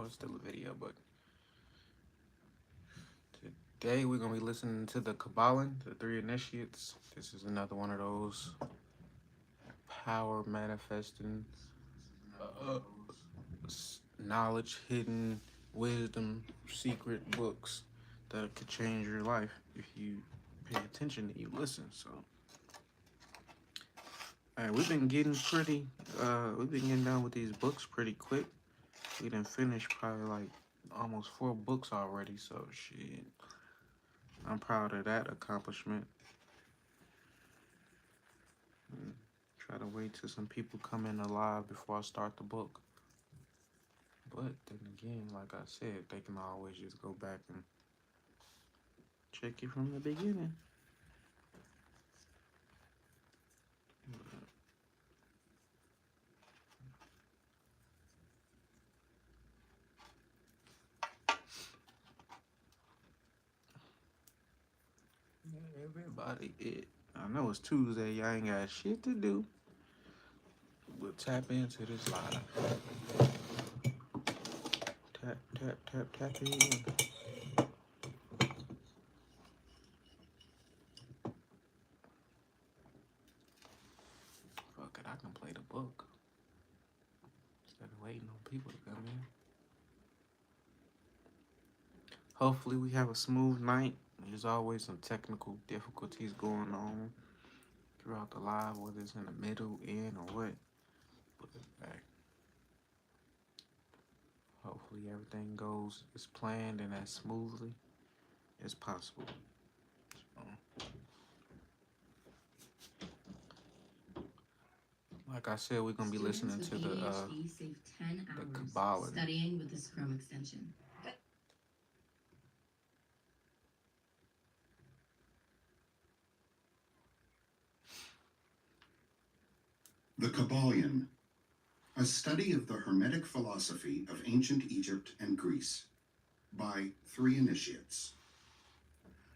it's still a video, but today we're gonna be listening to the Kybalion, the Three Initiates. This is another one of those power manifesting, uh, knowledge, hidden wisdom, secret books that could change your life if you pay attention and you listen. So, we've been getting we've been getting done with these books pretty quick. We done finished probably like almost 4 books already. So shit, I'm proud of that accomplishment. Try to wait till some people come in alive before I start the book. But then again, like I said, they can always just go back and check it from the beginning. Everybody, I know it's Tuesday. Y'all ain't got shit to do. We'll tap into this live. Tap in. Fuck it, I can play the book instead of waiting on people to come in. Hopefully we have a smooth night. There's always some technical difficulties going on throughout the live, whether it's in the middle, end, or what. Put it back. Hopefully everything goes as planned and as smoothly as possible. Like I said, we're gonna be listening to the Kybalion. Studying with this Chrome extension. The Kybalion, a study of the hermetic philosophy of ancient Egypt and Greece, by 3 initiates.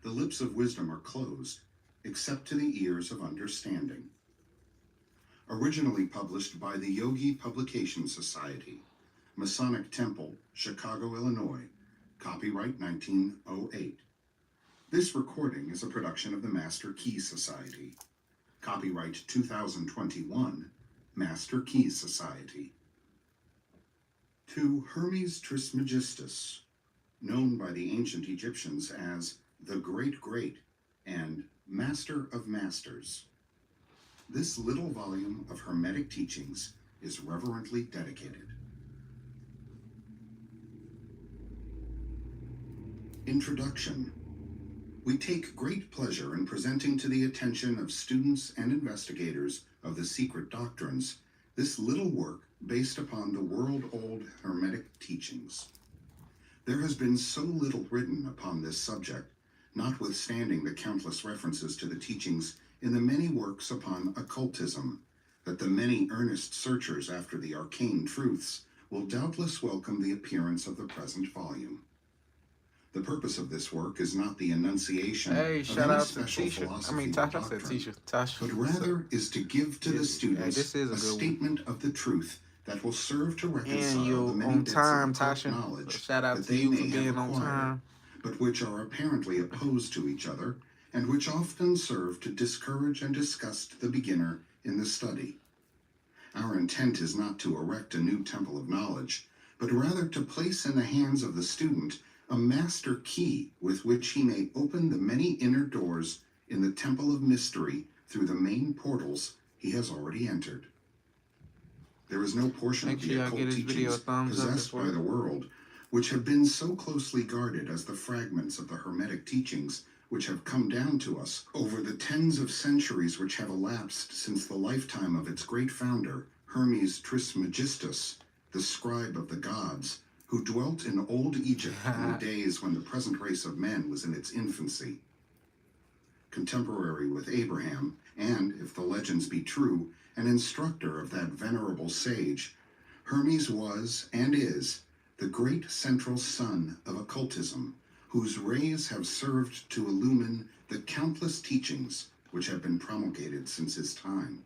The lips of wisdom are closed, except to the ears of understanding. Originally published by the Yogi Publication Society, Masonic Temple, Chicago, Illinois, copyright 1908. This recording is a production of the Master Key Society. Copyright 2021, Master Key Society. To Hermes Trismegistus, known by the ancient Egyptians as the Great Great and Master of Masters, this little volume of Hermetic teachings is reverently dedicated. Introduction. We take great pleasure in presenting to the attention of students and investigators of the secret doctrines this little work based upon the world-old Hermetic teachings. There has been so little written upon this subject, notwithstanding the countless references to the teachings in the many works upon occultism, that the many earnest searchers after the arcane truths will doubtless welcome the appearance of the present volume. The purpose of this work is not the enunciation of any special philosophy or doctrine, but rather is to give to the students a statement of the truth that will serve to reconcile the many bits of occult knowledge that they may have acquired, but which are apparently opposed to each other, and which often serve to discourage and disgust the beginner in the study. Our intent is not to erect a new temple of knowledge, but rather to place in the hands of the student a master key with which he may open the many inner doors in the temple of mystery through the main portals he has already entered. There is no portion of the occult teachings possessed by the world which have been so closely guarded as the fragments of the Hermetic teachings which have come down to us over the tens of centuries which have elapsed since the lifetime of its great founder, Hermes Trismegistus, the scribe of the gods, who dwelt in old Egypt in the days when the present race of men was in its infancy. Contemporary with Abraham, and, if the legends be true, an instructor of that venerable sage, Hermes was, and is, the great central sun of occultism, whose rays have served to illumine the countless teachings which have been promulgated since his time.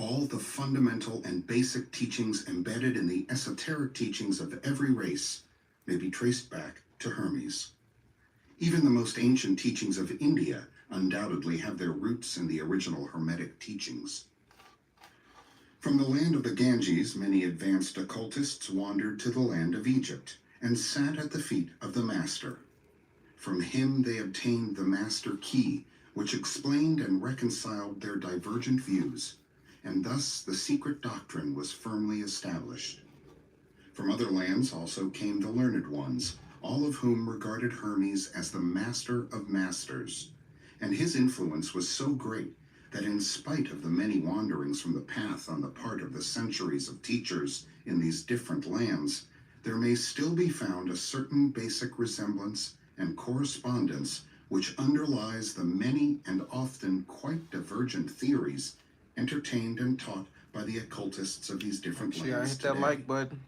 All the fundamental and basic teachings embedded in the esoteric teachings of every race may be traced back to Hermes. Even the most ancient teachings of India undoubtedly have their roots in the original Hermetic teachings. From the land of the Ganges, many advanced occultists wandered to the land of Egypt and sat at the feet of the master. From him they obtained the master key, which explained and reconciled their divergent views, and thus the secret doctrine was firmly established. From other lands also came the learned ones, all of whom regarded Hermes as the master of masters, and his influence was so great that in spite of the many wanderings from the path on the part of the centuries of teachers in these different lands, there may still be found a certain basic resemblance and correspondence which underlies the many and often quite divergent theories entertained and taught by the occultists of these different See, I lands hit that today. like button.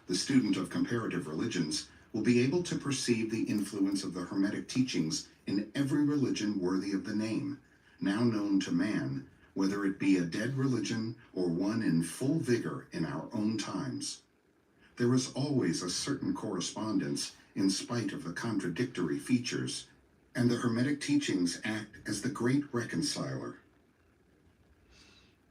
The student of comparative religions will be able to perceive the influence of the Hermetic teachings in every religion worthy of the name, now known to man, whether it be a dead religion or one in full vigor in our own times. There is always a certain correspondence in spite of the contradictory features, and the Hermetic teachings act as the great reconciler.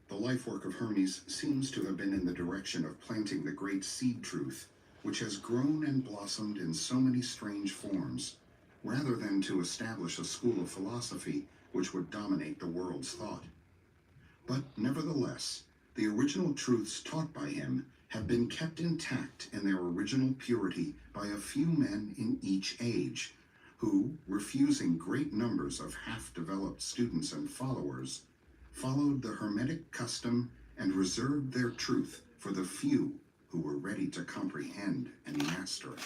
The life work of Hermes seems to have been in the direction of planting the great seed truth, which has grown and blossomed in so many strange forms, rather than to establish a school of philosophy which would dominate the world's thought. But nevertheless, the original truths taught by him have been kept intact in their original purity by a few men in each age, who, refusing great numbers of half-developed students and followers, followed the Hermetic custom and reserved their truth for the few who were ready to comprehend and master it.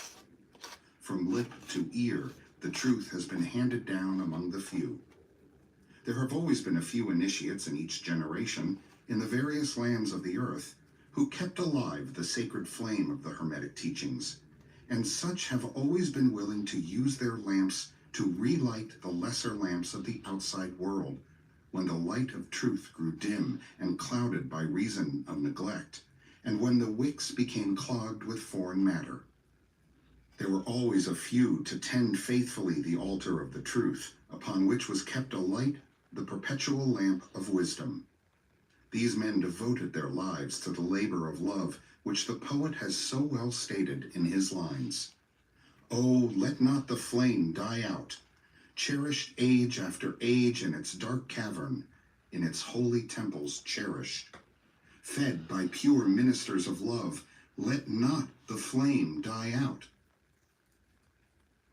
From lip to ear, the truth has been handed down among the few. There have always been a few initiates in each generation in the various lands of the earth who kept alive the sacred flame of the Hermetic teachings, and such have always been willing to use their lamps to relight the lesser lamps of the outside world, when the light of truth grew dim and clouded by reason of neglect, and when the wicks became clogged with foreign matter. There were always a few to tend faithfully the altar of the truth, upon which was kept alight the perpetual lamp of wisdom. These men devoted their lives to the labor of love, which the poet has so well stated in his lines. Oh, let not the flame die out, cherished age after age in its dark cavern, in its holy temples cherished. Fed by pure ministers of love, let not the flame die out.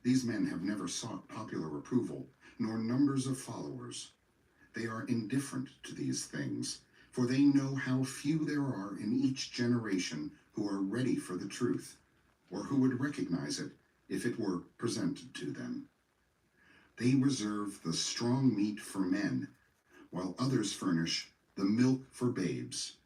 These men have never sought popular approval, nor numbers of followers. They are indifferent to these things, for they know how few there are in each generation who are ready for the truth, or who would recognize it if it were presented to them. They reserve the strong meat for men, while others furnish the milk for babes.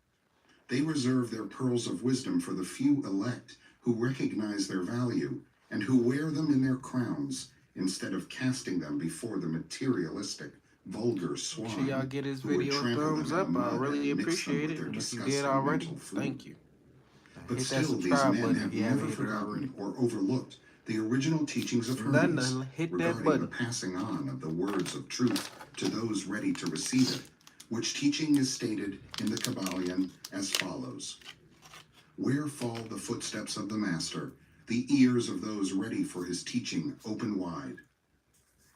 They reserve their pearls of wisdom for the few elect who recognize their value and who wear them in their crowns instead of casting them before the materialistic, vulgar swine. Make sure y'all get this who would video a trample thumbs them in up. the I mud really and mix them appreciate with it. their And if you did disgusting already, mental food. thank you. But Hit that still, these subscribe men button have if you never haven't hit it already. forgotten or overlooked the original teachings of Nothing, Hermes hit that regarding button. the passing on of the words of truth to those ready to receive it, which teaching is stated in the Kybalion as follows. Where fall the footsteps of the master, the ears of those ready for his teaching open wide.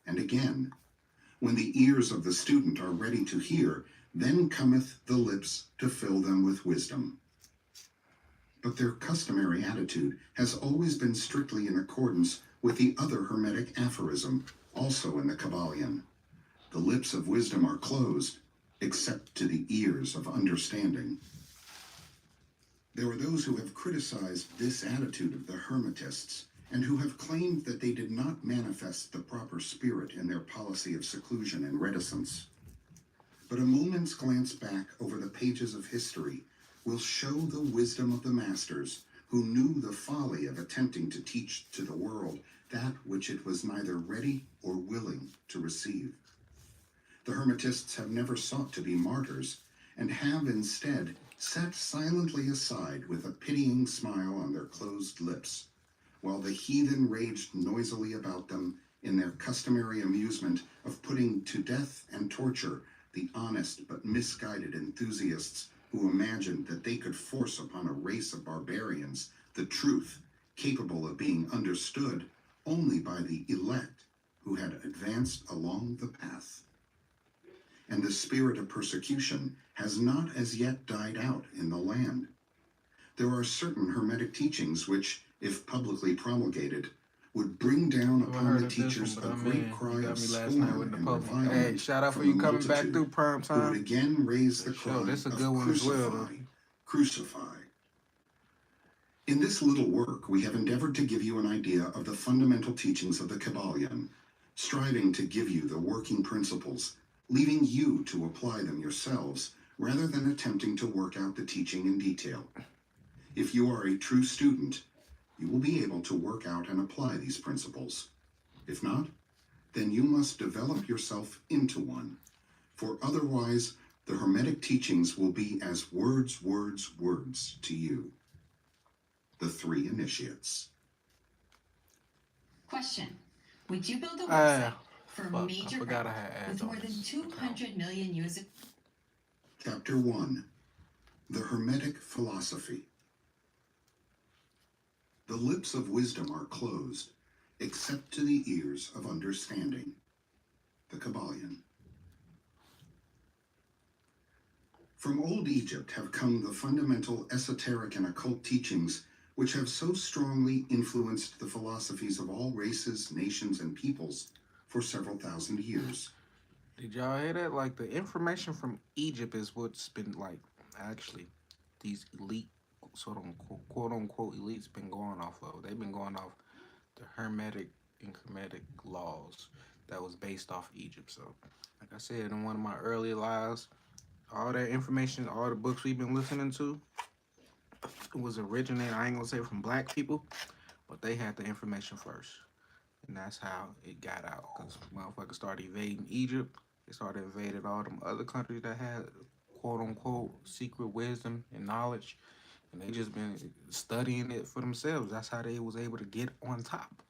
And again, when the ears of the student are ready to hear, then cometh the lips to fill them with wisdom. But their customary attitude has always been strictly in accordance with the other Hermetic aphorism, also in the Kybalion. The lips of wisdom are closed, except to the ears of understanding. There are those who have criticized this attitude of the Hermetists, and who have claimed that they did not manifest the proper spirit in their policy of seclusion and reticence. But a moment's glance back over the pages of history will show the wisdom of the masters, who knew the folly of attempting to teach to the world that which it was neither ready or willing to receive. The Hermetists have never sought to be martyrs, and have instead sat silently aside with a pitying smile on their closed lips, while the heathen raged noisily about them in their customary amusement of putting to death and torture the honest but misguided enthusiasts who imagined that they could force upon a race of barbarians the truth capable of being understood only by the elect who had advanced along the path. And the spirit of persecution has not as yet died out in the land. There are certain hermetic teachings which, if publicly promulgated, would bring down Never upon heard the of this teachers one, a but I'm great in. You cry got of me last night with scorn the and Pope. Hey, revilement shout out for from you the coming back through multitude, prime who would time. again raise the For sure. cry This a of good one as well, though. crucify, crucify. In this little work, we have endeavored to give you an idea of the fundamental teachings of the Kybalion, striving to give you the working principles, leaving you to apply them yourselves, rather than attempting to work out the teaching in detail. If you are a true student, you will be able to work out and apply these principles. If not, then you must develop yourself into one, for otherwise the Hermetic teachings will be as words to you. The Three Initiates. Question. Would you build a Ah, website for a fuck. I major forgot I brand had ads with on more than this 200 million users? Chapter 1. The Hermetic Philosophy. The lips of wisdom are closed, except to the ears of understanding. The Kybalion. From old Egypt have come the fundamental esoteric and occult teachings which have so strongly influenced the philosophies of all races, nations, and peoples for several thousand years. Did y'all hear that? Like, the information from Egypt is what's been, like, actually, these elite, sort of quote unquote elites been going off of. They've been going off the hermetic and hermetic laws that was based off Egypt. So, like I said in one of my earlier lives, all that information, all the books we've been listening to, was originated, I ain't gonna say from black people, but they had the information first. And that's how it got out. Because motherfuckers started invading Egypt. They started invading all them other countries that had quote unquote secret wisdom and knowledge. And they just been studying it for themselves. That's how they was able to get on top.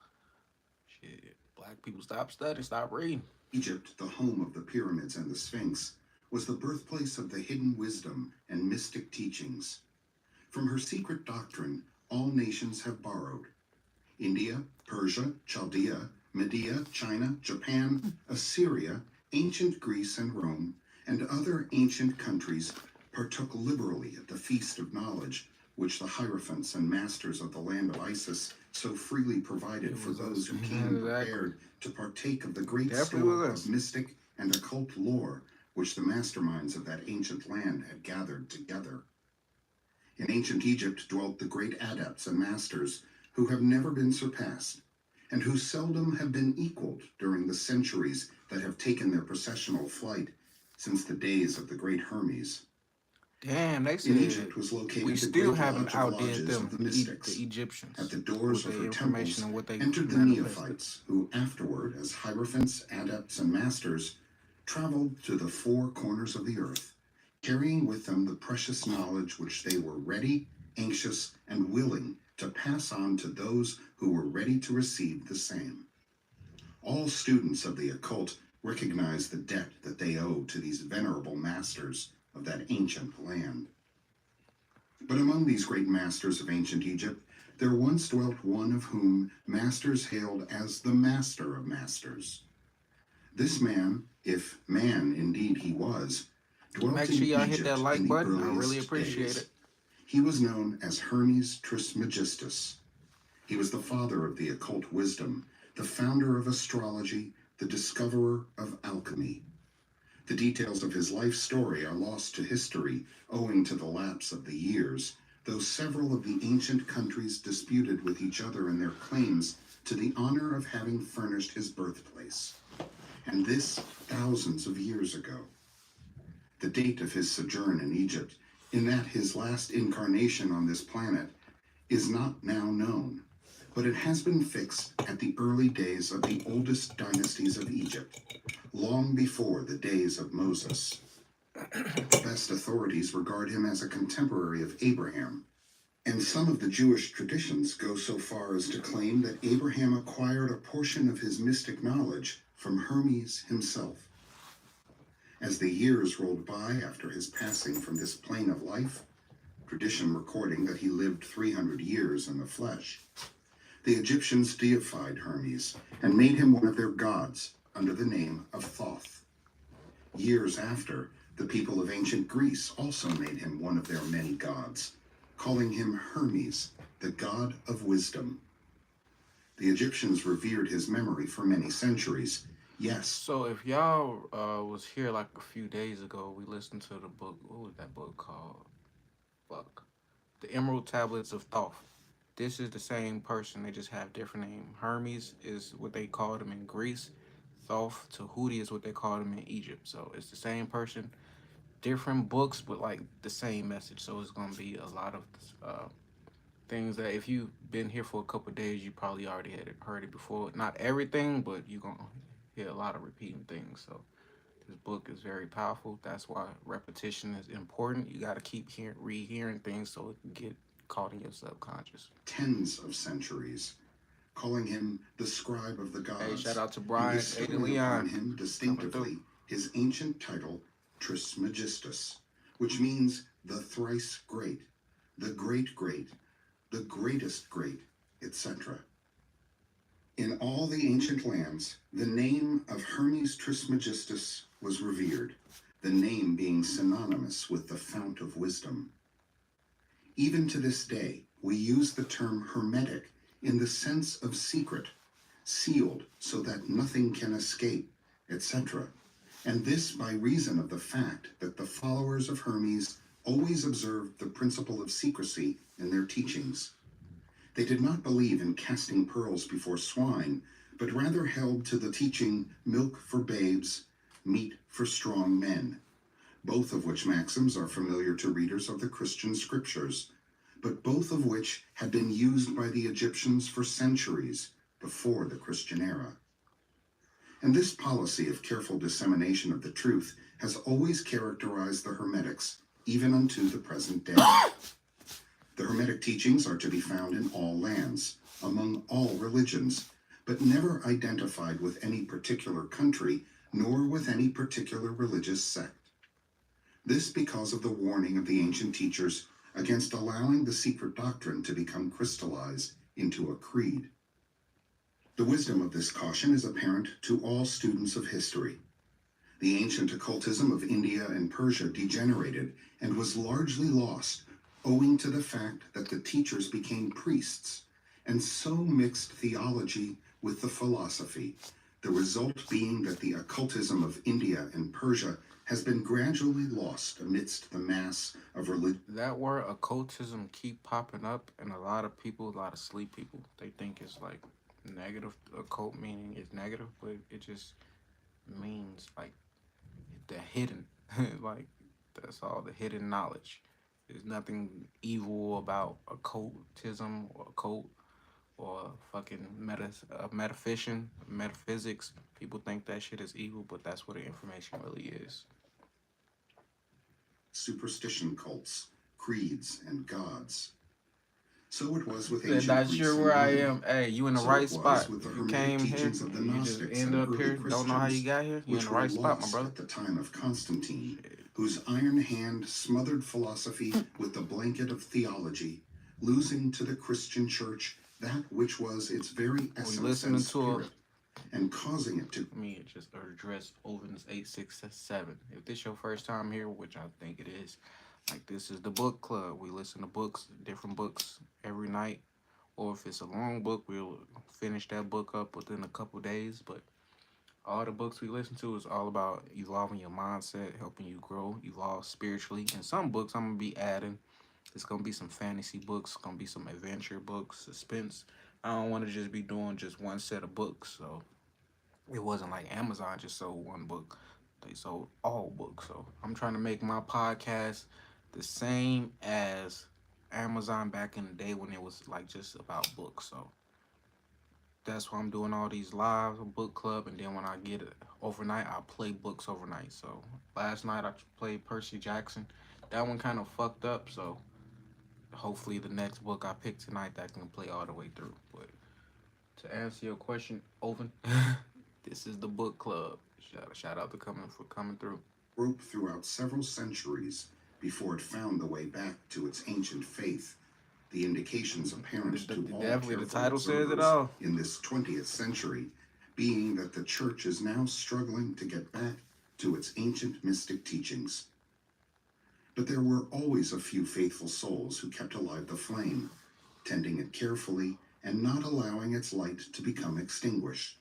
Shit. Black people stop studying, stop reading. Egypt, the home of the pyramids and the Sphinx, was the birthplace of the hidden wisdom and mystic teachings. From her secret doctrine, all nations have borrowed. India, Persia, Chaldea, Media, China, Japan, Assyria, ancient Greece and Rome, and other ancient countries partook liberally at the feast of knowledge, which the hierophants and masters of the land of Isis so freely provided for those who came prepared to partake of the great store of mystic and occult lore which the masterminds of that ancient land had gathered together. In ancient Egypt dwelt the great adepts and masters who have never been surpassed, and who seldom have been equaled during the centuries that have taken their processional flight since the days of the great Hermes. Damn, they In said Egypt was located we the still great haven't lodge of outdid lodges them, of the mystics. the Egyptians. At the doors with of their her information temples and what they entered the manifested. neophytes, who afterward, as hierophants, adepts, and masters, traveled to the four corners of the earth, carrying with them the precious knowledge which they were ready, anxious, and willing to pass on to those who were ready to receive the same. All students of the occult recognize the debt that they owe to these venerable masters of that ancient land. But among these great masters of ancient Egypt, there once dwelt one of whom masters hailed as the Master of Masters. This man, if man indeed he was, dwelt Make in sure y'all Egypt hit that in like the button. I earliest really appreciate days. it. He was known as Hermes Trismegistus. He was the father of the occult wisdom, the founder of astrology, the discoverer of alchemy. The details of his life story are lost to history owing to the lapse of the years, though several of the ancient countries disputed with each other in their claims to the honor of having furnished his birthplace. And this thousands of years ago. The date of his sojourn in Egypt, in that his last incarnation on this planet, is not now known, but it has been fixed at the early days of the oldest dynasties of Egypt, long before the days of Moses. The best authorities regard him as a contemporary of Abraham, and some of the Jewish traditions go so far as to claim that Abraham acquired a portion of his mystic knowledge from Hermes himself. As the years rolled by after his passing from this plane of life, tradition recording that he lived 300 years in the flesh, the Egyptians deified Hermes and made him one of their gods under the name of Thoth. Years after, the people of ancient Greece also made him one of their many gods, calling him Hermes, the god of wisdom. The Egyptians revered his memory for many centuries. Yes. So if y'all was here like a few days ago, we listened to the book. What was that book called? Fuck. The Emerald Tablets of Thoth. This is the same person. They just have different name. Hermes is what they called him in Greece. Thoth Tahuti is what they called him in Egypt. So it's the same person, different books, but like the same message. So it's gonna be a lot of things that if you've been here for a couple of days, you probably already had heard it before. Not everything, but you're gonna hear a lot of repeating things. So this book is very powerful. That's why repetition is important. You got to keep rehearing things so it can get caught in your subconscious. Tens of centuries, calling him the scribe of the gods. Hey, shout out to and Brian, bestowing Aiden Leon. upon him distinctively his ancient title Trismegistus, which means the thrice great, the great great, the greatest great, etc. In all the ancient lands, the name of Hermes Trismegistus was revered, the name being synonymous with the fount of wisdom. Even to this day, we use the term hermetic in the sense of secret, sealed so that nothing can escape, etc. And this by reason of the fact that the followers of Hermes always observed the principle of secrecy in their teachings. They did not believe in casting pearls before swine, but rather held to the teaching milk for babes, meat for strong men, both of which maxims are familiar to readers of the Christian scriptures, but both of which had been used by the Egyptians for centuries before the Christian era. And this policy of careful dissemination of the truth has always characterized the Hermetics, even unto the present day. The Hermetic teachings are to be found in all lands, among all religions, but never identified with any particular country, nor with any particular religious sect. This because of the warning of the ancient teachers against allowing the secret doctrine to become crystallized into a creed. The wisdom of this caution is apparent to all students of history. The ancient occultism of India and Persia degenerated and was largely lost owing to the fact that the teachers became priests and so mixed theology with the philosophy, the result being that the occultism of India and Persia has been gradually lost amidst the mass of religion. That word occultism keep popping up, and a lot of people, a lot of sleep people, they think it's like negative. Occult meaning is negative, but it just means like the hidden, like that's all the hidden knowledge. There's nothing evil about occultism or occult or fucking metaphysics. People think that shit is evil, but that's what the information really is. Superstition cults, creeds, and gods. So it was with ancient Not Greece sure and where I Rome. am. Hey, you in the So right it was spot. with the If you Hermetic came here teachings of the and you just Gnostics end and up early here, don't know how you Christians, got here, you in which the were right spot, my lost brother. at the time of Constantine, whose iron hand smothered philosophy with the blanket of theology, losing to the Christian church that which was its very essence listening and to a- spirit, and causing it to... Let me just address Ovens 867. If this your first time here, which I think it is, like this is the book club. We listen to books, different books every night. Or if it's a long book, we'll finish that book up within a couple days. But all the books we listen to is all about evolving your mindset, helping you grow, evolve spiritually. And some books I'm gonna be adding. It's gonna be some fantasy books, gonna be some adventure books, suspense. I don't want to just be doing just one set of books. So it wasn't like Amazon just sold one book. They sold all books. So I'm trying to make my podcast the same as Amazon back in the day when it was like just about books. So That's why I'm doing all these live book club, and then when I get it overnight, I play books overnight. So last night I played Percy Jackson. That one kind of fucked up. So hopefully the next book I pick tonight that can play all the way through. But to answer your question, Oven, this is the book club. Shout out to coming for coming through. Group throughout several centuries before it found the way back to its ancient faith. The indications apparent to all Definitely, the careful title says it observers all. in this 20th century being that the church is now struggling to get back to its ancient mystic teachings. But there were always a few faithful souls who kept alive the flame, tending it carefully and not allowing its light to become extinguished.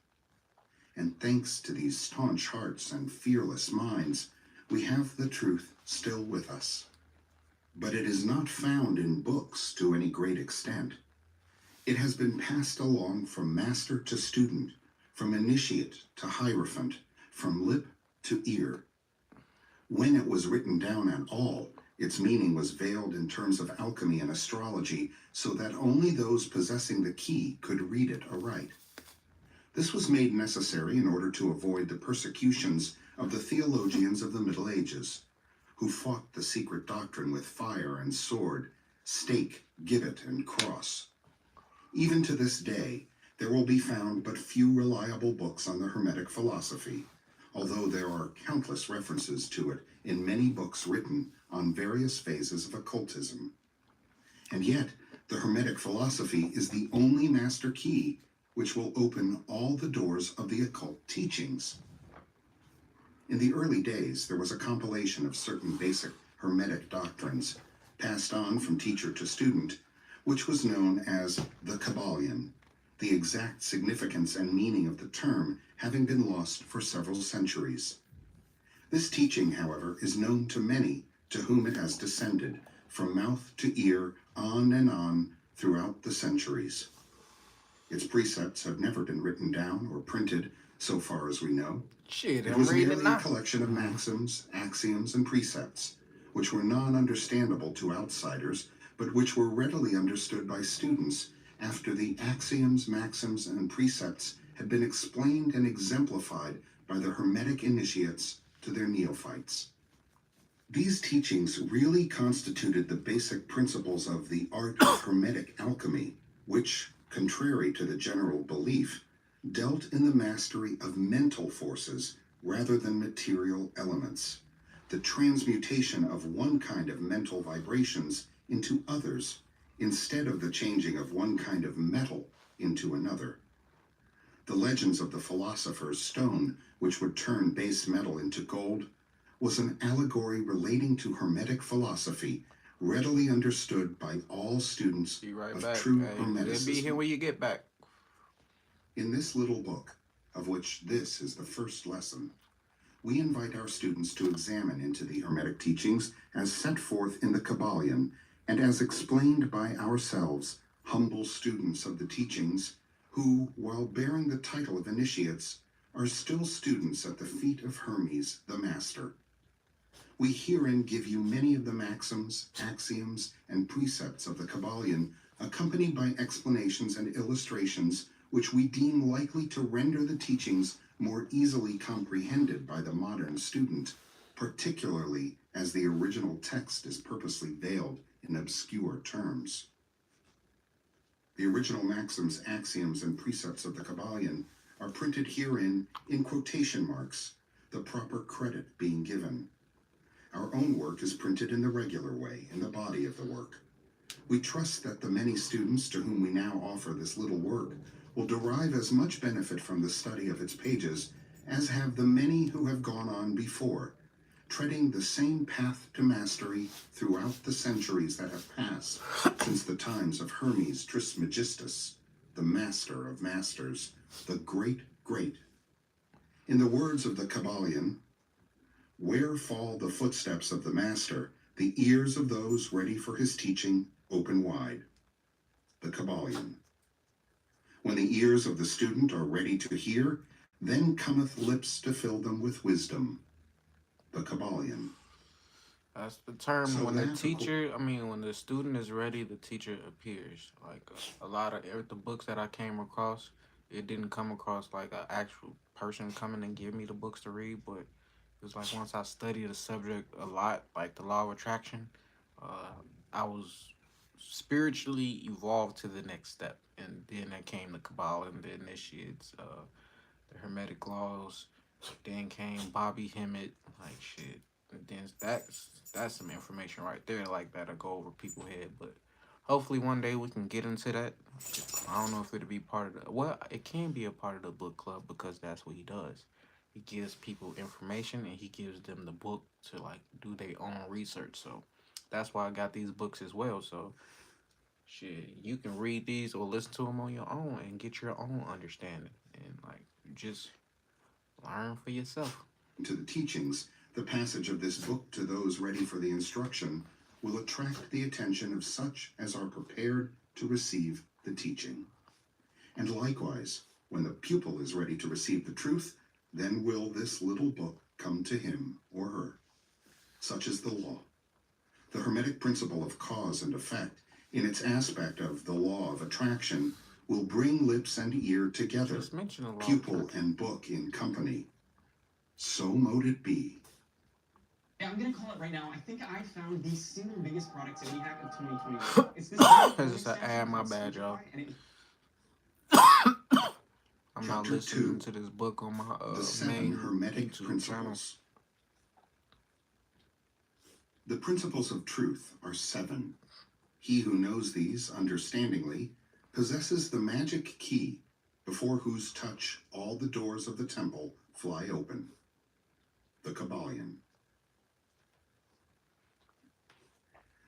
And thanks to these staunch hearts and fearless minds, we have the truth still with us. But it is not found in books to any great extent. It has been passed along from master to student, from initiate to hierophant, from lip to ear. When it was written down at all, its meaning was veiled in terms of alchemy and astrology, so that only those possessing the key could read it aright. This was made necessary in order to avoid the persecutions of the theologians of the Middle Ages, who fought the secret doctrine with fire and sword, stake, gibbet, and cross. Even to this day, there will be found but few reliable books on the Hermetic philosophy, although there are countless references to it in many books written on various phases of occultism. And yet, the Hermetic philosophy is the only master key which will open all the doors of the occult teachings. In the early days, there was a compilation of certain basic Hermetic doctrines, passed on from teacher to student, which was known as the Kybalion, the exact significance and meaning of the term having been lost for several centuries. This teaching, however, is known to many to whom it has descended, from mouth to ear, on and on, throughout the centuries. Its precepts have never been written down or printed, so far as we know. Shit, It I'm was reading it merely a now. collection of maxims, axioms, and precepts, which were non-understandable to outsiders, but which were readily understood by students after the axioms, maxims, and precepts had been explained and exemplified by the hermetic initiates to their neophytes. These teachings really constituted the basic principles of the art of hermetic alchemy, which, contrary to the general belief, dealt in the mastery of mental forces rather than material elements, the transmutation of one kind of mental vibrations into others, instead of the changing of one kind of metal into another. The legends of the philosopher's stone, which would turn base metal into gold, was an allegory relating to Hermetic philosophy, readily understood by all students Be right of back. true Hey, they'll be here Hermeticism. when you get back. In this little book, of which this is the first lesson, we invite our students to examine into the Hermetic teachings as set forth in the Kybalion and as explained by ourselves, humble students of the teachings, who, while bearing the title of initiates, are still students at the feet of Hermes, the Master. We herein give you many of the maxims, axioms, and precepts of the Kybalion, accompanied by explanations and illustrations which we deem likely to render the teachings more easily comprehended by the modern student, particularly as the original text is purposely veiled in obscure terms. The original maxims, axioms, and precepts of the Kybalion are printed herein in quotation marks, the proper credit being given. Our own work is printed in the regular way, in the body of the work. We trust that the many students to whom we now offer this little work will derive as much benefit from the study of its pages as have the many who have gone on before, treading the same path to mastery throughout the centuries that have passed since the times of Hermes Trismegistus, the master of masters, the great. In the words of the Kybalion, where fall the footsteps of the master, the ears of those ready for his teaching open wide. The Kybalion. When the ears of the student are ready to hear, then cometh lips to fill them with wisdom. The Kybalion. That's the term. So When the that, when the student is ready, the teacher appears. Like a lot of the books that I came across, it didn't come across like an actual person coming and give me the books to read, but it was like once I studied the subject a lot, like the law of attraction, uh, I was spiritually evolved to the next step, and then there came the Kybalion, the initiates, the hermetic laws. Then came Bobby Hemmett, like shit. And then that's some information right there, like that'll go over people's head. But hopefully one day we can get into that. I don't know if it'll be part of the well, it can be a part of the book club because that's what he does. He gives people information and he gives them the book to like do their own research. So that's why I got these books as well. So shit, you can read these or listen to them on your own and get your own understanding and like just learn for yourself. To the teachings, the passage of this book to those ready for the instruction will attract the attention of such as are prepared to receive the teaching. And likewise, when the pupil is ready to receive the truth, then will this little book come to him or her. Such is the law. The hermetic principle of cause and effect, in its aspect of the law of attraction, will bring lips and ear together, Just mention a law. pupil and book in company. So mote it be. Yeah, I'm gonna call it right now. I think I found the single biggest product that we have of 2021. It's this Because it's an ad, my bad, y'all. I'm not Chapter listening 2, to this book on my the 7 main hermetic YouTube channel. principles. The principles of truth are 7. He who knows these understandingly possesses the magic key before whose touch all the doors of the temple fly open. The Kybalion.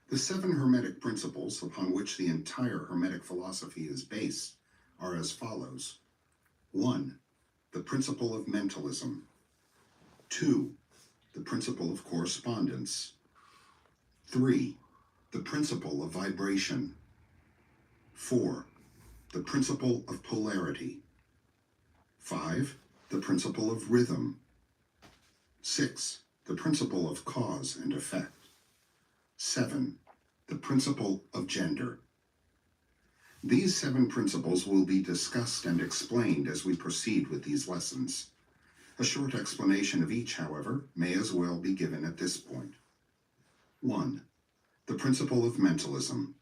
The 7 hermetic principles upon which the entire hermetic philosophy is based are as follows. 1. The principle of mentalism. 2. The principle of correspondence. 3. The principle of vibration. 4. The principle of polarity. 5. The principle of rhythm. 6. The principle of cause and effect. 7. The principle of gender. These 7 principles will be discussed and explained as we proceed with these lessons. A short explanation of each, however, may as well be given at this point. 1. The principle of mentalism.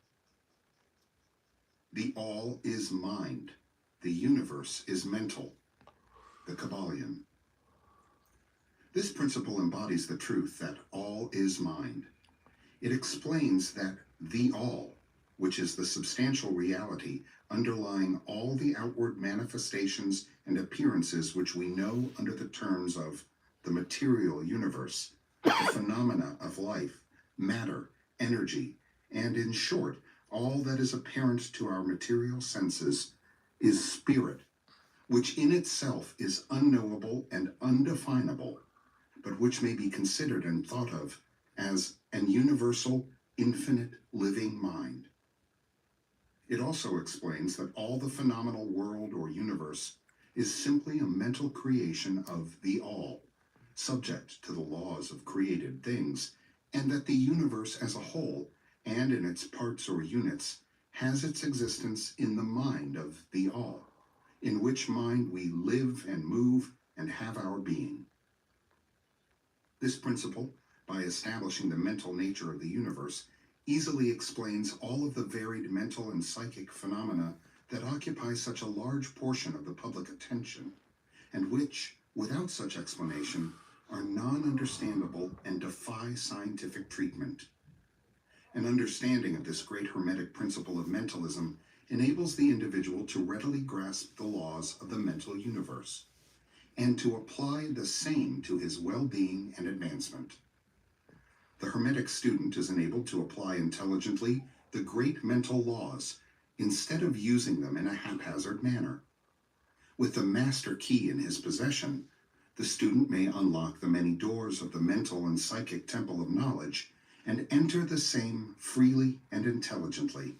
The all is mind. The universe is mental. The Kybalion. This principle embodies the truth that all is mind. It explains that the all, which is the substantial reality underlying all the outward manifestations and appearances which we know under the terms of the material universe, the phenomena of life, matter, energy, and in short, all that is apparent to our material senses, is spirit, which in itself is unknowable and undefinable, but which may be considered and thought of as an universal, infinite, living mind. It also explains that all the phenomenal world or universe is simply a mental creation of the all, subject to the laws of created things, and that the universe as a whole, and in its parts or units, has its existence in the mind of the all, in which mind we live and move and have our being. This principle, by establishing the mental nature of the universe, easily explains all of the varied mental and psychic phenomena that occupy such a large portion of the public attention, and which, without such explanation, are non-understandable and defy scientific treatment. An understanding of this great hermetic principle of mentalism enables the individual to readily grasp the laws of the mental universe, and to apply the same to his well-being and advancement. The hermetic student is enabled to apply intelligently the great mental laws instead of using them in a haphazard manner. With the master key in his possession, the student may unlock the many doors of the mental and psychic temple of knowledge and enter the same freely and intelligently.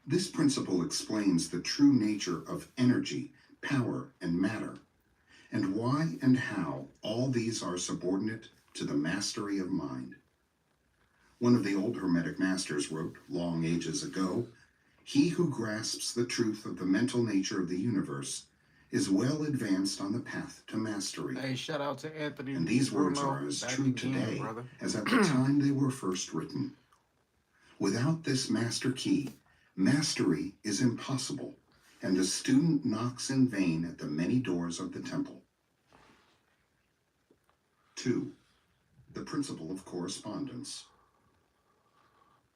This principle explains the true nature of energy, power, and matter, and why and how all these are subordinate to the mastery of mind. One of the old Hermetic masters wrote long ages ago, He who grasps the truth of the mental nature of the universe is well advanced on the path to mastery. Hey, shout out to Anthony And these words Bruno. are as Back true again, today brother. as at the time they were first written. Without this master key, mastery is impossible, and the student knocks in vain at the many doors of the temple. 2. The principle of correspondence.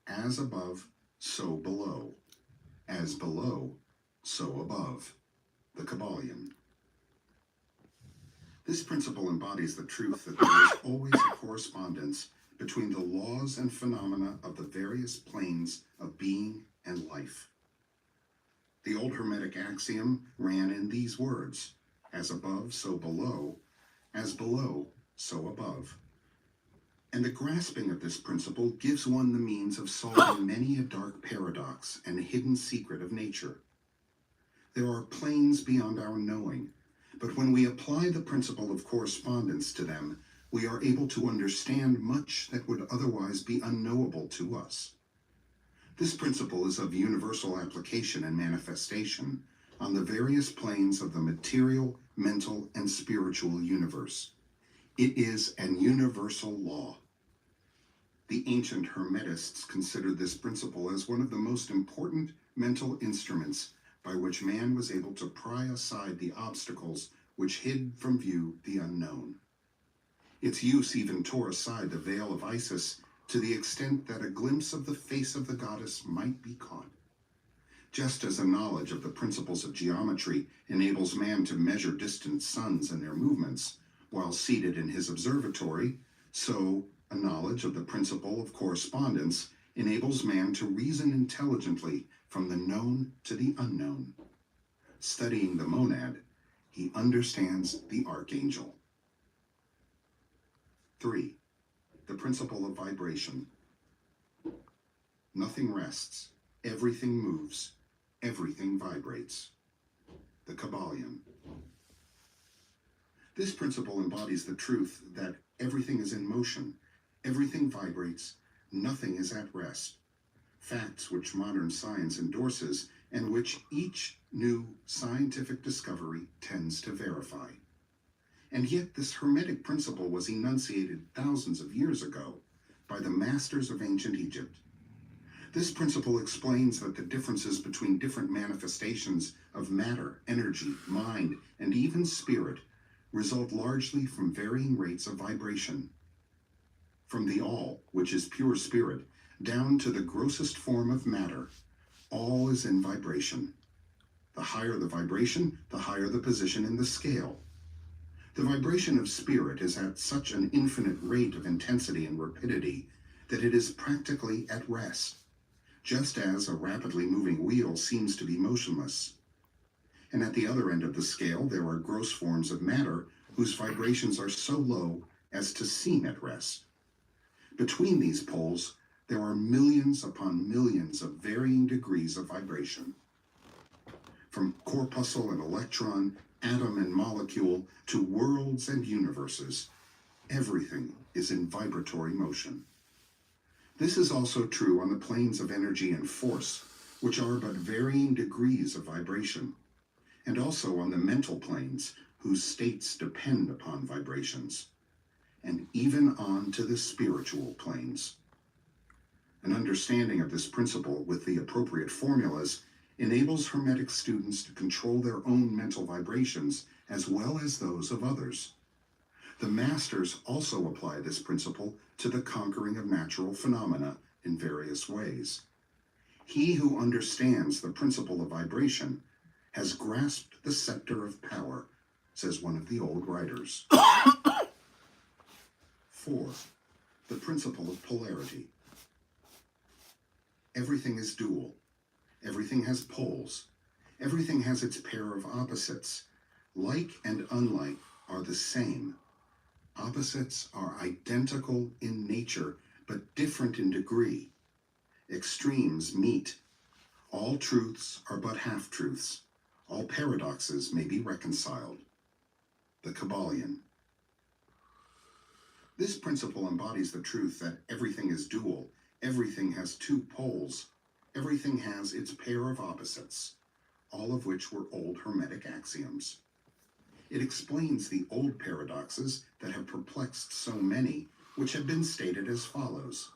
As above, so below. As below, so above. The Kybalion. This principle embodies the truth that there is always a correspondence between the laws and phenomena of the various planes of being and life. The old hermetic axiom ran in these words: as above, so below; as below, so above. And the grasping of this principle gives one the means of solving many a dark paradox and hidden secret of nature. There are planes beyond our knowing, but when we apply the principle of correspondence to them, we are able to understand much that would otherwise be unknowable to us. This principle is of universal application and manifestation on the various planes of the material, mental, and spiritual universe. It is an universal law. The ancient Hermetists considered this principle as one of the most important mental instruments by which man was able to pry aside the obstacles which hid from view the unknown. Its use even tore aside the veil of Isis to the extent that a glimpse of the face of the goddess might be caught. Just as a knowledge of the principles of geometry enables man to measure distant suns and their movements while seated in his observatory, so a knowledge of the principle of correspondence enables man to reason intelligently from the known to the unknown. Studying the monad, he understands the archangel. 3. The principle of vibration. Nothing rests, everything moves, everything vibrates. The Kybalion. This principle embodies the truth that everything is in motion, everything vibrates, nothing is at rest. Facts which modern science endorses and which each new scientific discovery tends to verify. And yet this hermetic principle was enunciated thousands of years ago by the masters of ancient Egypt. This principle explains that the differences between different manifestations of matter, energy, mind, and even spirit result largely from varying rates of vibration. From the all, which is pure spirit, down to the grossest form of matter, all is in vibration. The higher the vibration, the higher the position in the scale. The vibration of spirit is at such an infinite rate of intensity and rapidity that it is practically at rest, just as a rapidly moving wheel seems to be motionless. And at the other end of the scale, there are gross forms of matter whose vibrations are so low as to seem at rest. Between these poles, there are millions upon millions of varying degrees of vibration. From corpuscle and electron, atom and molecule, to worlds and universes, everything is in vibratory motion. This is also true on the planes of energy and force, which are but varying degrees of vibration, and also on the mental planes, whose states depend upon vibrations, and even on to the spiritual planes. An understanding of this principle with the appropriate formulas enables Hermetic students to control their own mental vibrations as well as those of others. The masters also apply this principle to the conquering of natural phenomena in various ways. He who understands the principle of vibration has grasped the scepter of power, says one of the old writers. 4. The principle of polarity. Everything is dual. Everything has poles. Everything has its pair of opposites. Like and unlike are the same. Opposites are identical in nature, but different in degree. Extremes meet. All truths are but half-truths. All paradoxes may be reconciled. The Kybalion. This principle embodies the truth that everything is dual, everything has two poles, everything has its pair of opposites, all of which were old hermetic axioms. It explains the old paradoxes that have perplexed so many, which have been stated as follows.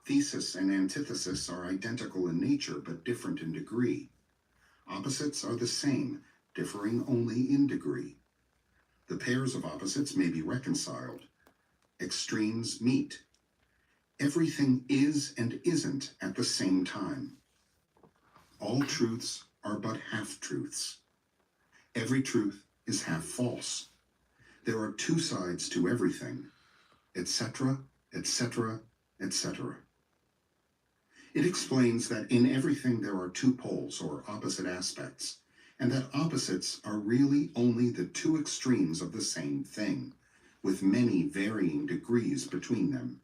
Thesis and antithesis are identical in nature but different in degree. Opposites are the same, differing only in degree. The pairs of opposites may be reconciled. Extremes meet. Everything is and isn't at the same time. All truths are but half-truths. Every truth is half false. There are two sides to everything, etc., etc., etc. It explains that in everything there are two poles or opposite aspects, and that opposites are really only the two extremes of the same thing, with many varying degrees between them.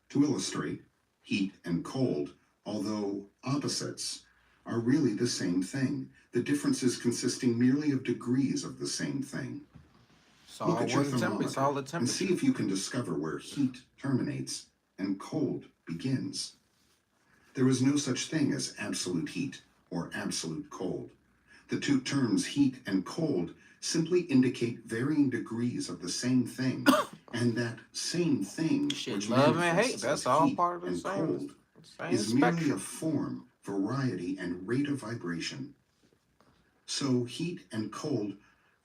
To illustrate, heat and cold, although opposites, are really the same thing, the differences consisting merely of degrees of the same thing. It's Look all at your one temperature. It's all the thermometer and see temperature. if you can discover where heat terminates and cold begins. There is no such thing as absolute heat or absolute cold. The two terms heat and cold simply indicate varying degrees of the same thing, and that same thing Shit, which love and hate. manifests That's as all heat part of the and cold same is merely a spectrum. form, variety, and rate of vibration. So heat and cold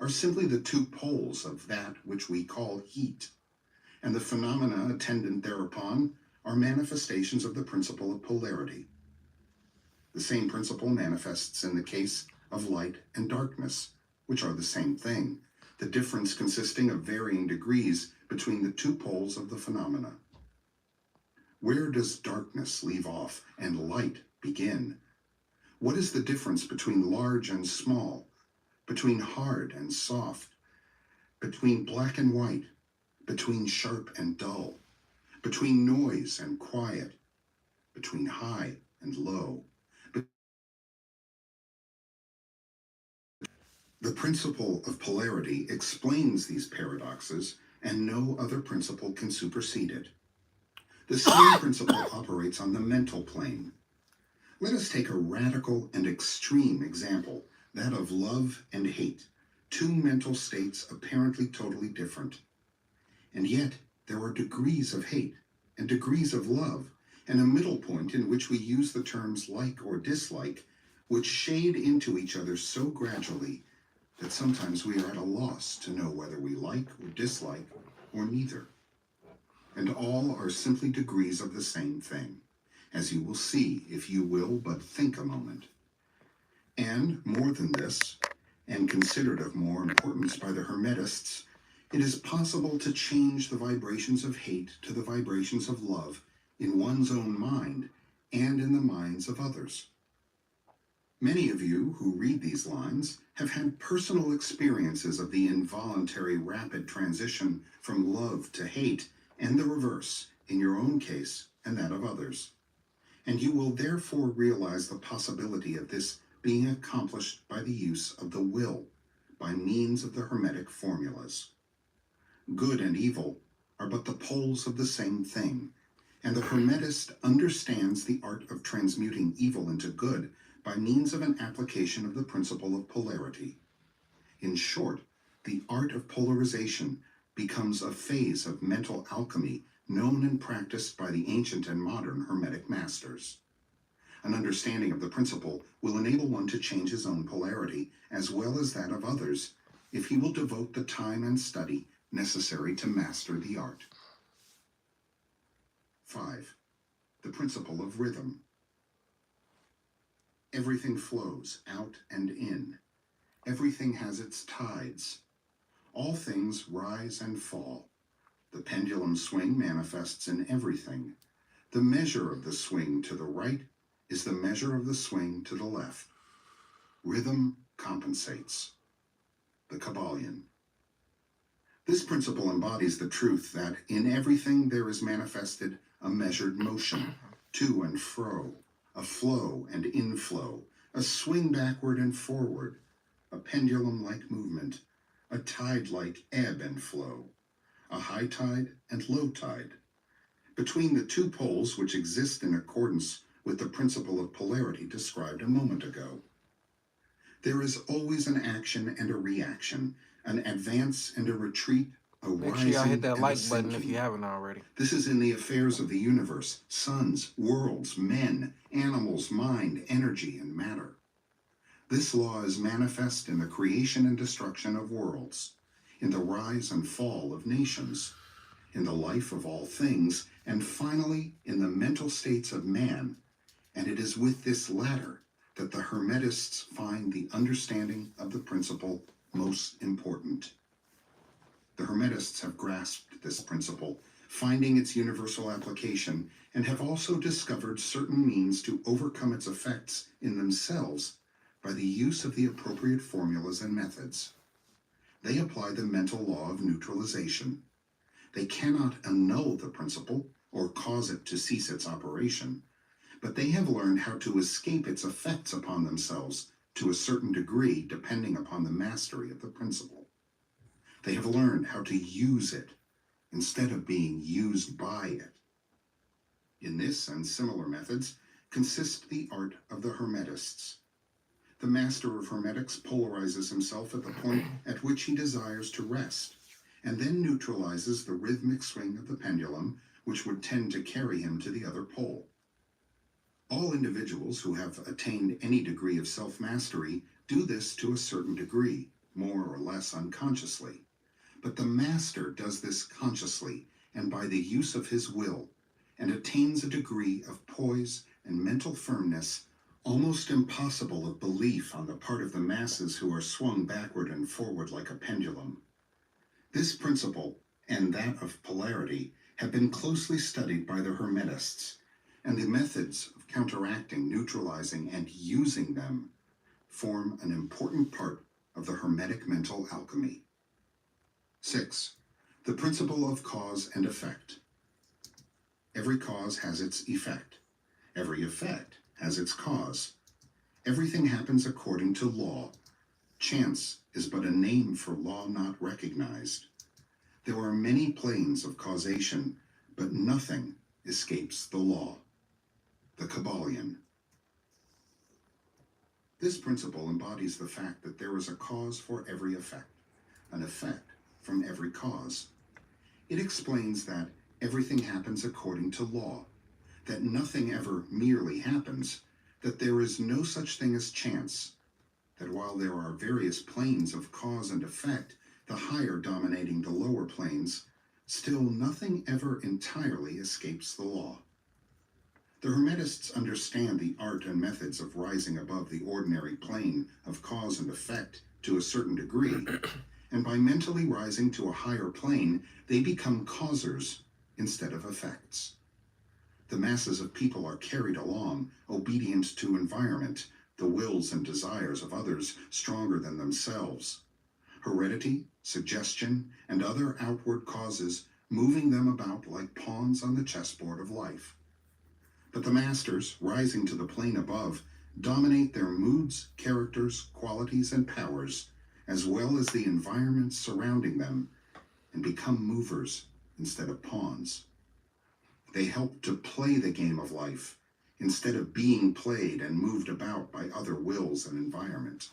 are simply the two poles of that which we call heat, and the phenomena attendant thereupon are manifestations of the principle of polarity. The same principle manifests in the case of light and darkness, which are the same thing, the difference consisting of varying degrees between the two poles of the phenomena. Where does darkness leave off and light begin? What is the difference between large and small, between hard and soft, between black and white, between sharp and dull, between noise and quiet, between high and low? The principle of polarity explains these paradoxes, and no other principle can supersede it. The same principle operates on the mental plane. Let us take a radical and extreme example, that of love and hate, two mental states apparently totally different. And yet, there are degrees of hate and degrees of love, and a middle point in which we use the terms like or dislike, which shade into each other so gradually that sometimes we are at a loss to know whether we like or dislike, or neither. And all are simply degrees of the same thing, as you will see if you will but think a moment. And more than this, and considered of more importance by the Hermetists, it is possible to change the vibrations of hate to the vibrations of love in one's own mind and in the minds of others. Many of you who read these lines have had personal experiences of the involuntary rapid transition from love to hate, and the reverse, in your own case and that of others. And you will therefore realize the possibility of this being accomplished by the use of the will, by means of the Hermetic formulas. Good and evil are but the poles of the same thing, and the Hermetist understands the art of transmuting evil into good by means of an application of the principle of polarity. In short, the art of polarization becomes a phase of mental alchemy known and practiced by the ancient and modern Hermetic masters. An understanding of the principle will enable one to change his own polarity as well as that of others if he will devote the time and study necessary to master the art. 5. The principle of rhythm. Everything flows out and in. Everything has its tides. All things rise and fall. The pendulum swing manifests in everything. The measure of the swing to the right is the measure of the swing to the left. Rhythm compensates. The Kybalion. This principle embodies the truth that in everything there is manifested a measured motion, to and fro, a flow and inflow, a swing backward and forward, a pendulum-like movement, a tide-like ebb and flow, a high tide and low tide. Between the two poles which exist in accordance with the principle of polarity described a moment ago. There is always an action and a reaction, an advance and a retreat, a Make sure rising y'all hit that and a like button if sinking. you haven't already. This is in the affairs of the universe, suns, worlds, men, animals, mind, energy, and matter. This law is manifest in the creation and destruction of worlds, in the rise and fall of nations, in the life of all things, and finally in the mental states of man. And it is with this latter that the Hermetists find the understanding of the principle most important. The Hermetists have grasped this principle, finding its universal application, and have also discovered certain means to overcome its effects in themselves by the use of the appropriate formulas and methods. They apply the mental law of neutralization. They cannot annul the principle or cause it to cease its operation, but they have learned how to escape its effects upon themselves to a certain degree depending upon the mastery of the principle. They have learned how to use it instead of being used by it. In this and similar methods consists the art of the Hermetists. The master of Hermetics polarizes himself at the point at which he desires to rest, and then neutralizes the rhythmic swing of the pendulum, which would tend to carry him to the other pole. All individuals who have attained any degree of self-mastery do this to a certain degree, more or less unconsciously. But the master does this consciously and by the use of his will, and attains a degree of poise and mental firmness almost impossible of belief on the part of the masses who are swung backward and forward like a pendulum. This principle, and that of polarity, have been closely studied by the Hermetists, and the methods of counteracting, neutralizing, and using them form an important part of the Hermetic mental alchemy. 6. The principle of cause and effect. Every cause has its effect. Every effect has its cause. Everything happens according to law. Chance is but a name for law not recognized. There are many planes of causation, but nothing escapes the law. The Kybalion. This principle embodies the fact that there is a cause for every effect, an effect from every cause. It explains that everything happens according to law, that nothing ever merely happens, that there is no such thing as chance, that while there are various planes of cause and effect, the higher dominating the lower planes, still nothing ever entirely escapes the law. The Hermetists understand the art and methods of rising above the ordinary plane of cause and effect to a certain degree, and by mentally rising to a higher plane, they become causers instead of effects. The masses of people are carried along, obedient to environment, the wills and desires of others stronger than themselves. Heredity, suggestion, and other outward causes moving them about like pawns on the chessboard of life. But the masters, rising to the plane above, dominate their moods, characters, qualities, and powers, as well as the environment surrounding them, and become movers instead of pawns. They help to play the game of life instead of being played and moved about by other wills and environment.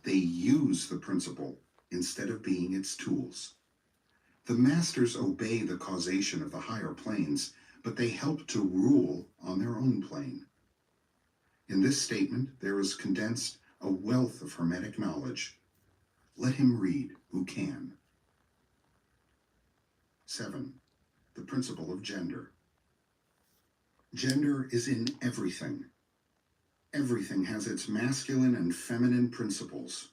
They use the principle instead of being its tools. The masters obey the causation of the higher planes, but they help to rule on their own plane. In this statement, there is condensed a wealth of Hermetic knowledge. Let him read who can. 7. The principle of gender. Gender is in everything. Everything has its masculine and feminine principles.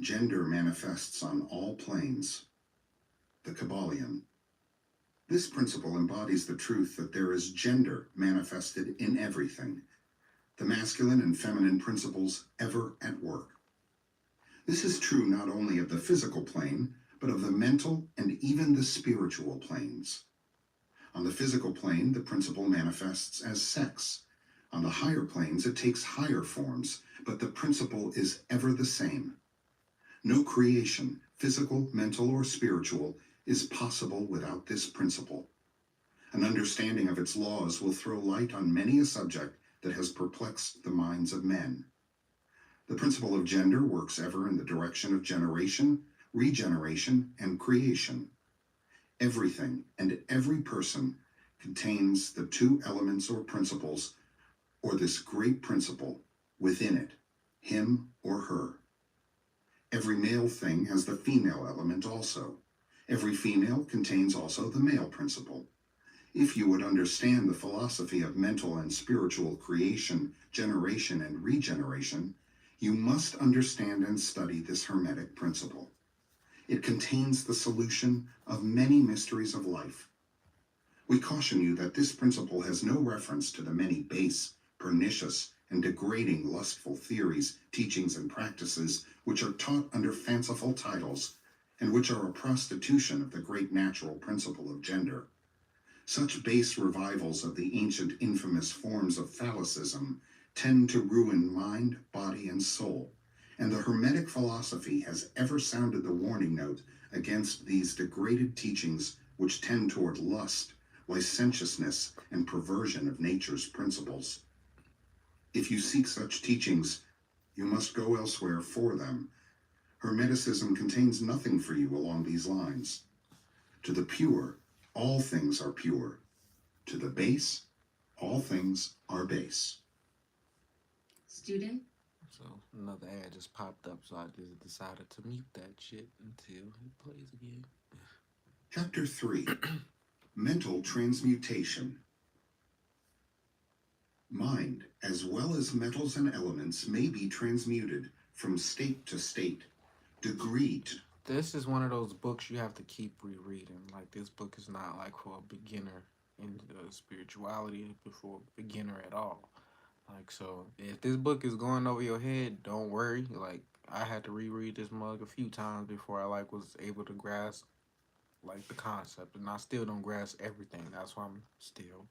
Gender manifests on all planes. The Kybalion. This principle embodies the truth that there is gender manifested in everything, the masculine and feminine principles ever at work. This is true not only of the physical plane, but of the mental and even the spiritual planes. On the physical plane, the principle manifests as sex. On the higher planes, it takes higher forms, but the principle is ever the same. No creation, physical, mental, or spiritual, is possible without this principle. An understanding of its laws will throw light on many a subject that has perplexed the minds of men. The principle of gender works ever in the direction of generation, regeneration, and creation. Everything and every person contains the two elements or principles, or this great principle within it, him or her. Every male thing has the female element also. Every female contains also the male principle. If you would understand the philosophy of mental and spiritual creation, generation, and regeneration, you must understand and study this hermetic principle. It contains the solution of many mysteries of life. We caution you that this principle has no reference to the many base, pernicious, and degrading lustful theories, teachings, and practices which are taught under fanciful titles and which are a prostitution of the great natural principle of gender. Such base revivals of the ancient infamous forms of phallicism tend to ruin mind, body, and soul, and the Hermetic philosophy has ever sounded the warning note against these degraded teachings which tend toward lust, licentiousness, and perversion of nature's principles. If you seek such teachings, you must go elsewhere for them. Hermeticism contains nothing for you along these lines. To the pure, all things are pure. To the base, all things are base. Student, So another ad just popped up, so I just decided to mute that shit until it plays again. Chapter 3. Mental Transmutation. Mind, as well as metals and elements, may be transmuted from state to state, degree to... This is one of those books you have to keep rereading. Like, this book is not like for a beginner in spirituality, for a beginner at all. Like, so if this book is going over your head, don't worry. Like, I had to reread this mug a few times before I was able to grasp like the concept, and I still don't grasp everything. That's why I'm still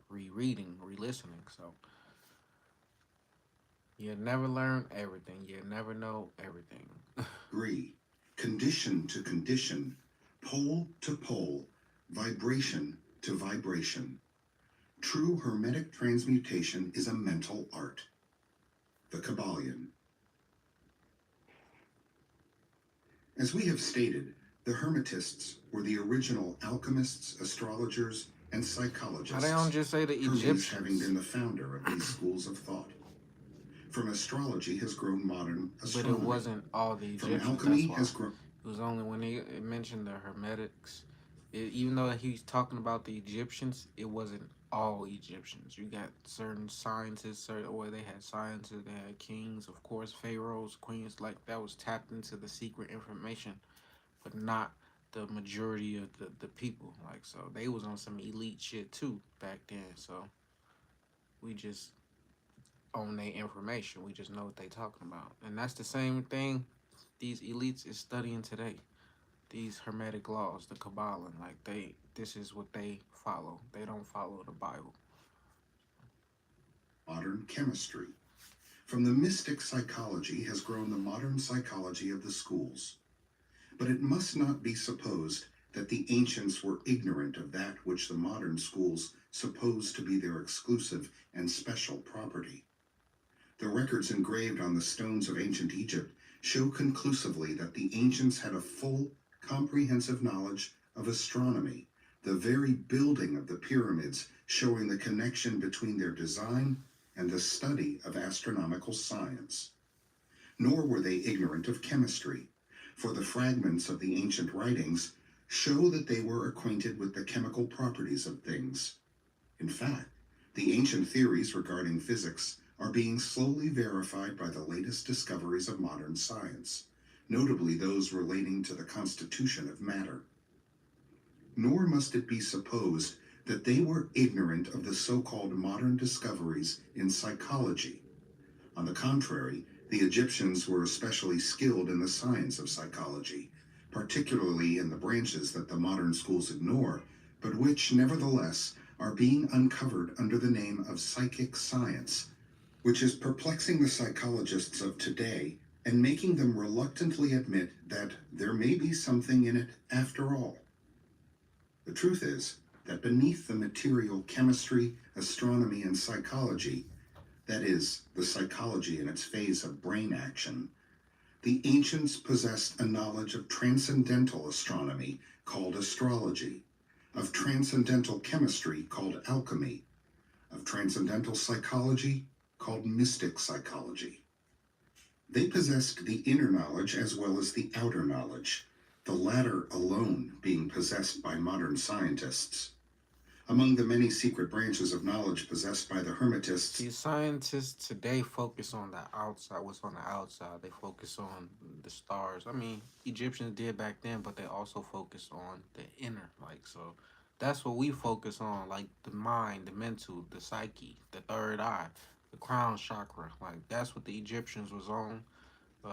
rereading, re-listening. So you never learn everything. You never know everything. Degree, condition to condition, pole to pole, vibration to vibration. True hermetic transmutation is a mental art. The Kybalion. As we have stated, the Hermetists were the original alchemists, astrologers, and psychologists. How they don't just say the Hermes Egyptians? having been the founder of these schools of thought. From astrology has grown modern But astronomy. it wasn't all the Egyptians. From alchemy That's why. has grown... It was only when he mentioned the Hermetics. Even though he's talking about the Egyptians, it wasn't all Egyptians. You got certain sciences, or they had sciences, they had kings, of course, pharaohs, queens, like that was tapped into the secret information, but not the majority of the people. Like, so they was on some elite shit too back then. So we just own their information. We just know what they talking about. And that's the same thing these elites is studying today. These hermetic laws, the Kybalion, like this is what they follow. They don't follow the Bible. Modern chemistry. From the mystic psychology has grown the modern psychology of the schools. But it must not be supposed that the ancients were ignorant of that which the modern schools suppose to be their exclusive and special property. The records engraved on the stones of ancient Egypt show conclusively that the ancients had a full, comprehensive knowledge of astronomy, the very building of the pyramids showing the connection between their design and the study of astronomical science. Nor were they ignorant of chemistry, for the fragments of the ancient writings show that they were acquainted with the chemical properties of things. In fact, the ancient theories regarding physics are being slowly verified by the latest discoveries of modern science, notably those relating to the constitution of matter. Nor must it be supposed that they were ignorant of the so-called modern discoveries in psychology. On the contrary, the Egyptians were especially skilled in the science of psychology, particularly in the branches that the modern schools ignore, but which, nevertheless, are being uncovered under the name of psychic science, which is perplexing the psychologists of today and making them reluctantly admit that there may be something in it after all. The truth is that beneath the material chemistry, astronomy, and psychology, that is, the psychology in its phase of brain action, the ancients possessed a knowledge of transcendental astronomy called astrology, of transcendental chemistry called alchemy, of transcendental psychology called mystic psychology. They possessed the inner knowledge as well as the outer knowledge, the latter alone being possessed by modern scientists. Among the many secret branches of knowledge possessed by the Hermetists, See, scientists today focus on the outside, what's on the outside. They focus on the stars. I mean, Egyptians did back then, but they also focused on the inner. Like, so that's what we focus on, like the mind, the mental, the psyche, the third eye, the crown chakra. Like, that's what the Egyptians was on.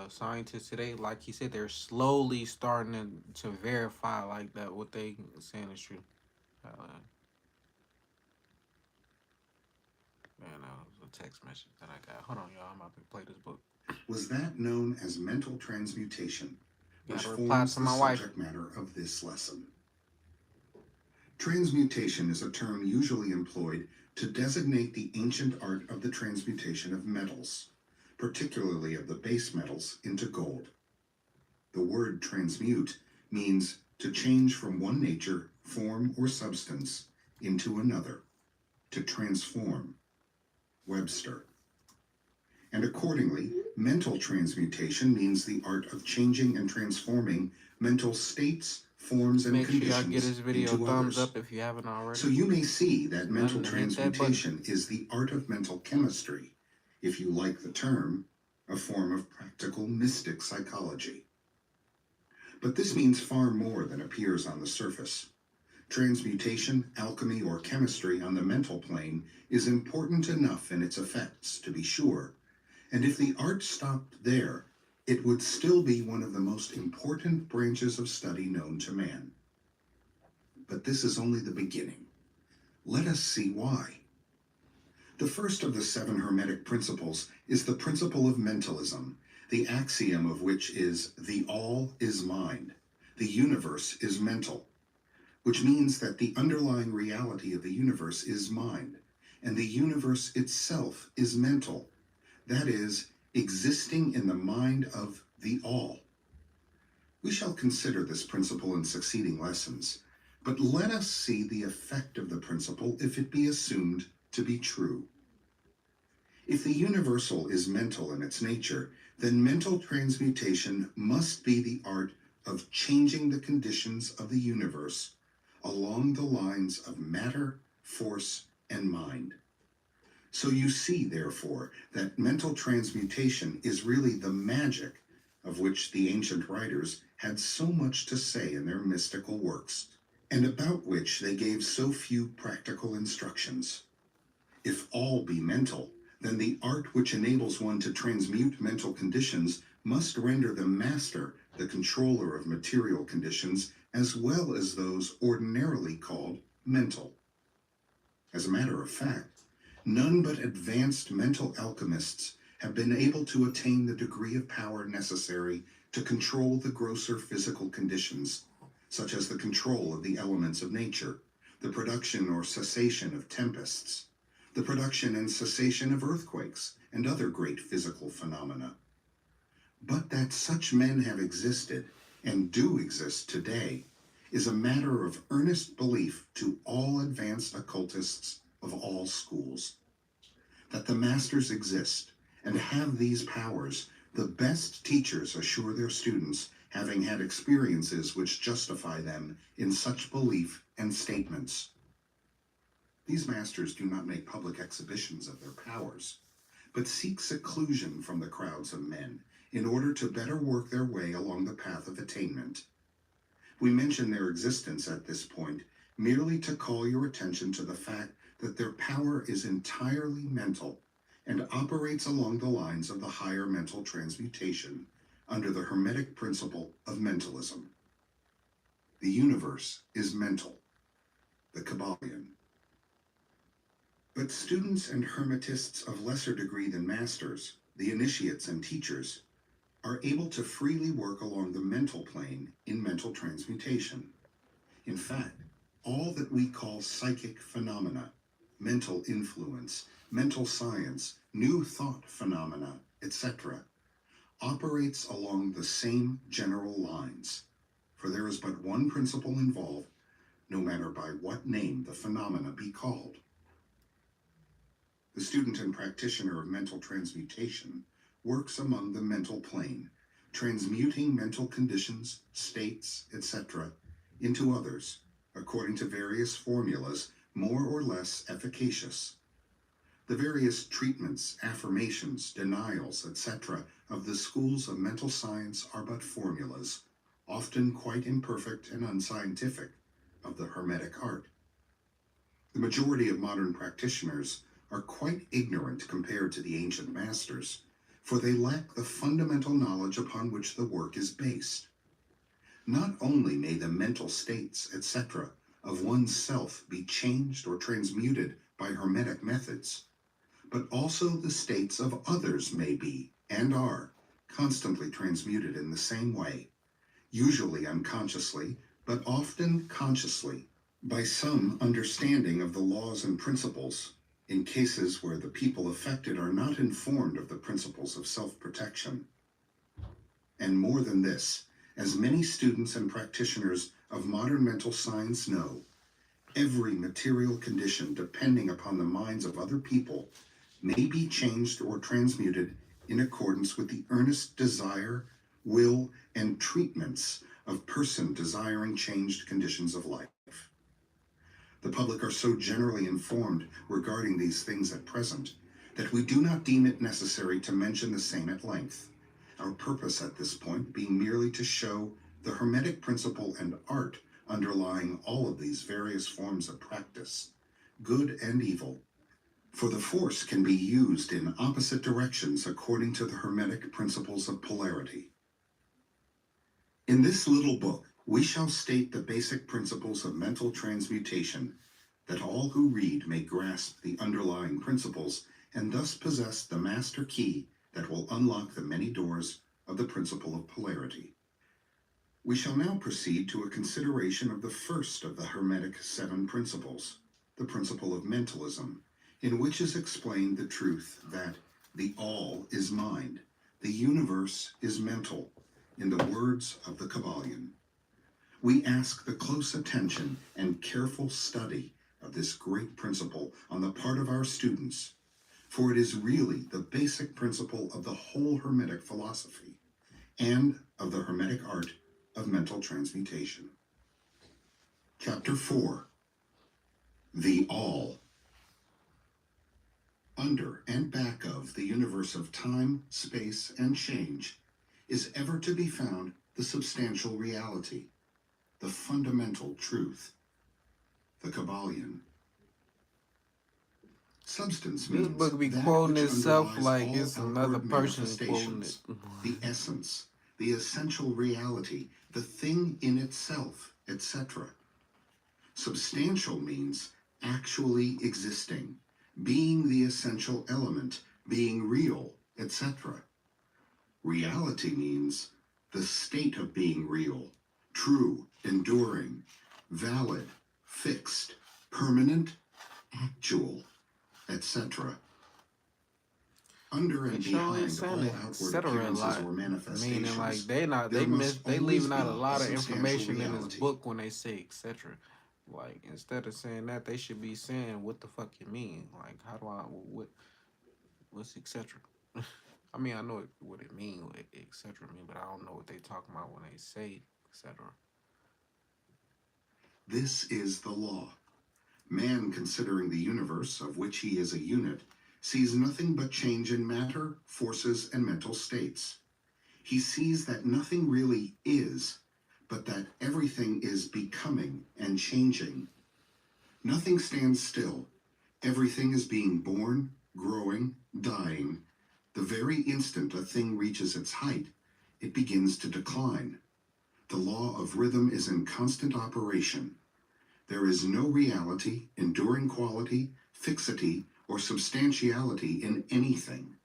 Scientists today, like he said, they're slowly starting to verify, like, that what they saying is true. Uh, Man, that was a text message that I got. Hold on, y'all. I'm about to play this book. was that known as mental transmutation, which Gotta reply forms to the my wife. subject matter of this lesson. Transmutation is a term usually employed to designate the ancient art of the transmutation of metals, particularly of the base metals, into gold. The word transmute means to change from one nature, form, or substance into another, to transform. Webster. And accordingly, mental transmutation means the art of changing and transforming mental states, forms, and Make sure y'all conditions get this video into thumbs others. up if you haven't already. So you may see that mental Nothing to hit that button. transmutation is the art of mental chemistry, if you like the term, a form of practical mystic psychology. But this means far more than appears on the surface. Transmutation, alchemy, or chemistry on the mental plane is important enough in its effects, to be sure, and if the art stopped there, it would still be one of the most important branches of study known to man. But this is only the beginning. Let us see why. The first of the 7 hermetic principles is the principle of mentalism, the axiom of which is the all is mind, the universe is mental, which means that the underlying reality of the universe is mind, and the universe itself is mental, that is, existing in the mind of the all. We shall consider this principle in succeeding lessons, but let us see the effect of the principle if it be assumed to be true. If the universal is mental in its nature, then mental transmutation must be the art of changing the conditions of the universe along the lines of matter, force, and mind. So you see, therefore, that mental transmutation is really the magic of which the ancient writers had so much to say in their mystical works, and about which they gave so few practical instructions. If all be mental, then the art which enables one to transmute mental conditions must render the master the controller of material conditions as well as those ordinarily called mental. As a matter of fact, none but advanced mental alchemists have been able to attain the degree of power necessary to control the grosser physical conditions, such as the control of the elements of nature, the production or cessation of tempests, the production and cessation of earthquakes, and other great physical phenomena. But that such men have existed, and do exist today, is a matter of earnest belief to all advanced occultists of all schools. That the masters exist and have these powers, the best teachers assure their students, having had experiences which justify them in such belief and statements. These masters do not make public exhibitions of their powers, but seek seclusion from the crowds of men in order to better work their way along the path of attainment. We mention their existence at this point merely to call your attention to the fact that their power is entirely mental and operates along the lines of the higher mental transmutation under the hermetic principle of mentalism. The universe is mental, the Kybalion. But students and hermetists of lesser degree than masters, the initiates and teachers, are able to freely work along the mental plane in mental transmutation. In fact, all that we call psychic phenomena, mental influence, mental science, new thought phenomena, etc., operates along the same general lines, for there is but one principle involved, no matter by what name the phenomena be called. The student and practitioner of mental transmutation works among the mental plane, transmuting mental conditions, states, etc., into others, according to various formulas more or less efficacious. The various treatments, affirmations, denials, etc., of the schools of mental science are but formulas, often quite imperfect and unscientific, of the hermetic art. The majority of modern practitioners are quite ignorant compared to the ancient masters, for they lack the fundamental knowledge upon which the work is based. Not only may the mental states, etc., of one's self be changed or transmuted by hermetic methods, but also the states of others may be, and are, constantly transmuted in the same way, usually unconsciously, but often consciously, by some understanding of the laws and principles, in cases where the people affected are not informed of the principles of self-protection. And more than this, as many students and practitioners of modern mental science know, every material condition depending upon the minds of other people may be changed or transmuted in accordance with the earnest desire, will, and treatments of person desiring changed conditions of life. The public are so generally informed regarding these things at present that we do not deem it necessary to mention the same at length, our purpose at this point being merely to show the hermetic principle and art underlying all of these various forms of practice, good and evil, for the force can be used in opposite directions according to the hermetic principles of polarity. In this little book, we shall state the basic principles of mental transmutation, that all who read may grasp the underlying principles and thus possess the master key that will unlock the many doors of the principle of polarity. We shall now proceed to a consideration of the first of the Hermetic 7 principles, the principle of mentalism, in which is explained the truth that the all is mind, the universe is mental, in the words of the Kybalion. We ask the close attention and careful study of this great principle on the part of our students, for it is really the basic principle of the whole Hermetic philosophy and of the Hermetic art of mental transmutation. Chapter 4. The All. Under and back of the universe of time, space, and change is ever to be found the substantial reality, the fundamental truth, the Kybalion. Substance This means book be that quoting which itself underlies like all it's another outward person quoting manifestations, it. the essence, the essential reality, the thing in itself, etc. Substantial means actually existing, being the essential element, being real, etc. Reality means the state of being real, true, enduring, valid, fixed, permanent, actual, etc. Under and They sure ain't behind saying all it, outward etc. a appearances lot. or Meaning manifestations, like there must they always leaving out a be lot a of substantial information in this reality. book when they say etc. Like instead of saying that, they should be saying what the fuck you mean. Like how do I what's etc. I mean I know what it mean what etc. mean, but I don't know what they talking about when they say etc. This is the law. Man, considering the universe, of which he is a unit, sees nothing but change in matter, forces, and mental states. He sees that nothing really is, but that everything is becoming and changing. Nothing stands still. Everything is being born, growing, dying. The very instant a thing reaches its height, it begins to decline. The law of rhythm is in constant operation. There is no reality, enduring quality, fixity, or substantiality in anything.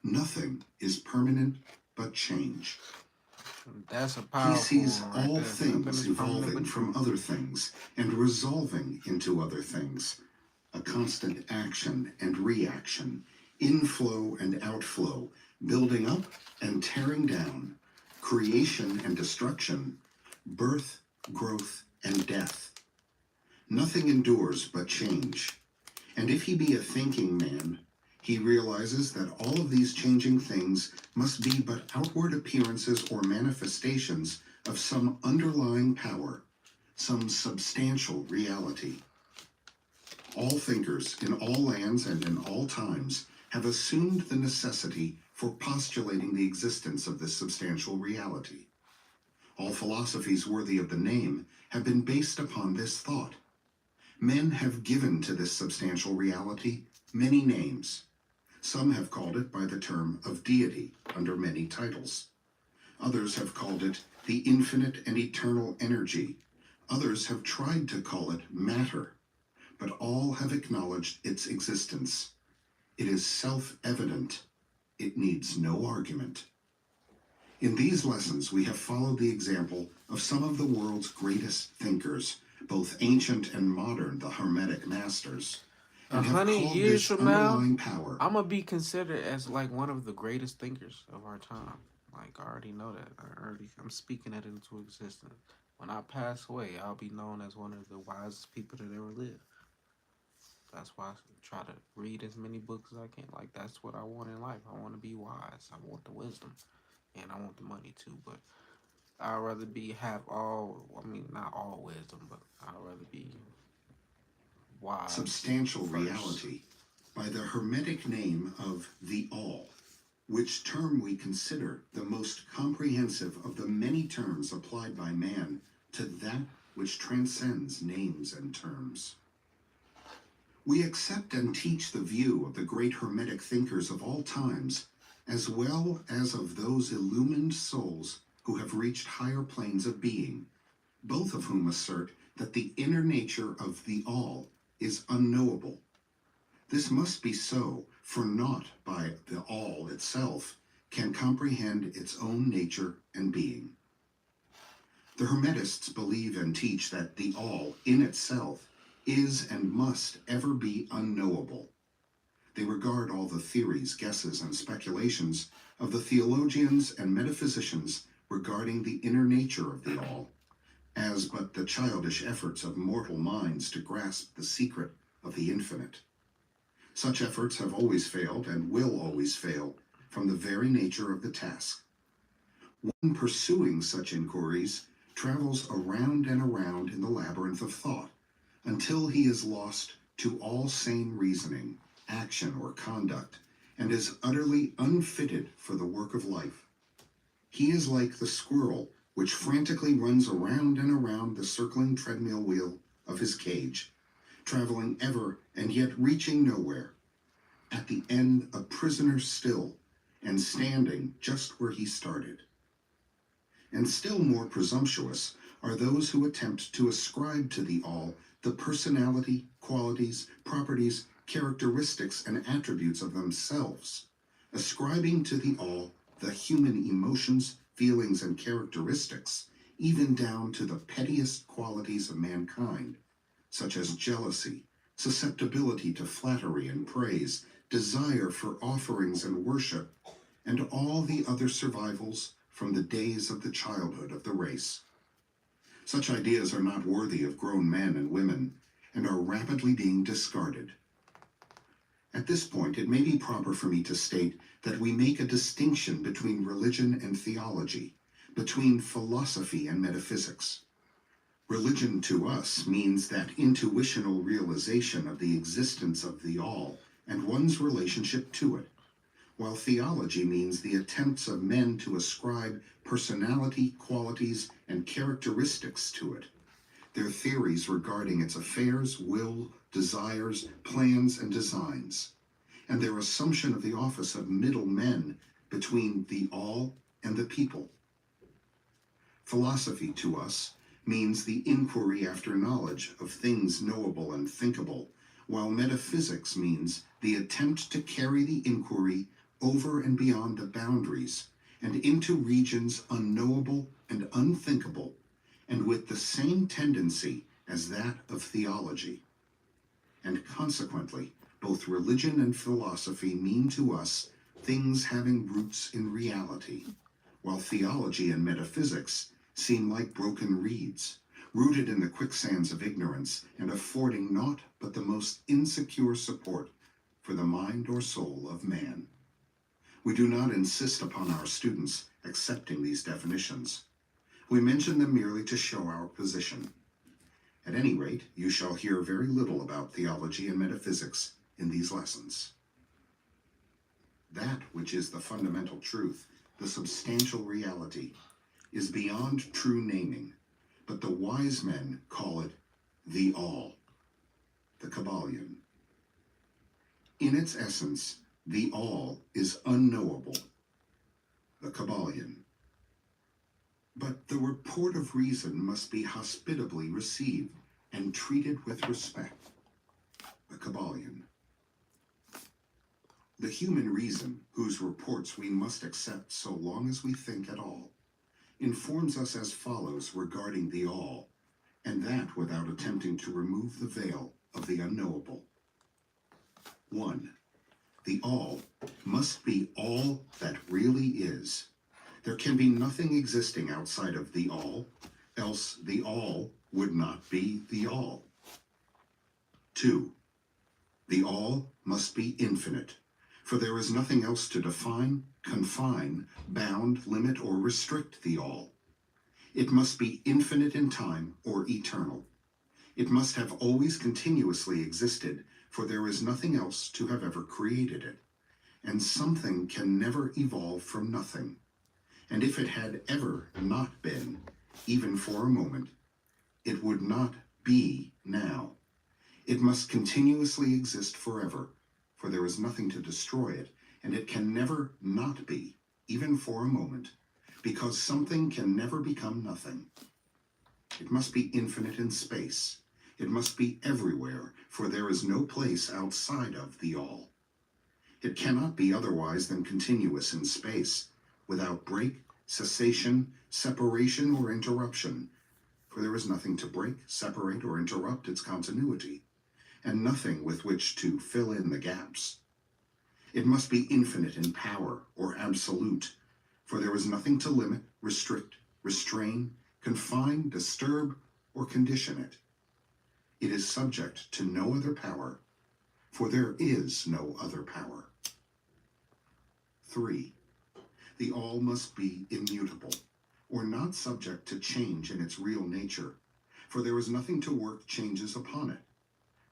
Nothing is permanent but change. That's a He powerful sees one right all there. Nothing things is permanent evolving but from truth. other things and resolving into other things. a constant action and reaction, inflow and outflow, building up and tearing down, creation and destruction, birth, growth, and death. Nothing endures but change. And if he be a thinking man, he realizes that all of these changing things must be but outward appearances or manifestations of some underlying power, some substantial reality. All thinkers in all lands and in all times have assumed the necessity for postulating the existence of this substantial reality. All philosophies worthy of the name have been based upon this thought. Men have given to this substantial reality many names. Some have called it by the term of deity under many titles. Others have called it the infinite and eternal energy. Others have tried to call it matter, but all have acknowledged its existence. It is self-evident. It needs no argument. In these lessons, we have followed the example of some of the world's greatest thinkers, both ancient and modern, the hermetic masters, and have 100 called years this from now, underlying power. I'm gonna be considered as like one of the greatest thinkers of our time. Like, I already know that. I'm speaking it into existence. When I pass away, I'll be known as one of the wisest people that ever lived. That's why I try to read as many books as I can. Like, that's what I want in life. I want to be wise. I want the wisdom, and I want the money too. But I'd rather have all. I mean, not all wisdom, but I'd rather be wise. Substantial first. reality by the hermetic name of the All, which term we consider the most comprehensive of the many terms applied by man to that which transcends names and terms. We accept and teach the view of the great hermetic thinkers of all times, as well as of those illumined souls who have reached higher planes of being, both of whom assert that the inner nature of the All is unknowable. This must be so, for naught by the All itself can comprehend its own nature and being. The Hermetists believe and teach that the All in itself is and must ever be unknowable. They regard all the theories, guesses, and speculations of the theologians and metaphysicians regarding the inner nature of the All as but the childish efforts of mortal minds to grasp the secret of the infinite. Such efforts have always failed and will always fail from the very nature of the task. One pursuing such inquiries travels around and around in the labyrinth of thought until he is lost to all sane reasoning, action, or conduct, and is utterly unfitted for the work of life. He is like the squirrel which frantically runs around and around the circling treadmill wheel of his cage, traveling ever and yet reaching nowhere, at the end a prisoner still, and standing just where he started. And still more presumptuous are those who attempt to ascribe to the All the personality, qualities, properties, characteristics, and attributes of themselves, ascribing to the All the human emotions, feelings, and characteristics, even down to the pettiest qualities of mankind, such as jealousy, susceptibility to flattery and praise, desire for offerings and worship, and all the other survivals from the days of the childhood of the race. Such ideas are not worthy of grown men and women, and are rapidly being discarded. At this point, it may be proper for me to state that we make a distinction between religion and theology, between philosophy and metaphysics. Religion to us means that intuitional realization of the existence of the All and one's relationship to it, while theology means the attempts of men to ascribe personality, qualities, and characteristics to it, their theories regarding its affairs, will, desires, plans, and designs, and their assumption of the office of middle men between the All and the people. Philosophy to us means the inquiry after knowledge of things knowable and thinkable, while metaphysics means the attempt to carry the inquiry over and beyond the boundaries and into regions unknowable and unthinkable, and with the same tendency as that of theology. and consequently, both religion and philosophy mean to us things having roots in reality, while theology and metaphysics seem like broken reeds, rooted in the quicksands of ignorance and affording naught but the most insecure support for the mind or soul of man. We do not insist upon our students accepting these definitions. We mention them merely to show our position. At any rate, you shall hear very little about theology and metaphysics in these lessons. That which is the fundamental truth, the substantial reality, is beyond true naming, but the wise men call it the All, the Kybalion. In its essence, the All is unknowable, the Kybalion. But the report of reason must be hospitably received and treated with respect, the Kybalion. The human reason, whose reports we must accept so long as we think at all, informs us as follows regarding the All, and that without attempting to remove the veil of the unknowable. 1. The All must be all that really is. There can be nothing existing outside of the All, else the All would not be the All. 2. The All must be infinite, for there is nothing else to define, confine, bound, limit, or restrict the All. It must be infinite in time or eternal. It must have always continuously existed, for there is nothing else to have ever created it. And something can never evolve from nothing. And if it had ever not been, even for a moment, it would not be now. It must continuously exist forever, for there is nothing to destroy it, and it can never not be, even for a moment, because something can never become nothing. It must be infinite in space. It must be everywhere, for there is no place outside of the All. It cannot be otherwise than continuous in space, without break, cessation, separation, or interruption, for there is nothing to break, separate, or interrupt its continuity, and nothing with which to fill in the gaps. It must be infinite in power, or absolute, for there is nothing to limit, restrict, restrain, confine, disturb, or condition it. It is subject to no other power, for there is no other power. 3. The All must be immutable, or not subject to change in its real nature, for there is nothing to work changes upon it,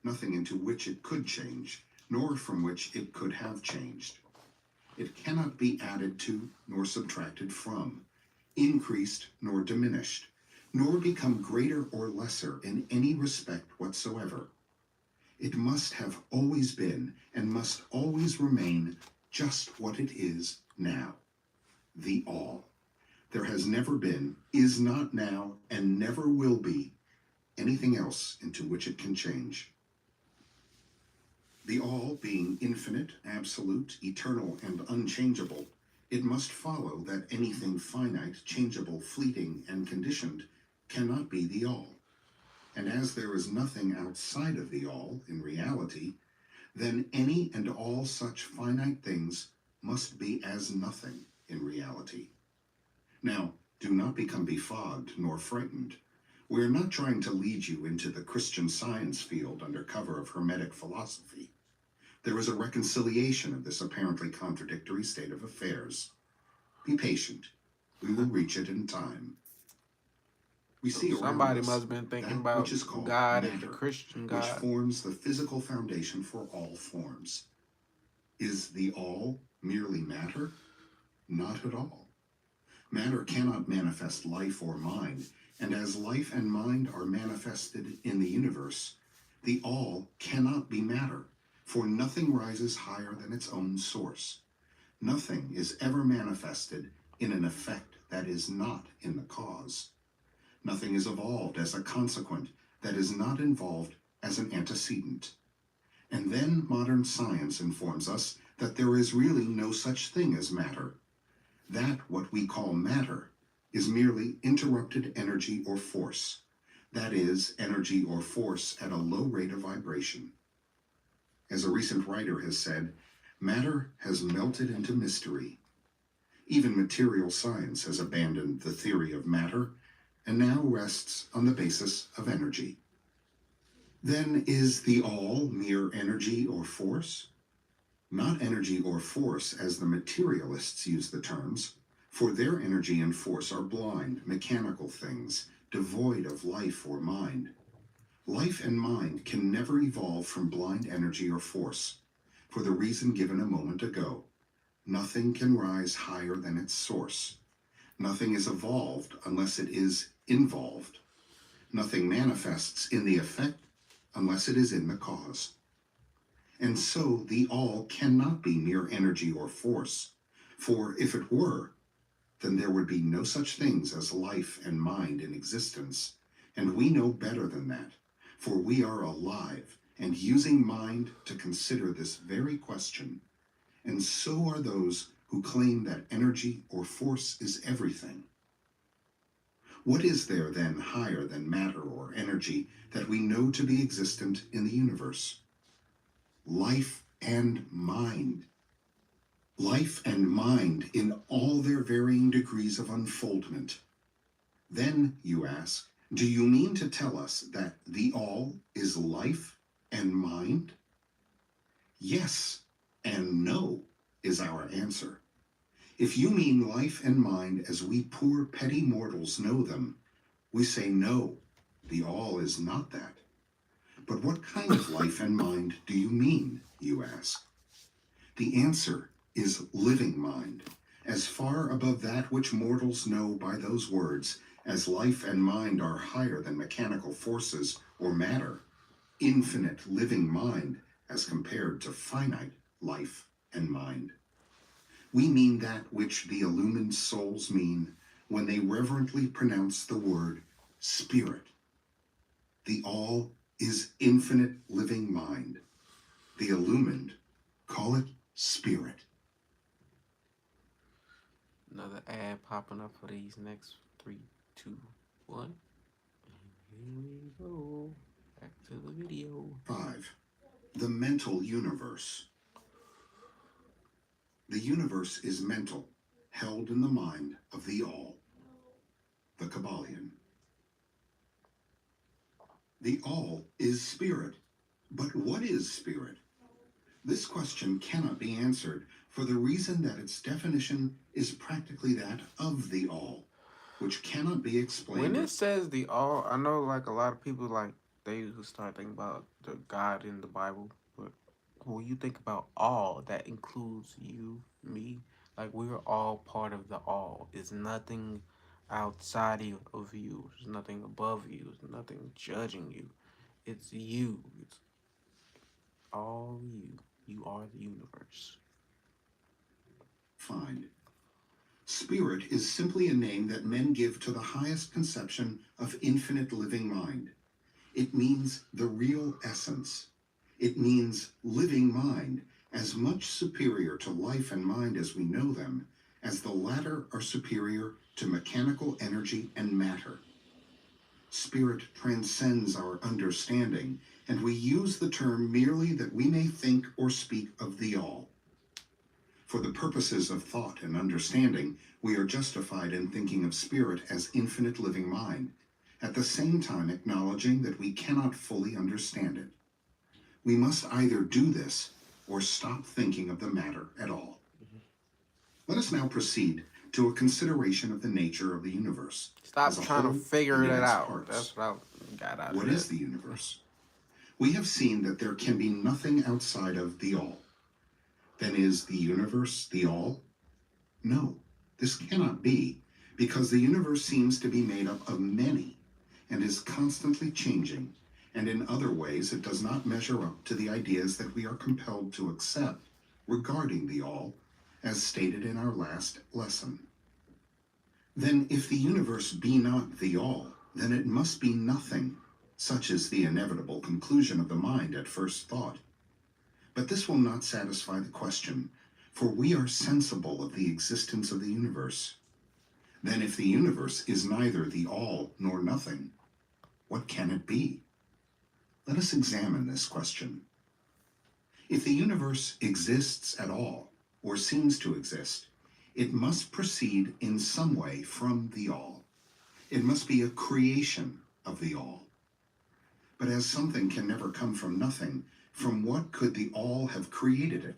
nothing into which it could change, nor from which it could have changed. It cannot be added to, nor subtracted from, increased nor diminished, nor become greater or lesser in any respect whatsoever. It must have always been, and must always remain, just what it is now, the All. There has never been, is not now, and never will be anything else into which it can change. The All being infinite, absolute, eternal, and unchangeable, it must follow that anything finite, changeable, fleeting, and conditioned cannot be the All. And as there is nothing outside of the All in reality, then any and all such finite things must be as nothing in reality. Now, do not become befogged nor frightened. We are not trying to lead you into the Christian Science field under cover of hermetic philosophy. There is a reconciliation of this apparently contradictory state of affairs. Be patient. We will reach it in time. We see around Somebody us must have been thinking that about which is called God and the matter, Christian which God. forms the physical foundation for all forms. Is the All merely matter? Not at all. Matter cannot manifest life or mind, and as life and mind are manifested in the universe, the All cannot be matter, for nothing rises higher than its own source. Nothing is ever manifested in an effect that is not in the cause. Nothing is evolved as a consequent that is not involved as an antecedent. And then modern science informs us that there is really no such thing as matter. That what we call matter is merely interrupted energy or force. That is, energy or force at a low rate of vibration. As a recent writer has said, matter has melted into mystery. Even material science has abandoned the theory of matter and now rests on the basis of energy. Then is the all mere energy or force? Not energy or force as the materialists use the terms, for their energy and force are blind, mechanical things, devoid of life or mind. Life and mind can never evolve from blind energy or force, for the reason given a moment ago. Nothing can rise higher than its source. Nothing is evolved unless it is involved. Nothing manifests in the effect unless it is in the cause. And so the all cannot be mere energy or force, for if it were, then there would be no such things as life and mind in existence, and we know better than that, for we are alive and using mind to consider this very question, and so are those who claim that energy or force is everything. What is there then higher than matter or energy that we know to be existent in the universe? Life and mind. Life and mind in all their varying degrees of unfoldment. Then, you ask, do you mean to tell us that the all is life and mind? Yes and no is our answer. If you mean life and mind as we poor petty mortals know them, we say no, the all is not that. But what kind of life and mind do you mean, you ask? The answer is living mind, as far above that which mortals know by those words, as life and mind are higher than mechanical forces or matter, infinite living mind as compared to finite life and mind. We mean that which the illumined souls mean when they reverently pronounce the word spirit. The all is infinite living mind. The illumined call it spirit. Another ad popping up for these next 3, 2, 1. Here we go. Back to the video. 5. The mental universe. The universe is mental, held in the mind of the all. The Kybalion. The all is spirit. But what is spirit? This question cannot be answered for the reason that its definition is practically that of the all, which cannot be explained. When it says the all, I know like a lot of people like they usually start thinking about the God in the Bible, but when you think about all, that includes you, me. Like we're all part of the all. It's nothing outside of you. There's nothing above you. There's nothing judging you. It's you. It's all you. You are the universe. Find. Spirit is simply a name that men give to the highest conception of infinite living mind. It means the real essence. It means living mind, as much superior to life and mind as we know them, as the latter are superior to mechanical energy and matter. Spirit transcends our understanding, and we use the term merely that we may think or speak of the all. For the purposes of thought and understanding, we are justified in thinking of spirit as infinite living mind, at the same time acknowledging that we cannot fully understand it. We must either do this or stop thinking of the matter at all. Let us now proceed to a consideration of the nature of the universe. Stop trying to figure it out. Parts. That's what I got out of What that. is the universe? We have seen that there can be nothing outside of the all. Then is the universe the all? No, this cannot be, because the universe seems to be made up of many and is constantly changing, and in other ways it does not measure up to the ideas that we are compelled to accept regarding the all, as stated in our last lesson. Then if the universe be not the all, then it must be nothing. Such is the inevitable conclusion of the mind at first thought. But this will not satisfy the question, for we are sensible of the existence of the universe. Then if the universe is neither the all nor nothing, what can it be? Let us examine this question. If the universe exists at all, or seems to exist, it must proceed in some way from the all. It must be a creation of the all. But as something can never come from nothing, from what could the all have created it?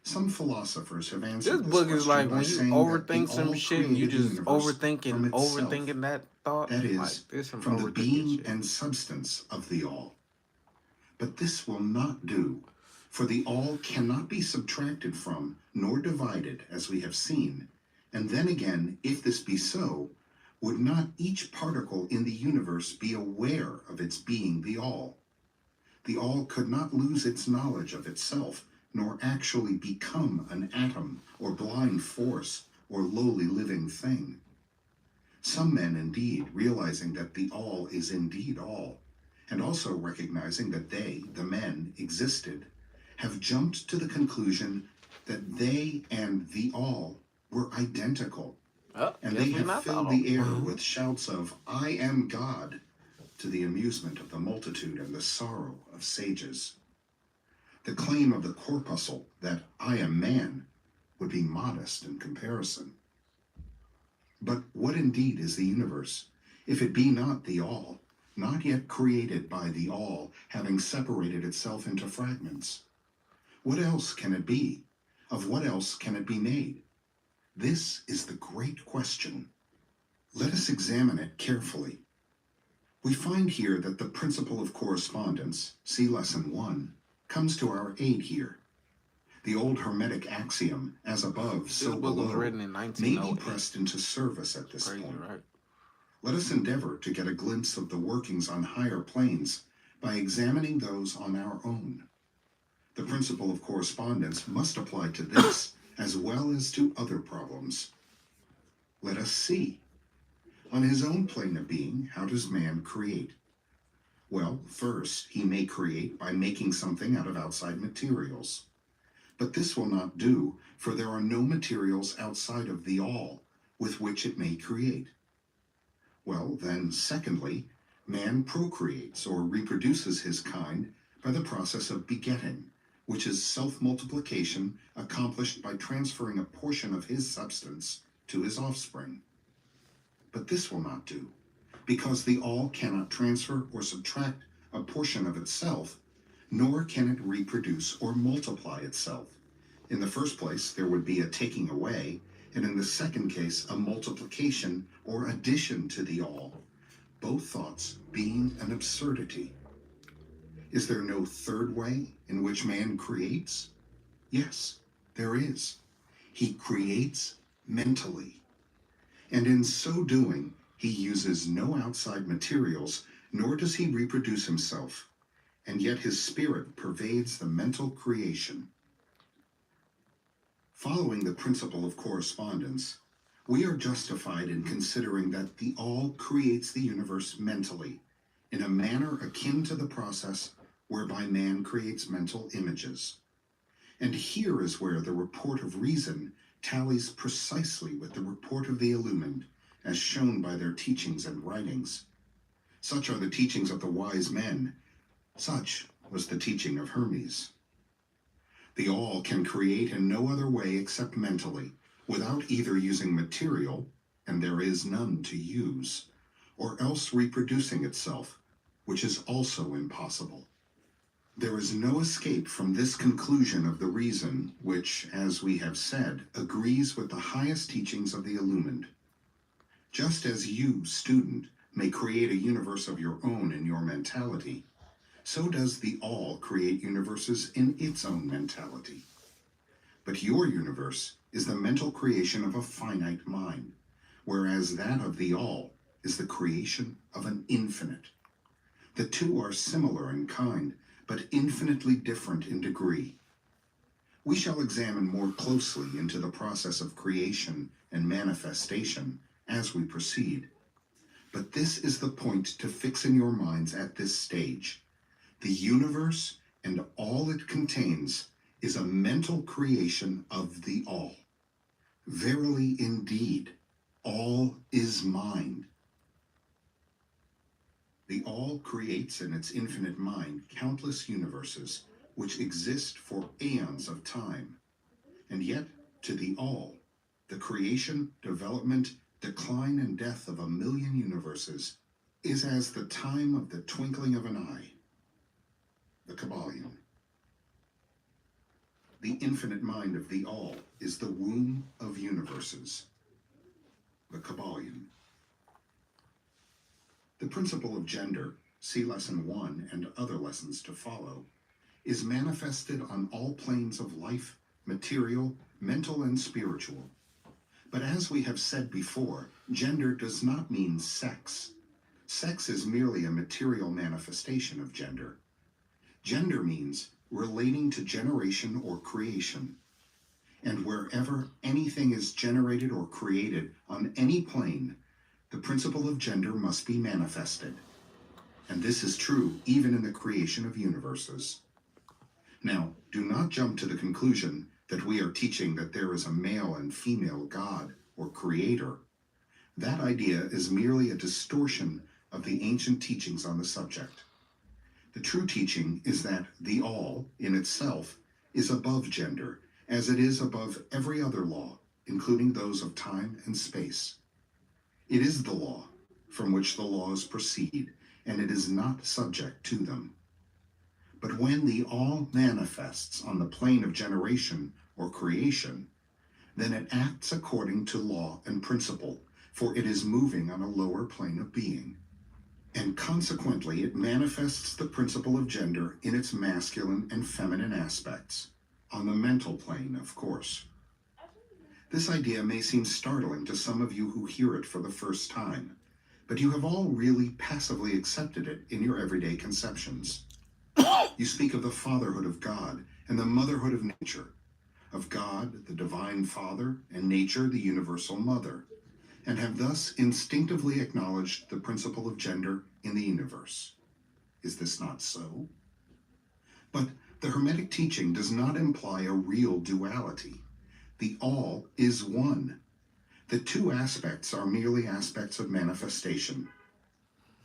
Some philosophers have This answered this book is question like by when you saying that the overthink some all shit and you created the just universe from itself, overthinking that thought. that Like is, this some from the overthinking being shit. and substance of the all. But this will not do, for the all cannot be subtracted from, nor divided, as we have seen. And then again, if this be so, would not each particle in the universe be aware of its being the all? The all could not lose its knowledge of itself, nor actually become an atom, or blind force, or lowly living thing. Some men, indeed, realizing that the all is indeed all, and also recognizing that they, the men, existed, have jumped to the conclusion that they and the all were identical, and they have filled the air with shouts of, "I am God," to the amusement of the multitude and the sorrow of sages. The claim of the corpuscle that "I am man" would be modest in comparison. But what indeed is the universe, if it be not the all, not yet created by the all, having separated itself into fragments? What else can it be? Of what else can it be made? This is the great question. Let us examine it carefully. We find here that the principle of correspondence, see Lesson 1, comes to our aid here. The old hermetic axiom, as above, so below, may be pressed into service at this point. Right? Let us endeavor to get a glimpse of the workings on higher planes by examining those on our own. The principle of correspondence must apply to this as well as to other problems. Let us see. On his own plane of being, how does man create? Well, first, he may create by making something out of outside materials. But this will not do, for there are no materials outside of the all with which it may create. Well, then, secondly, man procreates or reproduces his kind by the process of begetting, which is self-multiplication accomplished by transferring a portion of his substance to his offspring. But this will not do, because the all cannot transfer or subtract a portion of itself, nor can it reproduce or multiply itself. In the first place, there would be a taking away, and in the second case, a multiplication or addition to the all, both thoughts being an absurdity. Is there no third way in which man creates? Yes, there is. He creates mentally. And in so doing, he uses no outside materials, nor does he reproduce himself, and yet his spirit pervades the mental creation. Following the principle of correspondence, we are justified in considering that the all creates the universe mentally, in a manner akin to the process whereby man creates mental images. And here is where the report of reason tallies precisely with the report of the illumined, as shown by their teachings and writings. Such are the teachings of the wise men. Such was the teaching of Hermes. The all can create in no other way except mentally, without either using material, and there is none to use, or else reproducing itself, which is also impossible. There is no escape from this conclusion of the reason, which, as we have said, agrees with the highest teachings of the illumined. Just as you, student, may create a universe of your own in your mentality, so does the all create universes in its own mentality. But your universe is the mental creation of a finite mind, whereas that of the all is the creation of an infinite. The two are similar in kind, but infinitely different in degree. We shall examine more closely into the process of creation and manifestation as we proceed. But this is the point to fix in your minds at this stage. The universe and all it contains is a mental creation of the all. Verily indeed, all is mind. The all creates in its infinite mind countless universes, which exist for aeons of time. And yet, to the all, the creation, development, decline, and death of a million universes is as the time of the twinkling of an eye. The Kybalion. The infinite mind of the all is the womb of universes. The Kybalion. The principle of gender, see Lesson 1 and other lessons to follow, is manifested on all planes of life, material, mental, and spiritual. But as we have said before, gender does not mean sex. Sex is merely a material manifestation of gender. Gender means relating to generation or creation. And wherever anything is generated or created on any plane, the principle of gender must be manifested. And this is true even in the creation of universes. Now, do not jump to the conclusion that we are teaching that there is a male and female God or creator. That idea is merely a distortion of the ancient teachings on the subject. The true teaching is that the all, in itself, is above gender, as it is above every other law, including those of time and space. It is the law from which the laws proceed, and it is not subject to them. But when the all manifests on the plane of generation or creation, then it acts according to law and principle, for it is moving on a lower plane of being. And consequently, it manifests the principle of gender in its masculine and feminine aspects, on the mental plane, of course. This idea may seem startling to some of you who hear it for the first time, but you have all really passively accepted it in your everyday conceptions. You speak of the fatherhood of God and the motherhood of nature, of God, the divine Father, and nature, the universal mother, and have thus instinctively acknowledged the principle of gender in the universe. Is this not so? But the hermetic teaching does not imply a real duality. The all is one. The two aspects are merely aspects of manifestation.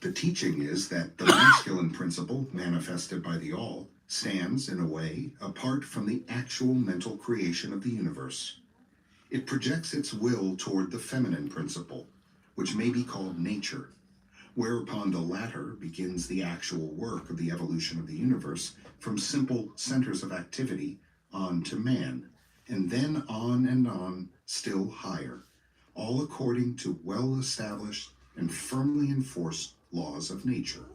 The teaching is that the masculine principle, manifested by the all, stands, in a way, apart from the actual mental creation of the universe. It projects its will toward the feminine principle, which may be called nature, whereupon the latter begins the actual work of the evolution of the universe from simple centers of activity on to man, and then on and on, still higher, all according to well-established and firmly enforced laws of nature.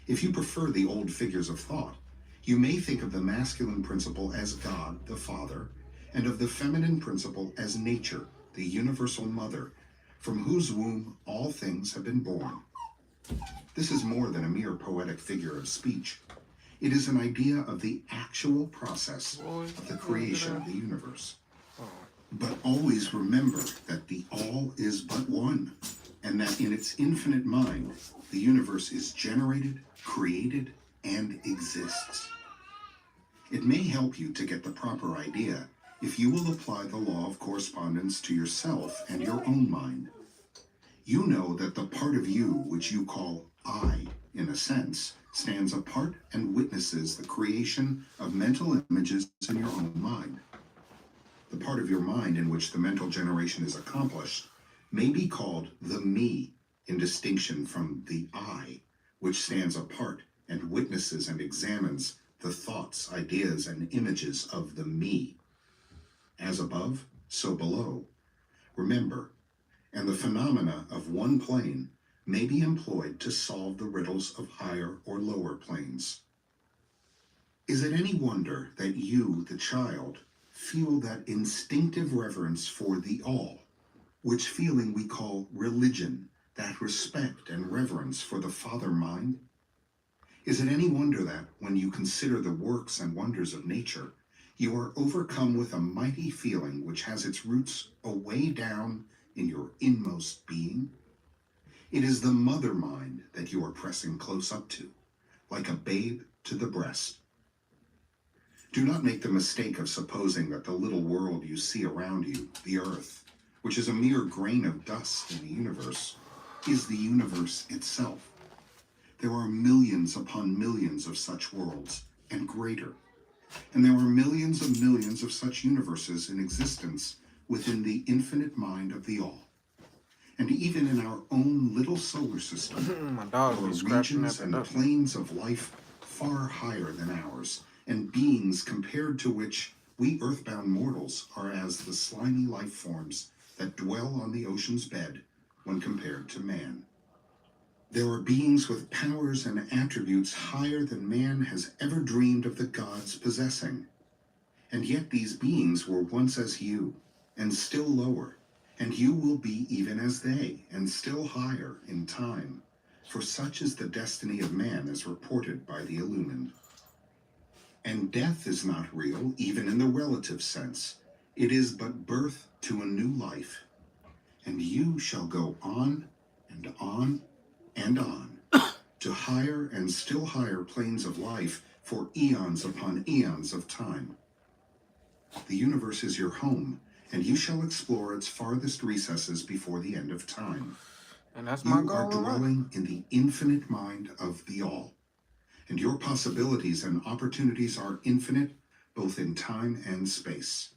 If you prefer the old figures of thought, you may think of the masculine principle as God, the Father, and of the feminine principle as nature, the universal mother, from whose womb all things have been born. This is more than a mere poetic figure of speech. It is an idea of the actual process of the creation of the universe. But always remember that the all is but one, and that in its infinite mind, the universe is generated, created, and exists. It may help you to get the proper idea if you will apply the law of correspondence to yourself and your own mind. You know that the part of you which you call I, in a sense, stands apart and witnesses the creation of mental images in your own mind. The part of your mind in which the mental generation is accomplished may be called the me, in distinction from the I, which stands apart and witnesses and examines the thoughts, ideas, and images of the me. As above, so below. Remember, and the phenomena of one plane may be employed to solve the riddles of higher or lower planes. Is it any wonder that you, the child, feel that instinctive reverence for the all, which feeling we call religion, that respect and reverence for the Father mind? Is it any wonder that, when you consider the works and wonders of nature, you are overcome with a mighty feeling which has its roots away down in your inmost being? It is the mother mind that you are pressing close up to, like a babe to the breast. Do not make the mistake of supposing that the little world you see around you, the earth, which is a mere grain of dust in the universe, is the universe itself. There are millions upon millions of such worlds, and greater. And there are millions of such universes in existence within the infinite mind of the All. And even in our own little solar system, My there dog are be scratching regions that and up. planes of life far higher than ours, and beings compared to which we earthbound mortals are as the slimy life forms that dwell on the ocean's bed when compared to man. There are beings with powers and attributes higher than man has ever dreamed of the gods possessing. And yet these beings were once as you, and still lower, and you will be even as they, and still higher in time. For such is the destiny of man as reported by the illumined. And death is not real, even in the relative sense. It is but birth to a new life. And you shall go on and on and on to higher and still higher planes of life for eons upon eons of time. The universe is your home, and you shall explore its farthest recesses before the end of time. And that's my You are goal in life. dwelling in the infinite mind of the All, and your possibilities and opportunities are infinite, both in time and space.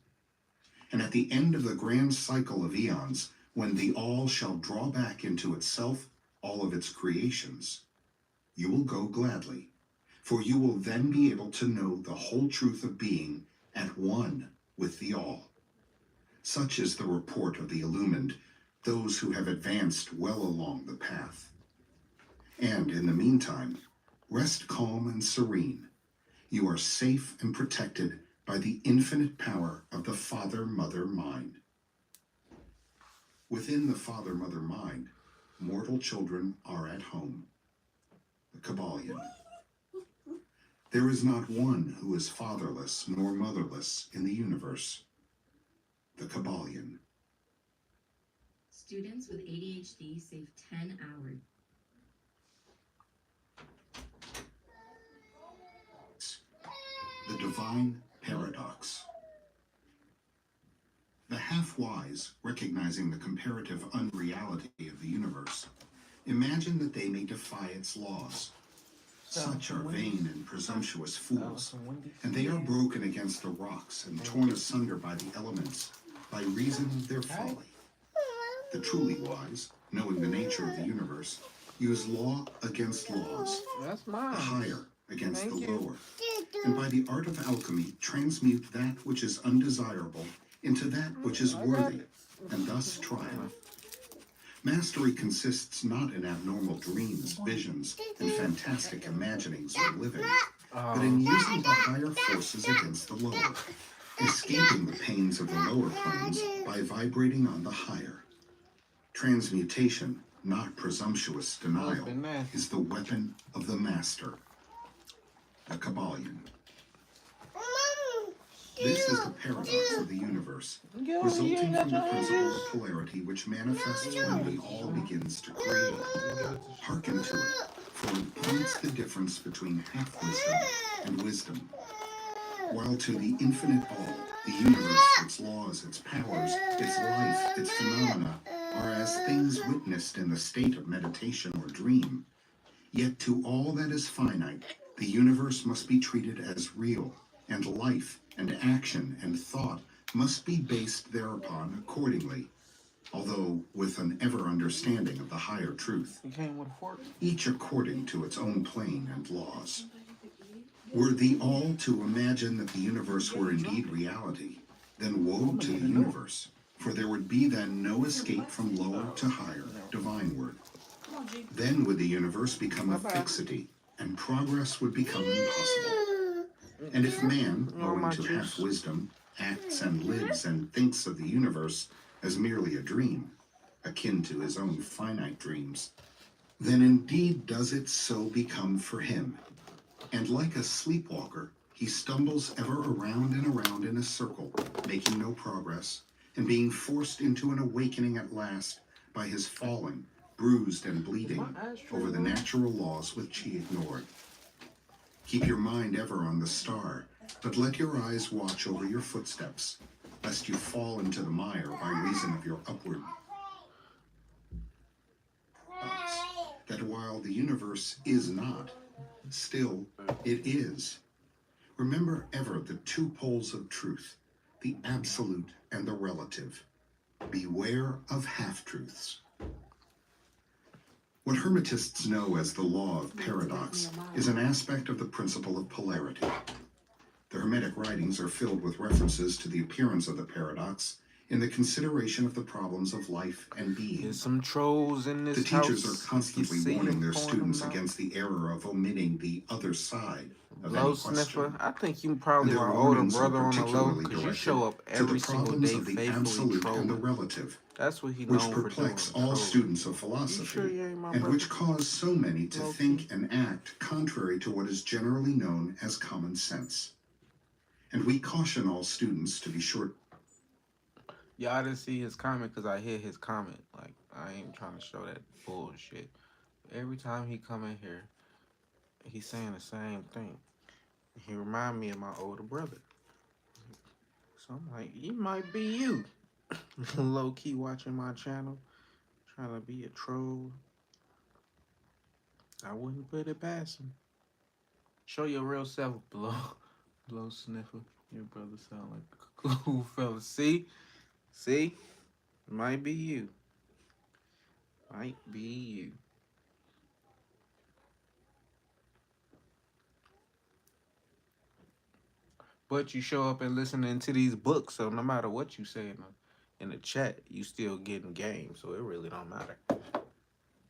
And at the end of the grand cycle of eons, when the All shall draw back into itself all of its creations, you will go gladly, for you will then be able to know the whole truth of being at one with the All. Such is the report of the illumined, those who have advanced well along the path. And in the meantime, rest calm and serene. You are safe and protected by the infinite power of the Father-Mother mind. Within the Father-Mother mind, mortal children are at home. The Kybalion. There is not one who is fatherless nor motherless in the universe. The Kybalion. Students with ADHD save 10 hours. The Divine Paradox. The half-wise, recognizing the comparative unreality of the universe, imagine that they may defy its laws. Such are vain and presumptuous fools, and they are broken against the rocks and torn asunder by the elements by reason of their folly. The truly wise, knowing the nature of the universe, use law against laws, That's the mine. higher against Thank the you. lower, and by the art of alchemy transmute that which is undesirable into that which is worthy, and thus triumph. Mastery consists not in abnormal dreams, visions, and fantastic imaginings or living, but in using the higher forces against the lower, escaping the pains of the lower planes by vibrating on the higher. Transmutation, not presumptuous denial, is the weapon of the master. The Kybalion. This is the paradox of the universe, resulting from the principle of polarity which manifests when the All begins to create. Hearken to it, for it points the difference between half-wisdom and wisdom. While to the infinite All, the universe, its laws, its powers, its life, its phenomena, are as things witnessed in the state of meditation or dream, yet to all that is finite, the universe must be treated as real, and life and action and thought must be based thereupon accordingly, although with an ever understanding of the higher truth, You came with a fork? each according to its own plane and laws. Were the All to imagine that the universe were indeed reality, then woe to the universe, for there would be then no escape from lower to higher, divineward. Then would the universe become a fixity, and progress would become impossible. And if man, owing to half-wisdom, acts and lives and thinks of the universe as merely a dream, akin to his own finite dreams, then indeed does it so become for him. And like a sleepwalker, he stumbles ever around and around in a circle, making no progress, and being forced into an awakening at last by his falling, bruised and bleeding, over the natural laws which he ignored. Keep your mind ever on the star, but let your eyes watch over your footsteps, lest you fall into the mire by reason of your upward thoughts, that while the universe is not, still it is, Remember ever the two poles of truth, the absolute and the relative. Beware of half-truths. What Hermetists know as the law of paradox is an aspect of the principle of polarity. The Hermetic writings are filled with references to the appearance of the paradox in the consideration of the problems of life and being. There's some trolls in this The teachers house. are constantly You see warning them their pouring students them out. against the error of omitting the other side of Low any sniffer. question. I think you And probably their my older warnings are brother on the low particularly because you directed show up to the every single problems day of the faithfully absolute and the trolling. relative, That's what he which known for doing. perplex all Trolling. students of You philosophy, sure you ain't my and brother? which cause so many to Low think key. and act contrary to what is generally known as common sense. And we caution all students to be sure. Y'all didn't see his comment because I hit his comment. Like, I ain't trying to show that bullshit. Every time he come in here, he's saying the same thing. He remind me of my older brother. So I'm like, he might be you. Low key watching my channel, trying to be a troll. I wouldn't put it past him. Show your real self, blow sniffer. Your brother sound like a cool fella. See, might be you. Might be you. But you show up and listening to these books, so no matter what you say in the chat, you still getting game. So it really don't matter.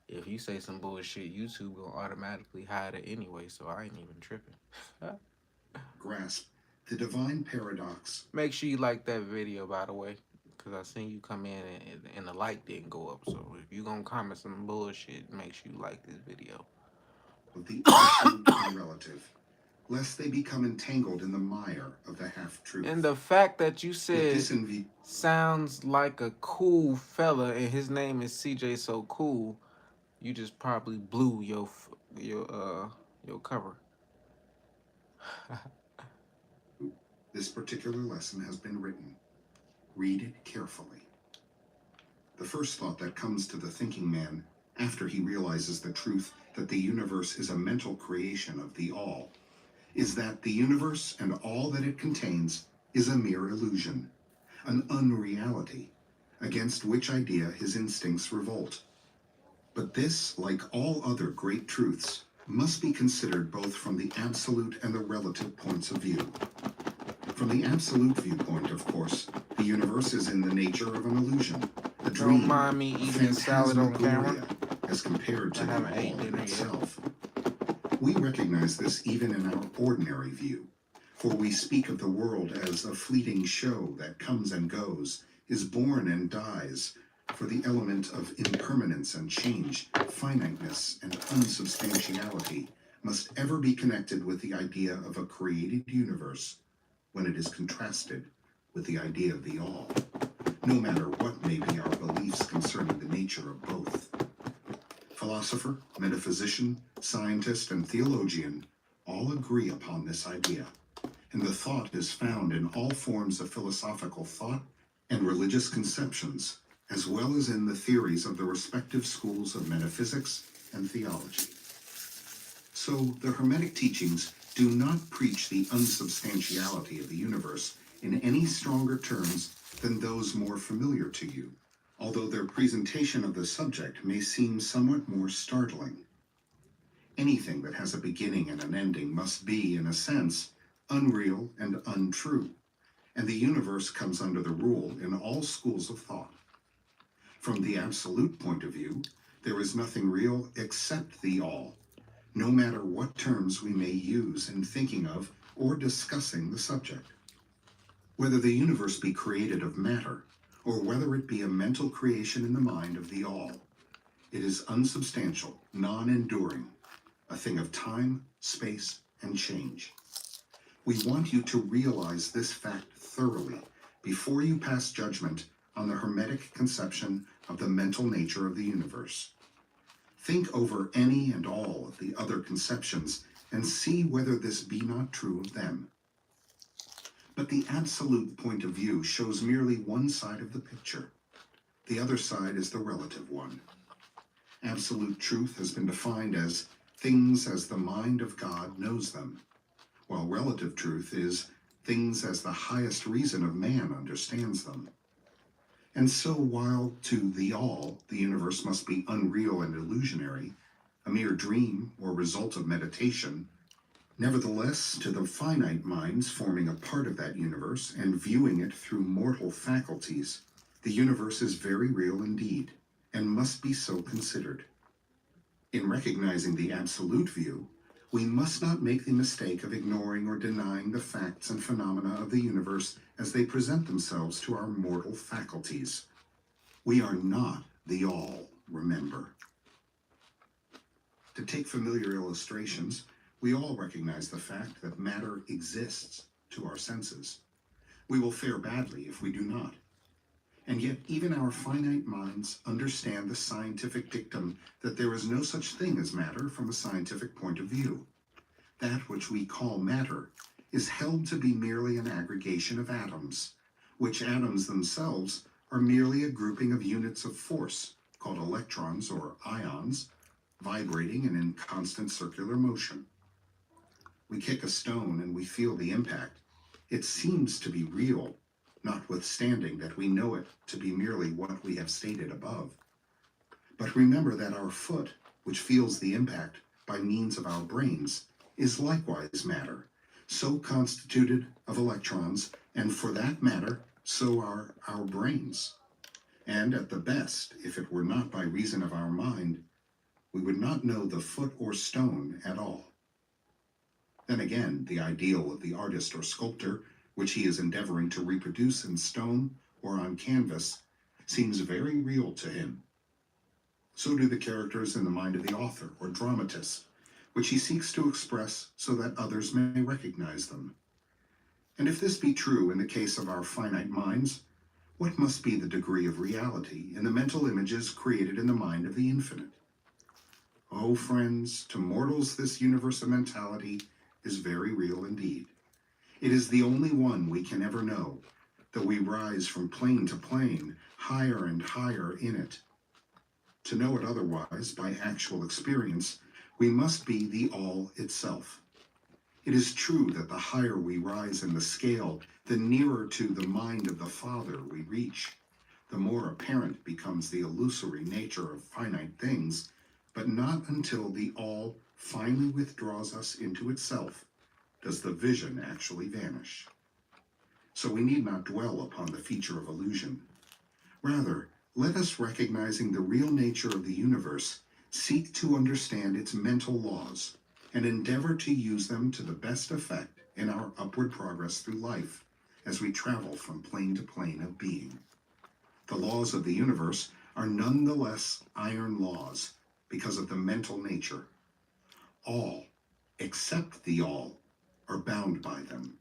If you say some bullshit, YouTube gonna automatically hide it anyway. So I ain't even tripping. Grasp the divine paradox. Make sure you like that video, by the way, because I seen you come in and the like didn't go up. So if you gonna comment some bullshit, make sure you like this video. Of the absolute and relative, lest they become entangled in the mire of the half-truth. And the fact that you With said this in view, sounds like a cool fella and his name is CJ So Cool, you just probably blew your cover. this particular lesson has been written. Read it carefully. The first thought that comes to the thinking man after he realizes the truth that the universe is a mental creation of the all is that the universe and all that it contains is a mere illusion, an unreality, against which idea his instincts revolt. But this, like all other great truths, must be considered both from the absolute and the relative points of view. From the absolute viewpoint, of course, the universe is in the nature of an illusion, a dream, Don't mind me a eating salad on camera. phantasmagoria, as compared to I the haven't ate all dinner yet. itself. We recognize this even in our ordinary view, for we speak of the world as a fleeting show that comes and goes, is born and dies, for the element of impermanence and change, finiteness and unsubstantiality must ever be connected with the idea of a created universe when it is contrasted with the idea of the all, no matter what may be our beliefs concerning the nature of both. Philosopher, metaphysician, scientist, and theologian all agree upon this idea, and the thought is found in all forms of philosophical thought and religious conceptions, as well as in the theories of the respective schools of metaphysics and theology. So the Hermetic teachings do not preach the unsubstantiality of the universe in any stronger terms than those more familiar to you, although their presentation of the subject may seem somewhat more startling. Anything that has a beginning and an ending must be, in a sense, unreal and untrue, and the universe comes under the rule in all schools of thought. From the absolute point of view, there is nothing real except the all, no matter what terms we may use in thinking of or discussing the subject. Whether the universe be created of matter, or whether it be a mental creation in the mind of the all, it is unsubstantial, non-enduring, a thing of time, space, and change. We want you to realize this fact thoroughly before you pass judgment on the Hermetic conception of the mental nature of the universe. Think over any and all of the other conceptions and see whether this be not true of them. But the absolute point of view shows merely one side of the picture. The other side is the relative one. Absolute truth has been defined as things as the mind of God knows them, while relative truth is things as the highest reason of man understands them. And so while to the all the universe must be unreal and illusionary, a mere dream or result of meditation, nevertheless to the finite minds forming a part of that universe and viewing it through mortal faculties, the universe is very real indeed, and must be so considered. In recognizing the absolute view, we must not make the mistake of ignoring or denying the facts and phenomena of the universe as they present themselves to our mortal faculties. We are not the all, remember. To take familiar illustrations, we all recognize the fact that matter exists to our senses. We will fare badly if we do not. And yet even our finite minds understand the scientific dictum that there is no such thing as matter from a scientific point of view. That which we call matter is held to be merely an aggregation of atoms, which atoms themselves are merely a grouping of units of force, called electrons or ions, vibrating and in constant circular motion. We kick a stone and we feel the impact. It seems to be real, notwithstanding that we know it to be merely what we have stated above. But remember that our foot, which feels the impact by means of our brains, is likewise matter, so constituted of electrons, and for that matter, so are our brains. And at the best, if it were not by reason of our mind, we would not know the foot or stone at all. Then again, the ideal of the artist or sculptor, which he is endeavoring to reproduce in stone or on canvas, seems very real to him. So do the characters in the mind of the author or dramatist, which he seeks to express so that others may recognize them. And if this be true in the case of our finite minds, what must be the degree of reality in the mental images created in the mind of the infinite? Oh, friends, to mortals this universe of mentality is very real indeed. It is the only one we can ever know, though we rise from plane to plane, higher and higher in it. To know it otherwise, by actual experience, we must be the all itself. It is true that the higher we rise in the scale, the nearer to the mind of the Father we reach, the more apparent becomes the illusory nature of finite things, but not until the all finally withdraws us into itself does the vision actually vanish. So we need not dwell upon the feature of illusion. Rather, let us, recognizing the real nature of the universe, seek to understand its mental laws and endeavor to use them to the best effect in our upward progress through life as we travel from plane to plane of being. The laws of the universe are nonetheless iron laws because of the mental nature. All, except the all, are bound by them.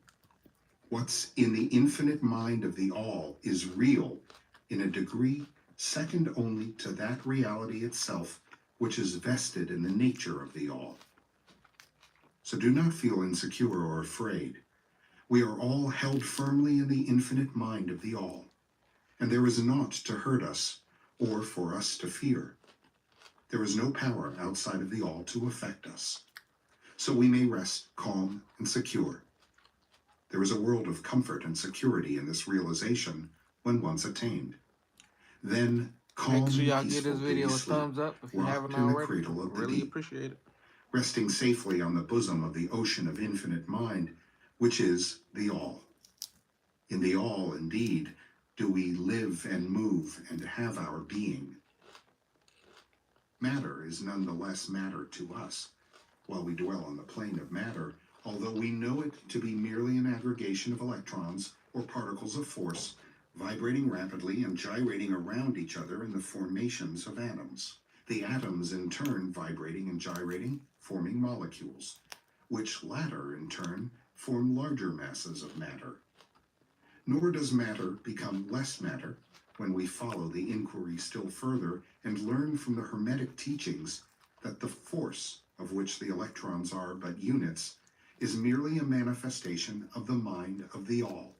What's in the infinite mind of the all is real in a degree second only to that reality itself which is vested in the nature of the all. So do not feel insecure or afraid. We are all held firmly in the infinite mind of the all, and there is naught to hurt us or for us to fear. There is no power outside of the all to affect us. So we may rest calm and secure. There is a world of comfort and security in this realization when once attained. Then calm Make sure y'all and give peaceful this do video we a sleep, thumbs up if you rocked haven't in the already. cradle of the Really deep, appreciate it. resting safely on the bosom of the ocean of infinite mind, which is the all. In the all, indeed, do we live and move and have our being. Matter is nonetheless matter to us, while we dwell on the plane of matter, although we know it to be merely an aggregation of electrons or particles of force, vibrating rapidly and gyrating around each other in the formations of atoms. The atoms in turn vibrating and gyrating, forming molecules, which latter in turn form larger masses of matter. Nor does matter become less matter when we follow the inquiry still further and learn from the hermetic teachings that the force, of which the electrons are but units, is merely a manifestation of the mind of the all,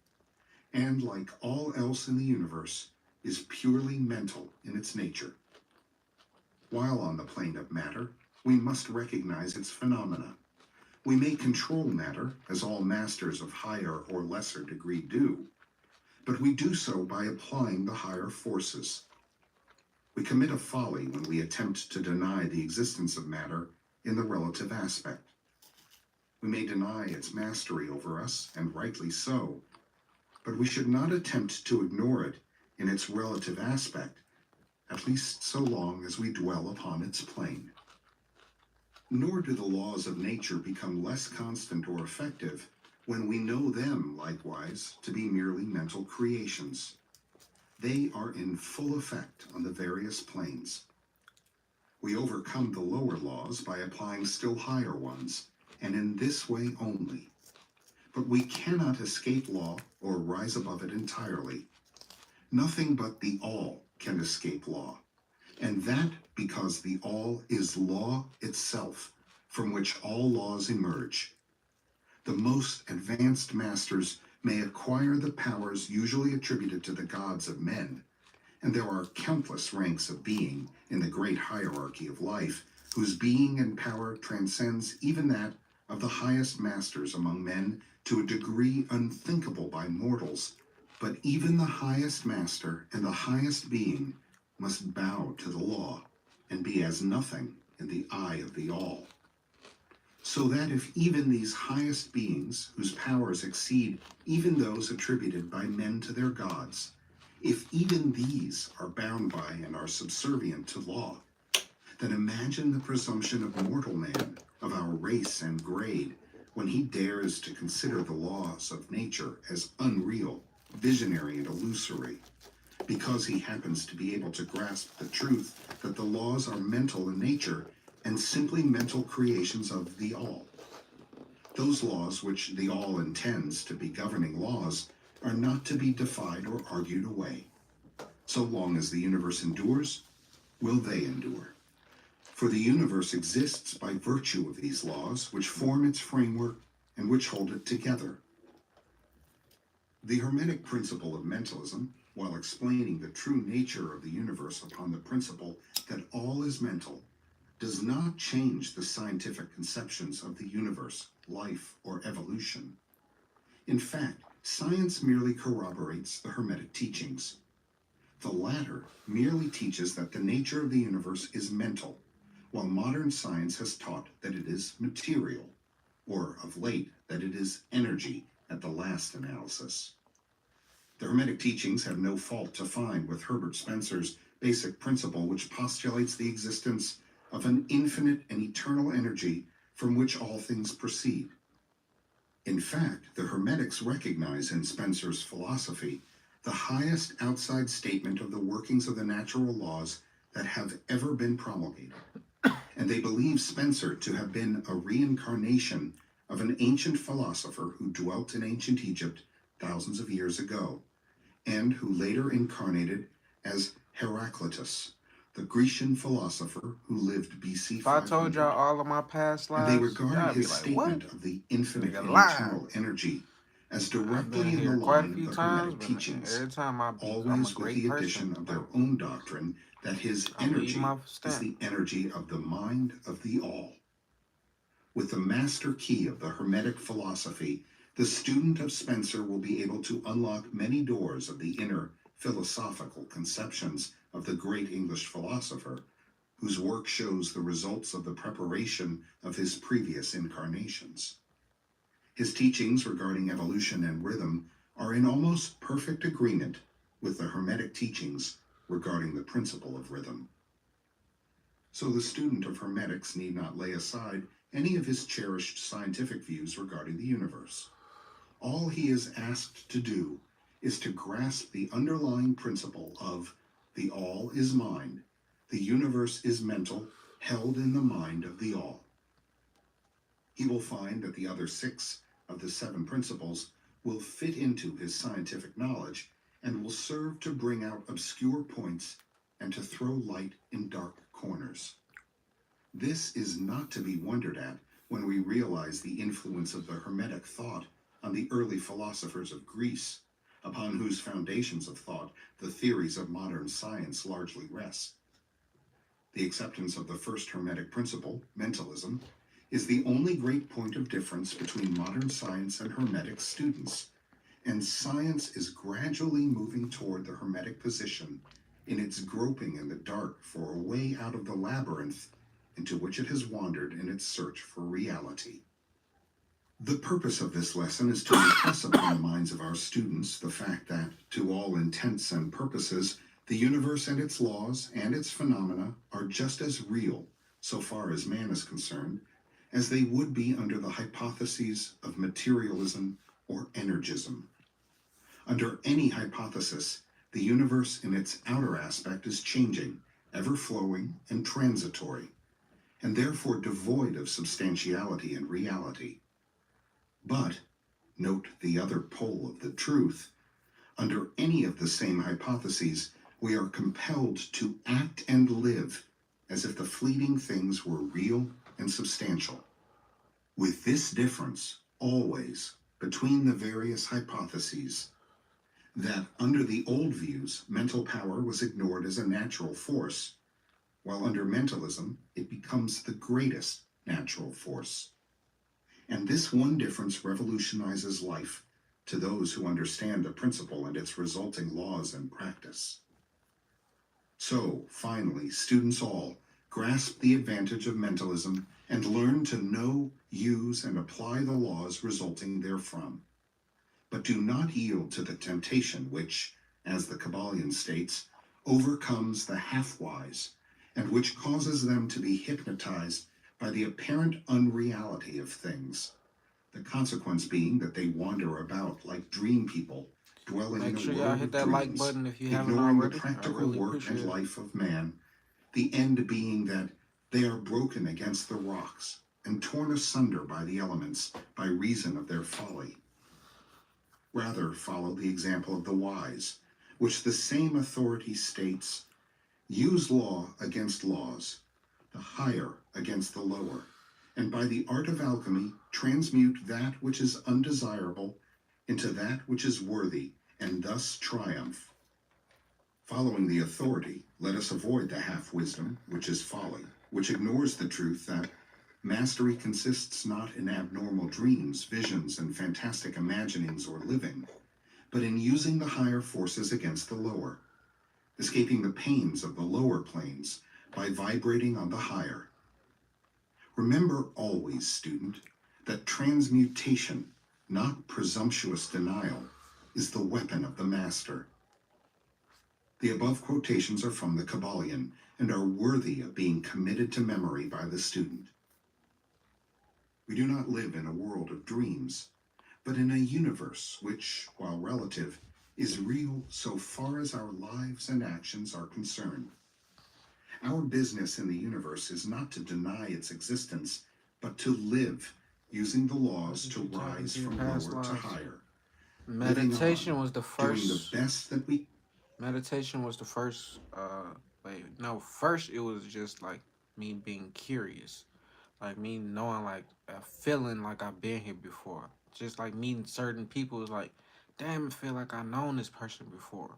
and like all else in the universe, is purely mental in its nature. While on the plane of matter, we must recognize its phenomena. We may control matter, as all masters of higher or lesser degree do, but we do so by applying the higher forces. We commit a folly when we attempt to deny the existence of matter in the relative aspect. We may deny its mastery over us, and rightly so, but we should not attempt to ignore it in its relative aspect, at least so long as we dwell upon its plane. Nor do the laws of nature become less constant or effective when we know them, likewise, to be merely mental creations. They are in full effect on the various planes. We overcome the lower laws by applying still higher ones, and in this way only. But we cannot escape law or rise above it entirely. Nothing but the all can escape law, and that because the all is law itself, from which all laws emerge. The most advanced masters may acquire the powers usually attributed to the gods of men, and there are countless ranks of being in the great hierarchy of life, whose being and power transcends even that of the highest masters among men to a degree unthinkable by mortals. But even the highest master and the highest being must bow to the law and be as nothing in the eye of the all. So that if even these highest beings, whose powers exceed even those attributed by men to their gods, if even these are bound by and are subservient to law, then imagine the presumption of mortal man, of our race and grade, when he dares to consider the laws of nature as unreal, visionary, and illusory, because he happens to be able to grasp the truth that the laws are mental in nature and simply mental creations of the all. Those laws which the all intends to be governing laws are not to be defied or argued away. So long as the universe endures, will they endure. For the universe exists by virtue of these laws, which form its framework and which hold it together. The hermetic principle of mentalism, while explaining the true nature of the universe upon the principle that all is mental, does not change the scientific conceptions of the universe, life, or evolution. In fact, science merely corroborates the hermetic teachings. The latter merely teaches that the nature of the universe is mental, while modern science has taught that it is material, or of late that it is energy at the last analysis. The hermetic teachings have no fault to find with Herbert Spencer's basic principle, which postulates the existence of an infinite and eternal energy from which all things proceed. In fact, the Hermetics recognize in Spencer's philosophy the highest outside statement of the workings of the natural laws that have ever been promulgated, and they believe Spencer to have been a reincarnation of an ancient philosopher who dwelt in ancient Egypt thousands of years ago, and who later incarnated as Heraclitus, the Grecian philosopher who lived BC If I 500. told y'all all of my past And they lives, regard y'all be his like, statement what? of the infinite Nigga and lying. eternal energy as I've directly been in the here quite a line few of the times, Hermetic but teachings, every time I'm a always with great the person. addition of their own doctrine that his I leave energy my is stamp. the energy of the mind of the all. With the master key of the Hermetic philosophy, the student of Spencer will be able to unlock many doors of the inner philosophical conceptions of the great English philosopher, whose work shows the results of the preparation of his previous incarnations. His teachings regarding evolution and rhythm are in almost perfect agreement with the Hermetic teachings regarding the principle of rhythm. So the student of Hermetics need not lay aside any of his cherished scientific views regarding the universe. All he is asked to do is to grasp the underlying principle of the all is mind, the universe is mental, held in the mind of the all. He will find that the other 6 of the 7 principles will fit into his scientific knowledge and will serve to bring out obscure points and to throw light in dark corners. This is not to be wondered at when we realize the influence of the Hermetic thought on the early philosophers of Greece, upon whose foundations of thought the theories of modern science largely rest. The acceptance of the first Hermetic principle, mentalism, is the only great point of difference between modern science and hermetic students, and science is gradually moving toward the hermetic position in its groping in the dark for a way out of the labyrinth into which it has wandered in its search for reality. The purpose of this lesson is to impress upon the minds of our students the fact that, to all intents and purposes, the universe and its laws and its phenomena are just as real, so far as man is concerned, as they would be under the hypotheses of materialism or energism. Under any hypothesis, the universe in its outer aspect is changing, ever-flowing, and transitory, and therefore devoid of substantiality and reality. But, note the other pole of the truth, under any of the same hypotheses, we are compelled to act and live as if the fleeting things were real and substantial. With this difference, always, between the various hypotheses, that under the old views, mental power was ignored as a natural force, while under mentalism, it becomes the greatest natural force. And this one difference revolutionizes life to those who understand the principle and its resulting laws and practice. So, finally, students all grasp the advantage of mentalism and learn to know, use, and apply the laws resulting therefrom. But do not yield to the temptation which, as the Kybalion states, overcomes the half-wise, and which causes them to be hypnotized by the apparent unreality of things, the consequence being that they wander about like dream people, dwelling Make in sure a y'all world hit of that like dreams, button if you haven't ignoring the already. I practical really work appreciate and it. life of man, the end being that they are broken against the rocks and torn asunder by the elements by reason of their folly. Rather, follow the example of the wise, which the same authority states, use law against laws, the higher against the lower, and by the art of alchemy transmute that which is undesirable into that which is worthy, and thus triumph. Following the authority, let us avoid the half-wisdom, which is folly, which ignores the truth that mastery consists not in abnormal dreams, visions, and fantastic imaginings or living, but in using the higher forces against the lower, escaping the pains of the lower planes by vibrating on the higher. Remember always, student, that transmutation, not presumptuous denial, is the weapon of the master. The above quotations are from the Kybalion and are worthy of being committed to memory by the student. We do not live in a world of dreams, but in a universe which, while relative, is real so far as our lives and actions are concerned. Our business in the universe is not to deny its existence, but to live, using the laws to rise from lower to higher. Meditation was the Doing the first. best that we Meditation was the first. First it was just like me being curious, like me knowing, like a feeling like I've been here before. Just like meeting certain people is like, damn, I feel like I known this person before.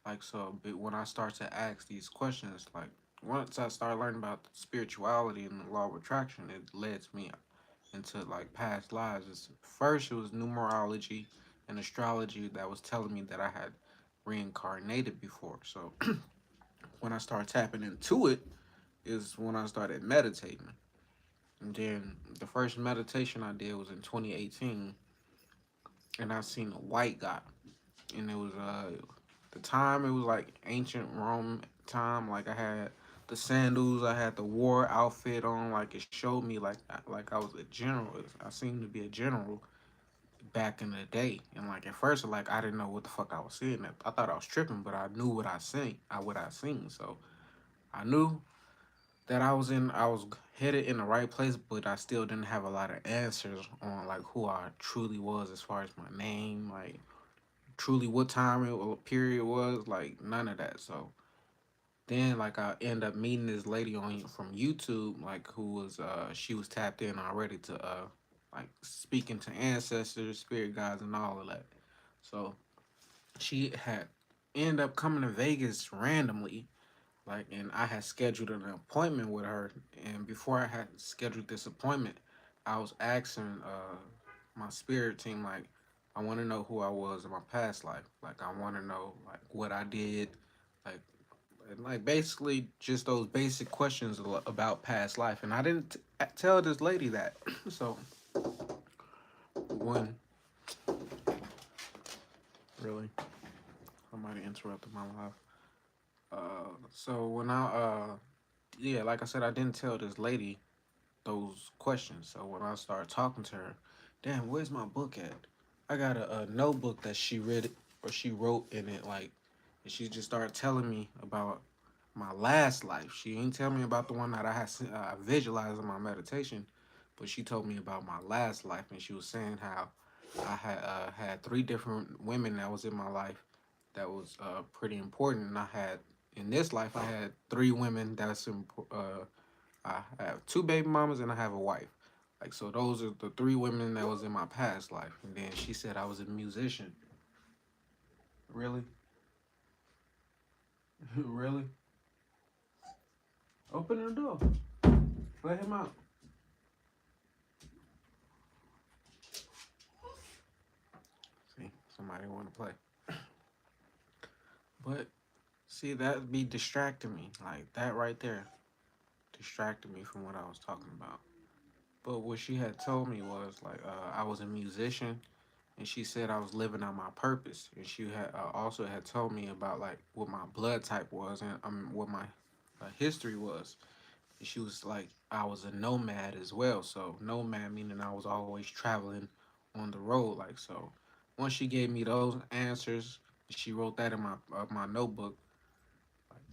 Like so, but when I start to ask these questions, like once I start learning about spirituality and the law of attraction, it led me into like past lives. First, it was numerology and astrology that was telling me that I had reincarnated before. So when I started tapping into it, is when I started meditating. And then the first meditation I did was in 2018, and I seen a white guy, and it was the time it was like ancient Rome time. Like I had the sandals, I had the war outfit on. Like it showed me like I was a general. I seemed to be a general back in the day. And like at first, like I didn't know what the fuck I was seeing. I thought I was tripping, but I knew what I seen. What I seen. So I knew that I was headed in the right place, but I still didn't have a lot of answers on like who I truly was as far as my name, like truly what time period was, like none of that. So then like I end up meeting this lady on from YouTube, like who was she was tapped in already to like speaking to ancestors, spirit guides, and all of that. So she had ended up coming to Vegas randomly, like, and I had scheduled an appointment with her. And before I had scheduled this appointment, I was asking my spirit team, like, I want to know who I was in my past life. Like, I want to know like what I did, like, and, like, basically just those basic questions about past life. And I didn't tell this lady that. So when really somebody interrupted my life. So when I yeah, like I said, I didn't tell this lady those questions. So when I started talking to her, damn, where's my book at? I got a notebook that she read or she wrote in it, like, and she just started telling me about my last life. She didn't tell me about the one that I had visualized in my meditation, but she told me about my last life, and she was saying how I had three different women that was in my life that was pretty important, and I had in this life I had three women that's I have two baby mamas and I have a wife. Like, so those are the three women that was in my past life. And then she said I was a musician. Really? Really? Open the door. Let him out. See, somebody want to play. But see, that be distracting me. Like that right there distracted me from what I was talking about. But what she had told me was like I was a musician, and she said I was living on my purpose. And she had also had told me about like what my blood type was and what my history was. And she was like I was a nomad as well. So nomad meaning I was always traveling on the road. Like so, once she gave me those answers, she wrote that in my notebook.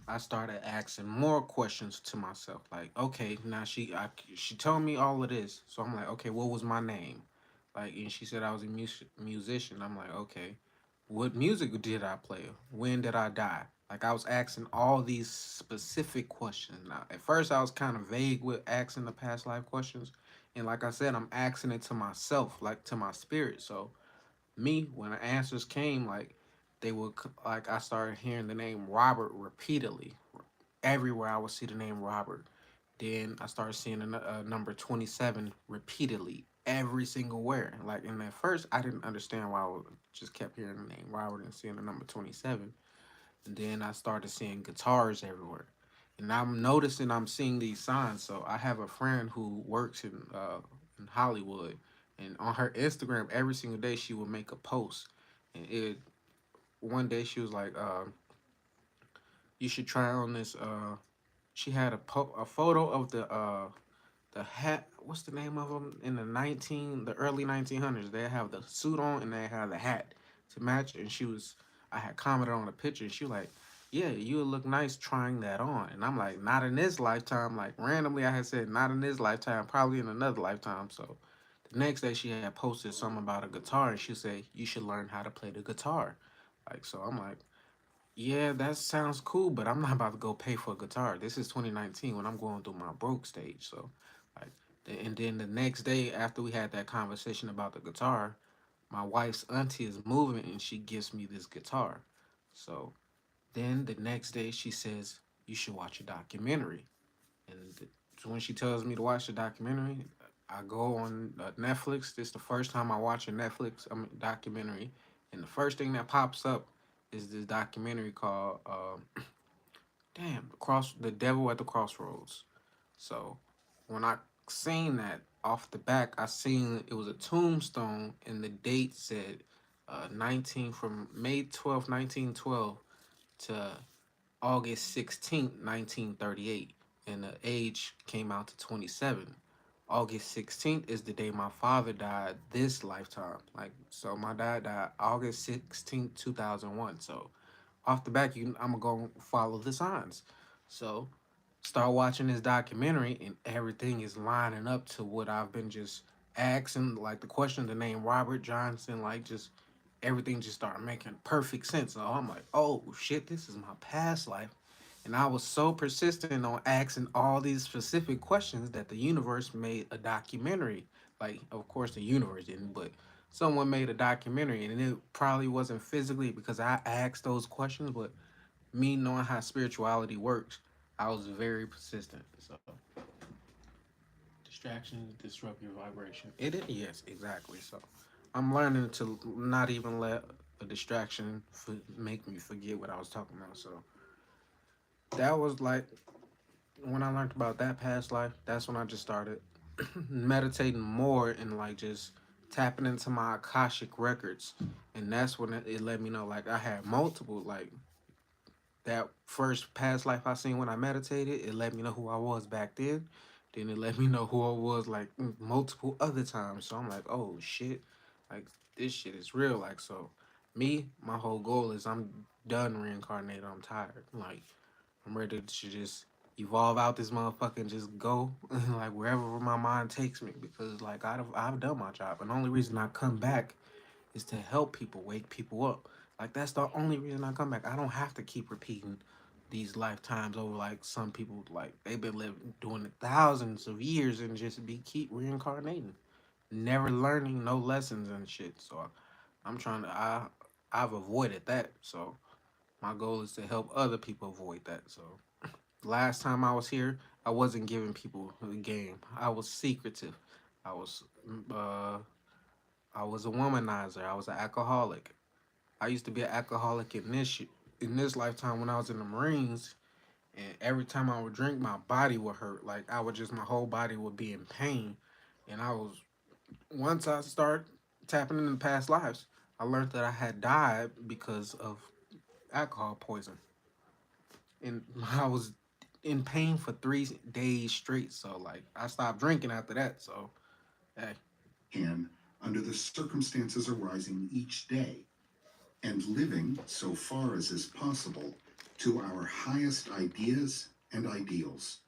I started asking more questions to myself. Like, okay, now she told me all of this, so I'm like, okay, what was my name? Like, and she said I was a musician. I'm like, okay, what music did I play? When did I die? Like, I was asking all these specific questions. Now, at first, I was kind of vague with asking the past life questions, and like I said, I'm asking it to myself, like to my spirit. So me, when the answers came, like they would like I started hearing the name Robert repeatedly. Everywhere I would see the name Robert. Then I started seeing a number 27 repeatedly every single where. Like in at first, I didn't understand why just kept hearing the name Robert and seeing the number 27. And then I started seeing guitars everywhere. And I'm noticing I'm seeing these signs. So I have a friend who works in Hollywood, and on her Instagram every single day she would make a post. And it one day she was like, "You should try on this." She had a photo of the hat. What's the name of them in the early 1900s? They have the suit on and they have the hat to match. And she was, I had commented on the picture. And she was like, "Yeah, you would look nice trying that on." And I'm like, "Not in this lifetime." Like randomly, I had said, "Not in this lifetime. Probably in another lifetime." So the next day, she had posted something about a guitar, and she said, "You should learn how to play the guitar." Like so, I'm like, yeah, that sounds cool, but I'm not about to go pay for a guitar. This is 2019 when I'm going through my broke stage. So, like, and then the next day after we had that conversation about the guitar, my wife's auntie is moving and she gives me this guitar. So then the next day she says, "You should watch a documentary." And so when she tells me to watch the documentary, I go on Netflix. This is the first time I watch a Netflix documentary, and the first thing that pops up is this documentary called "Damn the Devil at the Crossroads." So when I seen that off the back, I seen it was a tombstone, and the date said 19 from May 12th, 1912 to August 16th, 1938, and the age came out to 27. August 16th is the day my father died this lifetime. Like, so my dad died August 16th, 2001. So off the back, I'm going to follow the signs. So start watching this documentary, and everything is lining up to what I've been just asking. Like the question, the name Robert Johnson, like just everything just started making perfect sense. So I'm like, oh shit, this is my past life. And I was so persistent on asking all these specific questions that the universe made a documentary. Like, of course, the universe didn't, but someone made a documentary, and it probably wasn't physically because I asked those questions, but me knowing how spirituality works, I was very persistent. So Distractions disrupt your vibration. It is, yes, exactly. So I'm learning to not even let a distraction make me forget what I was talking about. So that was like when I learned about that past life. That's when I just started meditating more and like just tapping into my Akashic records, and that's when it let me know like I had multiple like that first past life I seen when I meditated. It let me know who I was back then. Then it let me know who I was like multiple other times. So I'm like, oh shit, like this shit is real. Like so, me, my whole goal is I'm done reincarnated. I'm tired. Like I'm ready to just evolve out this motherfucker and just go like wherever my mind takes me because like I've done my job and the only reason I come back is to help people, wake people up. Like that's the only reason I come back. I don't have to keep repeating these lifetimes over like some people like they've been living doing it thousands of years and just be keep reincarnating, never learning no lessons and shit. So I'm trying to I've avoided that. So my goal is to help other people avoid that. So last time I was here, I wasn't giving people the game. I was secretive. I was uh I was a womanizer. I was an alcoholic. I used to be an alcoholic in this lifetime when I was in the Marines. And every time I would drink, my body would hurt. Like I would just my whole body would be in pain. And I was once I start tapping into past lives, I learned that I had died because of alcohol poison. And I was in pain for 3 days straight. So like I stopped drinking after that. So hey, Can, under the circumstances arising each day, and living, so far as is possible, to our highest ideas and ideals.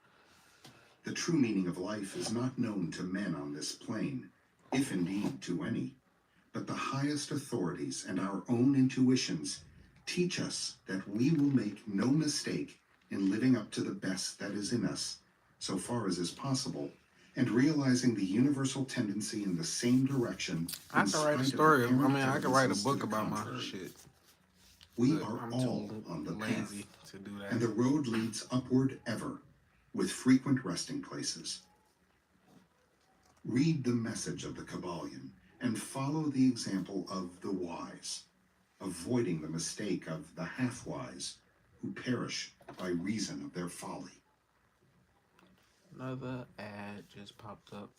The true meaning of life is not known to men on this plane, if indeed to any, but the highest authorities and our own intuitions teach us that we will make no mistake in living up to the best that is in us, so far as is possible, and realizing the universal tendency in the same direction I in could write a spite of story. I apparent mean, I could write a evidences to book the about my contrary. shit, We but are I'm all too on the lazy path, to do and that. the road leads upward ever, with frequent resting places. Read the message of the Kybalion and follow the example of the wise, avoiding the mistake of the half-wise, who perish by reason of their folly. Another ad just popped up.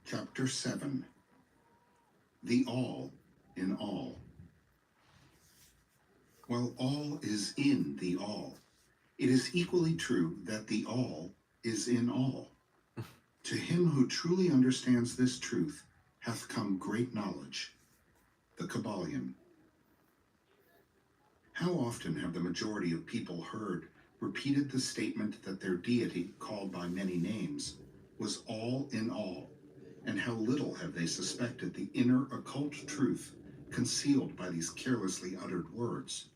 Chapter 7. The All in All. While all is in the all, it is equally true that the all is in all. To him who truly understands this truth hath come great knowledge. The Kybalion. How often have the majority of people heard repeated the statement that their deity, called by many names, was all in all, and how little have they suspected the inner occult truth concealed by these carelessly uttered words.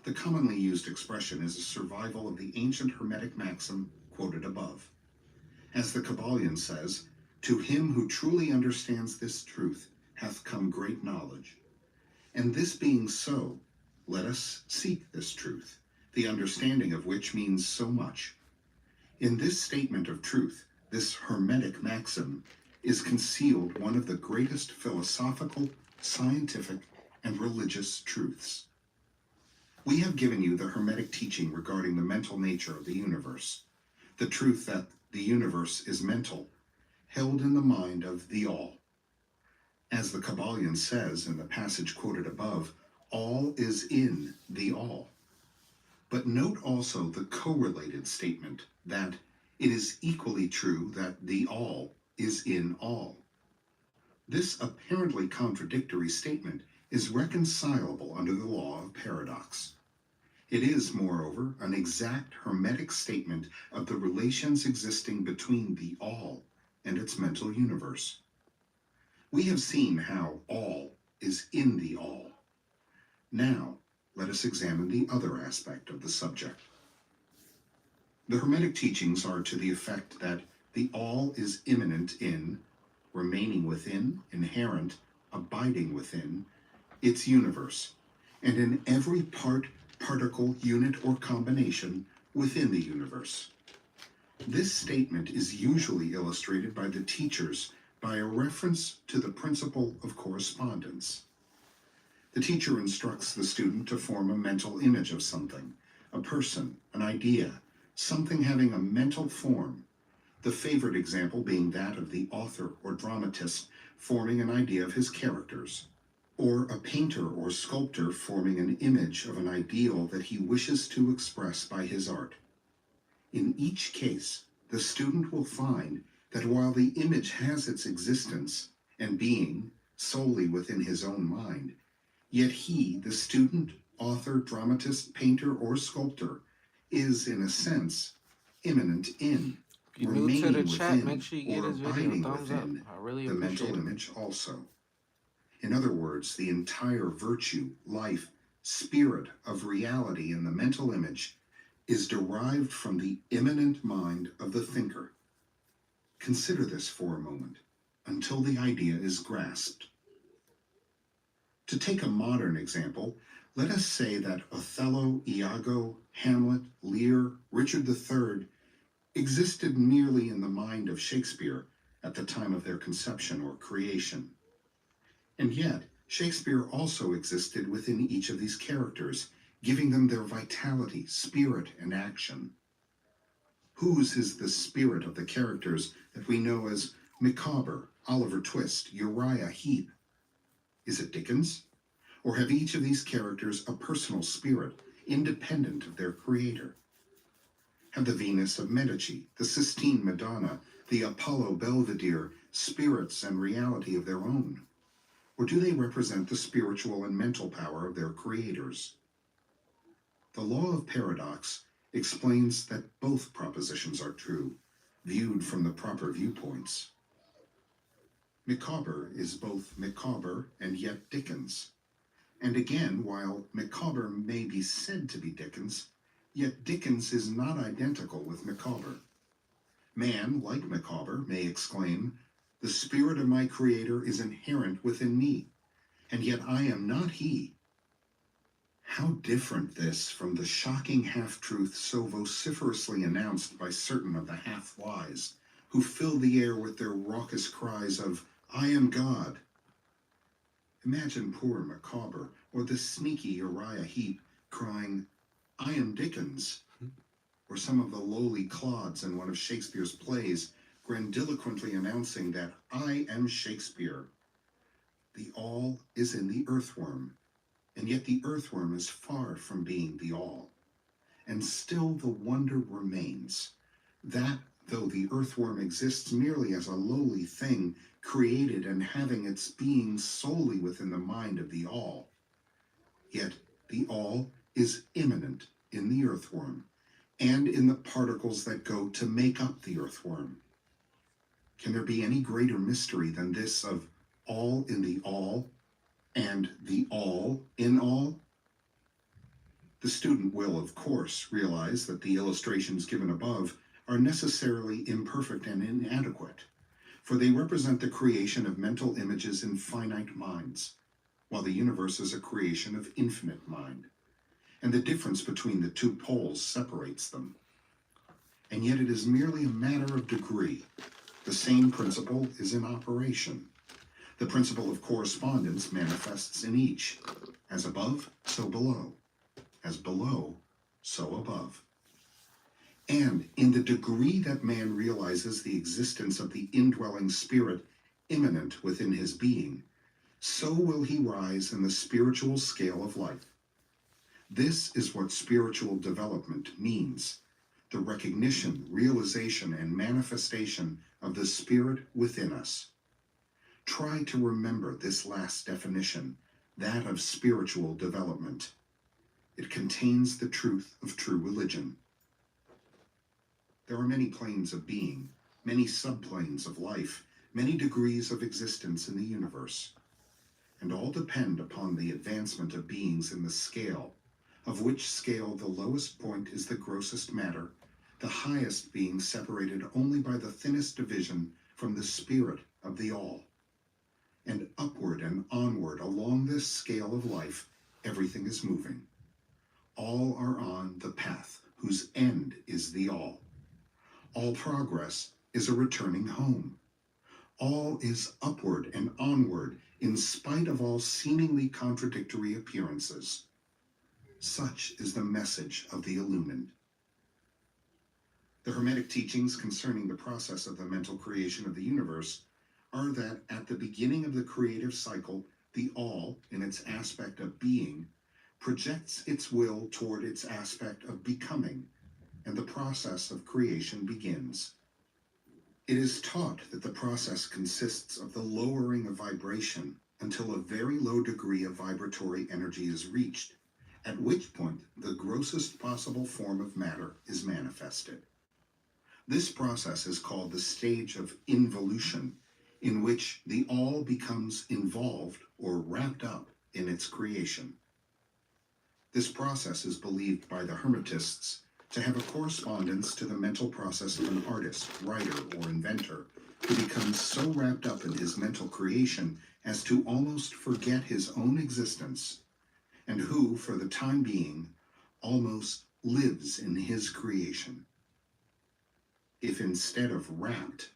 The commonly used expression is a survival of the ancient hermetic maxim quoted above. As the Kybalion says, to him who truly understands this truth hath come great knowledge. And this being so, let us seek this truth, the understanding of which means so much. In this statement of truth, this hermetic maxim, is concealed one of the greatest philosophical, scientific, and religious truths. We have given you the hermetic teaching regarding the mental nature of the universe, the truth that the universe is mental, held in the mind of the all. As the Kybalion says in the passage quoted above, all is in the all. But note also the correlated statement that it is equally true that the all is in all. This apparently contradictory statement is reconcilable under the law of paradox. It is, moreover, an exact hermetic statement of the relations existing between the all and its mental universe. We have seen how all is in the all. Now, let us examine the other aspect of the subject. The hermetic teachings are to the effect that the all is immanent in, remaining within, inherent, abiding within, its universe, and in every part, particle, unit, or combination within the universe. This statement is usually illustrated by the teachers by a reference to the principle of correspondence. The teacher instructs the student to form a mental image of something, a person, an idea, something having a mental form, the favorite example being that of the author or dramatist forming an idea of his characters, or a painter or sculptor forming an image of an ideal that he wishes to express by his art. In each case, the student will find that while the image has its existence and being solely within his own mind, yet he, the student, author, dramatist, painter, or sculptor, is, in a sense, immanent in, If you're new to the remaining chat, within, make sure you give or this video a abiding thumbs up. within I really the mental appreciate it. image also. In other words, the entire virtue, life, spirit of reality in the mental image is derived from the immanent mind of the thinker. Consider this for a moment, until the idea is grasped. To take a modern example, let us say that Othello, Iago, Hamlet, Lear, Richard III existed merely in the mind of Shakespeare at the time of their conception or creation. And yet, Shakespeare also existed within each of these characters, giving them their vitality, spirit, and action. Whose is the spirit of the characters that we know as Micawber, Oliver Twist, Uriah Heep? Is it Dickens? Or have each of these characters a personal spirit, independent of their creator? Have the Venus of Medici, the Sistine Madonna, the Apollo Belvedere spirits and reality of their own? Or do they represent the spiritual and mental power of their creators? The law of paradox explains that both propositions are true, viewed from the proper viewpoints. Micawber is both Micawber and yet Dickens. And again, while Micawber may be said to be Dickens, yet Dickens is not identical with Micawber. Man, like Micawber, may exclaim, "The spirit of my creator is inherent within me, and yet I am not he." How different this from the shocking half-truth so vociferously announced by certain of the half-wise, who fill the air with their raucous cries of, "I am God." Imagine poor Micawber or the sneaky Uriah Heep crying, "I am Dickens," or some of the lowly clods in one of Shakespeare's plays grandiloquently announcing that "I am Shakespeare." The all is in the earthworm, and yet the earthworm is far from being the all. And still the wonder remains that, though the earthworm exists merely as a lowly thing, created and having its being solely within the mind of the all, yet the all is immanent in the earthworm, and in the particles that go to make up the earthworm. Can there be any greater mystery than this of all in the all, and the all in all? The student will, of course, realize that the illustrations given above are necessarily imperfect and inadequate, for they represent the creation of mental images in finite minds, while the universe is a creation of infinite mind, and the difference between the two poles separates them. And yet it is merely a matter of degree. The same principle is in operation. The principle of correspondence manifests in each. As above, so below. As below, so above. And in the degree that man realizes the existence of the indwelling spirit immanent within his being, so will he rise in the spiritual scale of life. This is what spiritual development means: the recognition, realization, and manifestation of the spirit within us. Try to remember this last definition, that of spiritual development. It contains the truth of true religion. There are many planes of being, many subplanes of life, many degrees of existence in the universe, and all depend upon the advancement of beings in the scale, of which scale the lowest point is the grossest matter, the highest being separated only by the thinnest division from the spirit of the all. And upward and onward along this scale of life, everything is moving. All are on the path whose end the all. All progress is a returning home. All is upward and onward in spite of all seemingly contradictory appearances. Such is the message of the illumined. The Hermetic teachings concerning the process of the mental creation of the universe are that at the beginning of the creative cycle, the all, in its aspect of being, projects its will toward its aspect of becoming, and the process of creation begins. It is taught that the process consists of the lowering of vibration until a very low degree of vibratory energy is reached, at which point the grossest possible form of matter is manifested. This process is called the stage of involution, in which the all becomes involved or wrapped up in its creation. This process is believed by the Hermetists to have a correspondence to the mental process of an artist, writer, or inventor who becomes so wrapped up in his mental creation as to almost forget his own existence, and who, for the time being, almost lives in his creation. If instead of wrapped,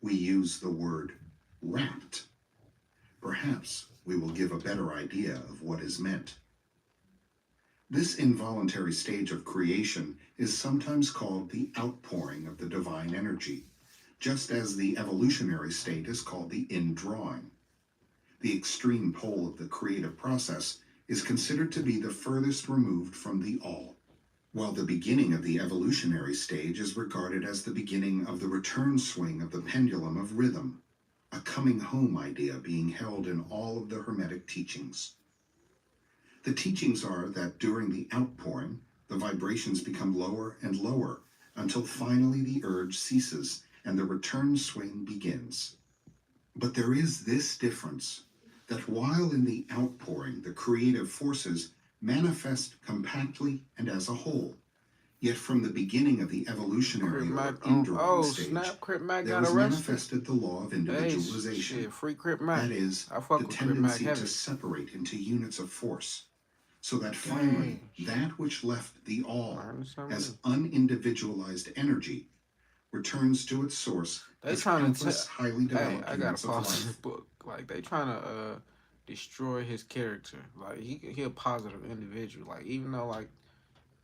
we use the word wrapped, perhaps we will give a better idea of what is meant. This involuntary stage of creation is sometimes called the outpouring of the divine energy, just as the evolutionary state is called the indrawing. The extreme pole of the creative process is considered to be the furthest removed from the all, while the beginning of the evolutionary stage is regarded as the beginning of the return swing of the pendulum of rhythm, a coming home idea being held in all of the Hermetic teachings. The teachings are that during the outpouring, the vibrations become lower and lower until finally the urge ceases and the return swing begins. But there is this difference, that while in the outpouring the creative forces manifest compactly and as a whole, yet from the beginning of the evolutionary or indrawing stage, there was manifested the law of individualization. Hey, shit, free Crip Mac. That is, I fuck the with Crip Mac tendency heavy. to separate into units of force, so that finally that which left the all as unindividualized energy returns to its source as countless highly developed units of life. This book. Like, they trying to destroy his character. Like, he a positive individual. Like, even though, like,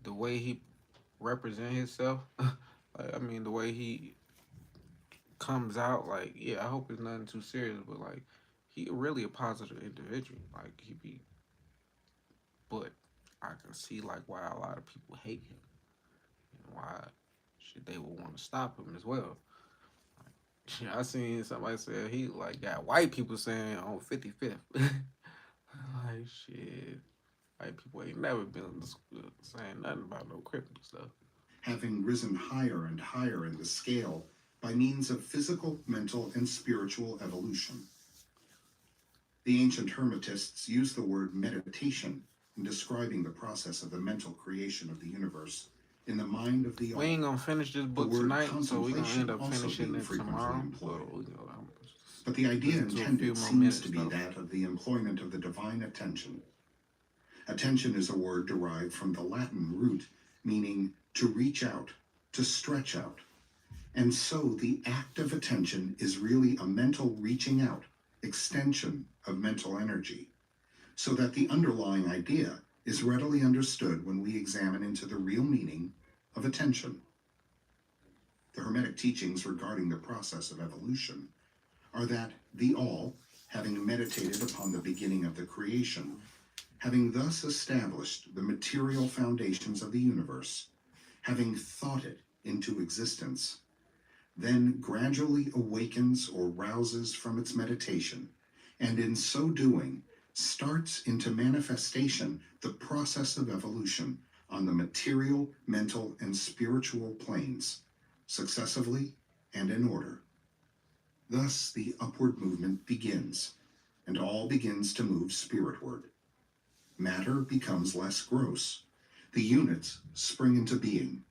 the way he represent himself, like, I mean, the way he comes out, like, yeah, I hope it's nothing too serious, but, like, he really a positive individual. Like, but I can see, like, why a lot of people hate him and why they would want to stop him as well. Like, I seen somebody say he, like, got white people saying on 55th. Like, shit, white people ain't never been saying nothing about no crypto stuff. Having risen higher and higher in the scale by means of physical, mental, and spiritual evolution. The ancient Hermetists used the word meditation in describing the process of the mental creation of the universe in the mind of the all. We ain't gonna finish this book tonight, so we're gonna end up finishing it tomorrow. But the idea intended seems to be that of the employment of the divine attention. Attention is a word derived from the Latin root meaning to reach out, to stretch out. And so the act of attention is really a mental reaching out, extension of mental energy, so that the underlying idea is readily understood when we examine into the real meaning of attention. The Hermetic teachings regarding the process of evolution are that the all, having meditated upon the beginning of the creation, having thus established the material foundations of the universe, having thought it into existence, then gradually awakens or rouses from its meditation, and in so doing starts into manifestation the process of evolution on the material, mental, and spiritual planes, successively and in order. Thus the upward movement begins, and all begins to move spiritward. Matter becomes less gross. The units spring into being.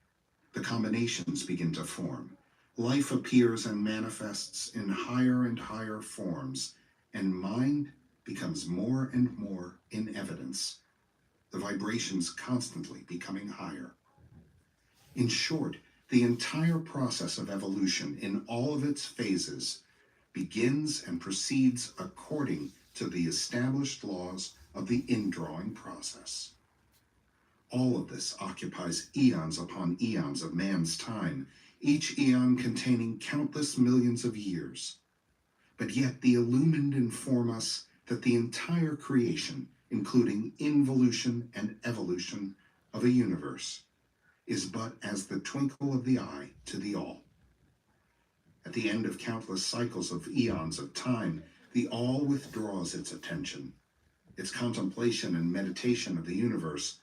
The combinations begin to form. Life appears and manifests in higher and higher forms, and mind becomes more and more in evidence, the vibrations constantly becoming higher. In short, The entire process of evolution in all of its phases begins and proceeds according to the established laws of the indrawing process. All of this occupies eons upon eons of man's time, each eon containing countless millions of years. But yet the illumined inform us that the entire creation, including involution and evolution of a universe, is but as the twinkle of the eye to the all. At the end of countless cycles of eons of time, the all withdraws its attention, its contemplation and meditation of the universe,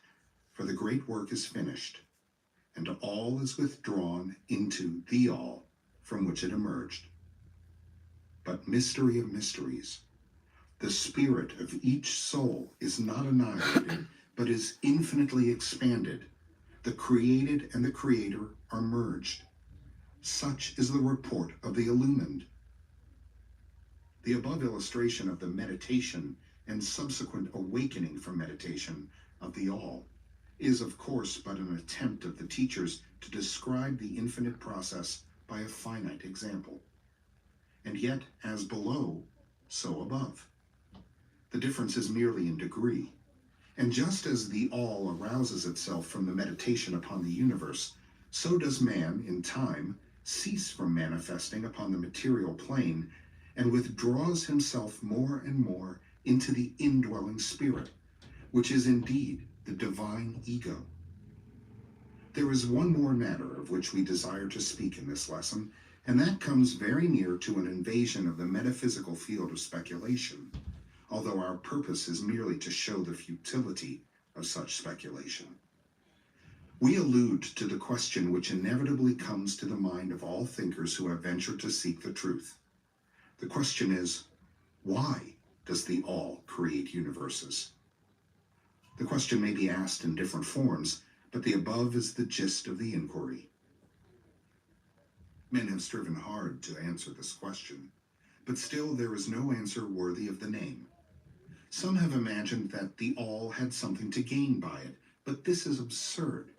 for the great work is finished, and all is withdrawn into the all from which it emerged. But mystery of mysteries, the spirit of each soul is not annihilated, but is infinitely expanded. The created and the creator are merged. Such is the report of the illumined. The above illustration of the meditation and subsequent awakening from meditation of the all is, of course, but an attempt of the teachers to describe the infinite process by a finite example. And yet, as below, so above. The difference is merely in degree. And just as the all arouses itself from the meditation upon the universe, so does man, in time, cease from manifesting upon the material plane and withdraws himself more and more into the indwelling spirit, which is indeed the divine ego. There is one more matter of which we desire to speak in this lesson, and that comes very near to an invasion of the metaphysical field of speculation, although our purpose is merely to show the futility of such speculation. We allude to the question which inevitably comes to the mind of all thinkers who have ventured to seek the truth. The question is, why does the all create universes? The question may be asked in different forms, but the above is the gist of the inquiry. Men have striven hard to answer this question, but still there is no answer worthy of the name. Some have imagined that the all had something to gain by it, but this is absurd.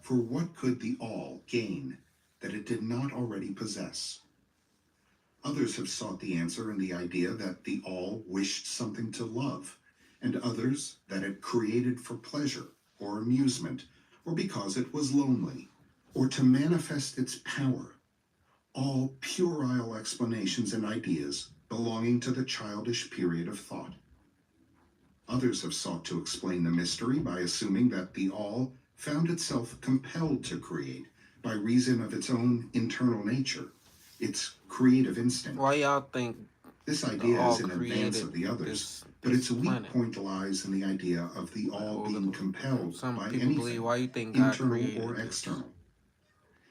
For what could the all gain that it did not already possess? Others have sought the answer in the idea that the all wished something to love, and others that it created for pleasure or amusement, or because it was lonely, or to manifest its power. All puerile explanations and ideas belonging to the childish period of thought. Others have sought to explain the mystery by assuming that the all found itself compelled to create by reason of its own internal nature, its creative instinct. Why y'all think This idea all is in advance of the others, but its weak planet? point lies in the idea of the all being compelled Some by people believe, anything, why you think God internal created or this? external.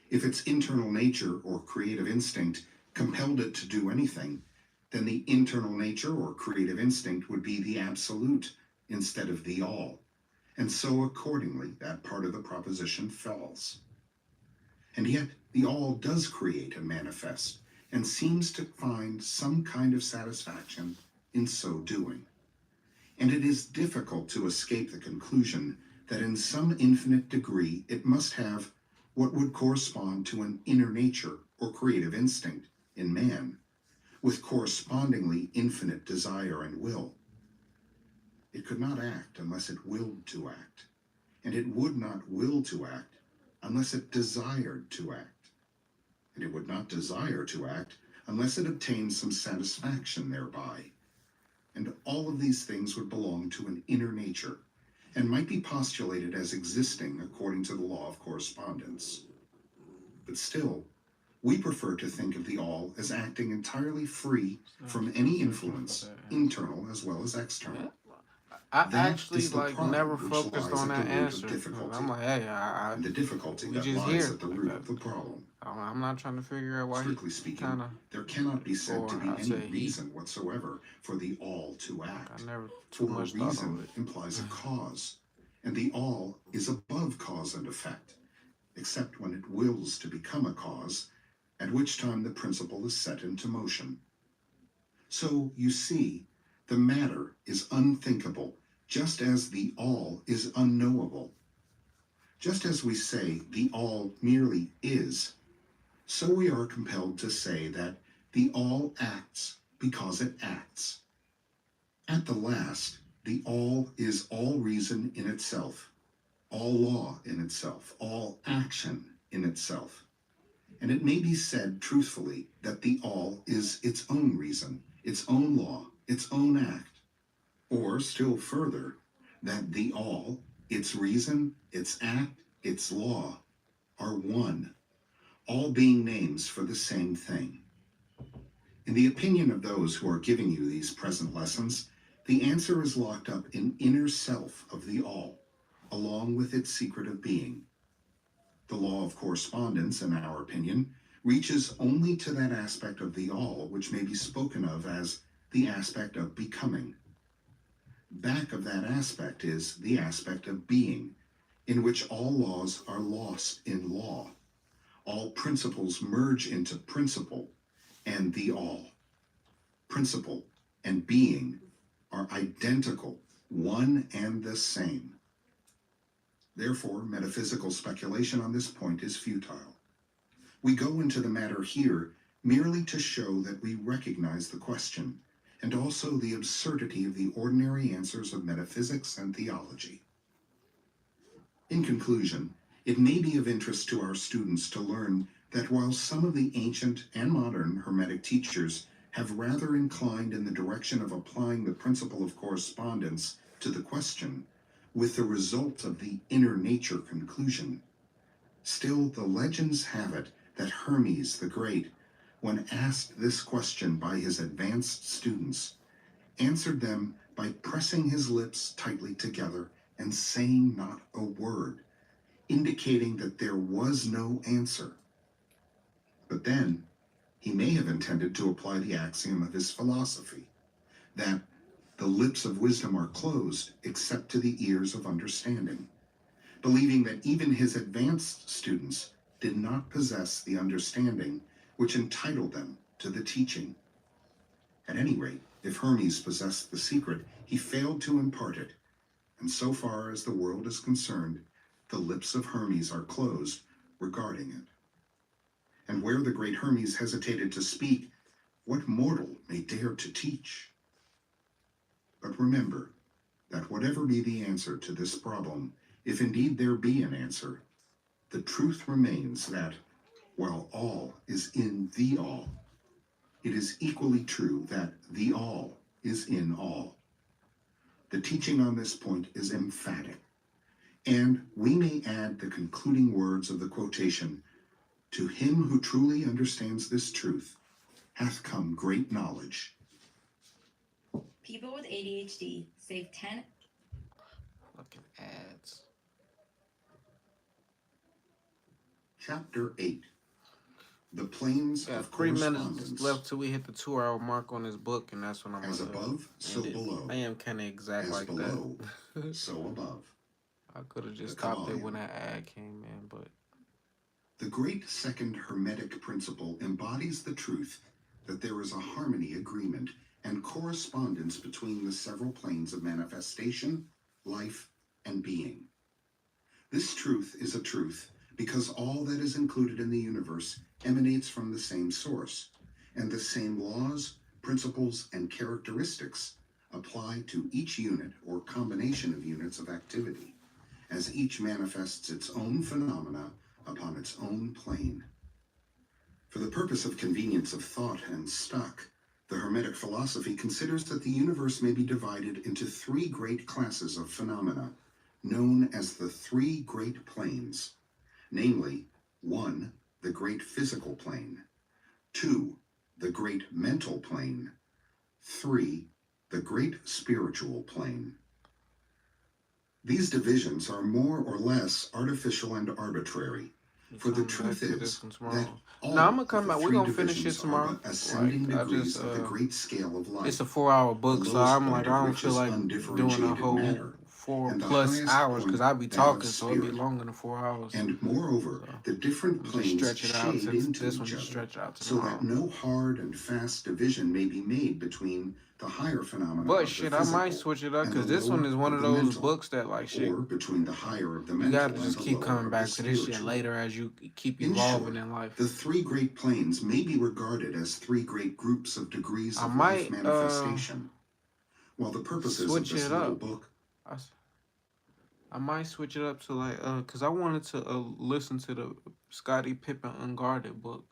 If its internal nature or creative instinct compelled it to do anything, then the internal nature or creative instinct would be the absolute instead of the all, and so accordingly that part of the proposition falls. And yet the all does create and manifest, and seems to find some kind of satisfaction in so doing. And it is difficult to escape the conclusion that in some infinite degree it must have what would correspond to an inner nature or creative instinct in man, with correspondingly infinite desire and will. It could not act unless it willed to act, and it would not will to act unless it desired to act, and it would not desire to act unless it obtained some satisfaction thereby. And all of these things would belong to an inner nature, and might be postulated as existing according to the law of correspondence. But still, we prefer to think of the all as acting entirely free from any influence, internal as well as external. I That actually is the problem never which focused lies on at that the root of answer. difficulty. I'm like, hey, And the difficulty we that just lies here. at the root of the problem. I'm not trying to figure out why Strictly he speaking, kind of. there cannot be said to be Or I any say he. reason whatsoever for the all to act. I never too For a much thought reason of it. implies a cause, and the all is above cause and effect, except when it wills to become a cause, at which time the principle is set into motion. So, you see, the matter is unthinkable, just as the all is unknowable. Just as we say the all merely is, so we are compelled to say that the all acts because it acts. At the last, the all is all reason in itself, all law in itself, all action in itself. And it may be said truthfully that the all is its own reason, its own law, its own act. Or still further, that the all, its reason, its act, its law, are one, all being names for the same thing. In the opinion of those who are giving you these present lessons, the answer is locked up in inner self of the all, along with its secret of being. The law of correspondence, in our opinion, reaches only to that aspect of the all which may be spoken of as the aspect of becoming. Back of that aspect is the aspect of being, in which all laws are lost in law, all principles merge into principle, and the all. Principle and being are identical, one and the same. Therefore, metaphysical speculation on this point is futile. We go into the matter here merely to show that we recognize the question, and also the absurdity of the ordinary answers of metaphysics and theology. In conclusion, it may be of interest to our students to learn that while some of the ancient and modern Hermetic teachers have rather inclined in the direction of applying the principle of correspondence to the question, with the result of the inner nature conclusion, still the legends have it that Hermes the Great, when asked this question by his advanced students, answered them by pressing his lips tightly together and saying not a word, indicating that there was no answer. But then, he may have intended to apply the axiom of his philosophy, that the lips of wisdom are closed except to the ears of understanding, believing that even his advanced students did not possess the understanding which entitled them to the teaching. At any rate, if Hermes possessed the secret, he failed to impart it, and so far as the world is concerned, the lips of Hermes are closed regarding it. And where the great Hermes hesitated to speak, what mortal may dare to teach? But remember that whatever be the answer to this problem, if indeed there be an answer, the truth remains that, while all is in the all, it is equally true that the all is in all. The teaching on this point is emphatic, and we may add the concluding words of the quotation, "To him who truly understands this truth hath come great knowledge." People with ADHD save 10. Fucking ads. Chapter 8. The Planes Got of 3 minutes Correspondence. left till we hit the 2-hour mark on this book, and that's when I'm As gonna above, so end it. below. I am kind of exact As like below, that. so above. I could have just The stopped it Kybalion. when that ad came in, but The great second Hermetic principle embodies the truth that there is a harmony, agreement, and correspondence between the several planes of manifestation, life, and being. This truth is a truth because all that is included in the universe emanates from the same source, and the same laws, principles, and characteristics apply to each unit or combination of units of activity, as each manifests its own phenomena upon its own plane. For the purpose of convenience of thought and stock, the Hermetic philosophy considers that the universe may be divided into 3 great classes of phenomena, known as the 3 great planes, namely, 1, the great physical plane, 2, the great mental plane, 3, the great spiritual plane. These divisions are more or less artificial and arbitrary, for the truth is that all no, I'm gonna of come the back. We're 3 gonna finish it divisions tomorrow. are but ascending Like, I degrees just, of the great scale of life. it's a 4-hour book, The so lowest I'm point like, of I don't which feel is like doing a undifferentiated whole matter, 4 and the plus highest hours, because point I be that of talking, so it'd be spirit. longer than 4 hours. And moreover, So the different I'm just planes stretch it out, shade since into this one each just other, stretch out to so that tomorrow. no hard and fast division may be made between the higher phenomena But of the shit, I might physical switch it up, and because the this one lower is one of of the those mental, books that, like, shit, or between the higher of the you gotta mental and just the keep lower coming of the back to this shit spiritual. later as you keep In evolving short, in life. the three great planes may be regarded as three great groups of degrees I of life might manifestation. While the purposes of switch this it little up. book I, s- I might switch it up to, like, cause I wanted to listen to the Scottie Pippen Unguarded book.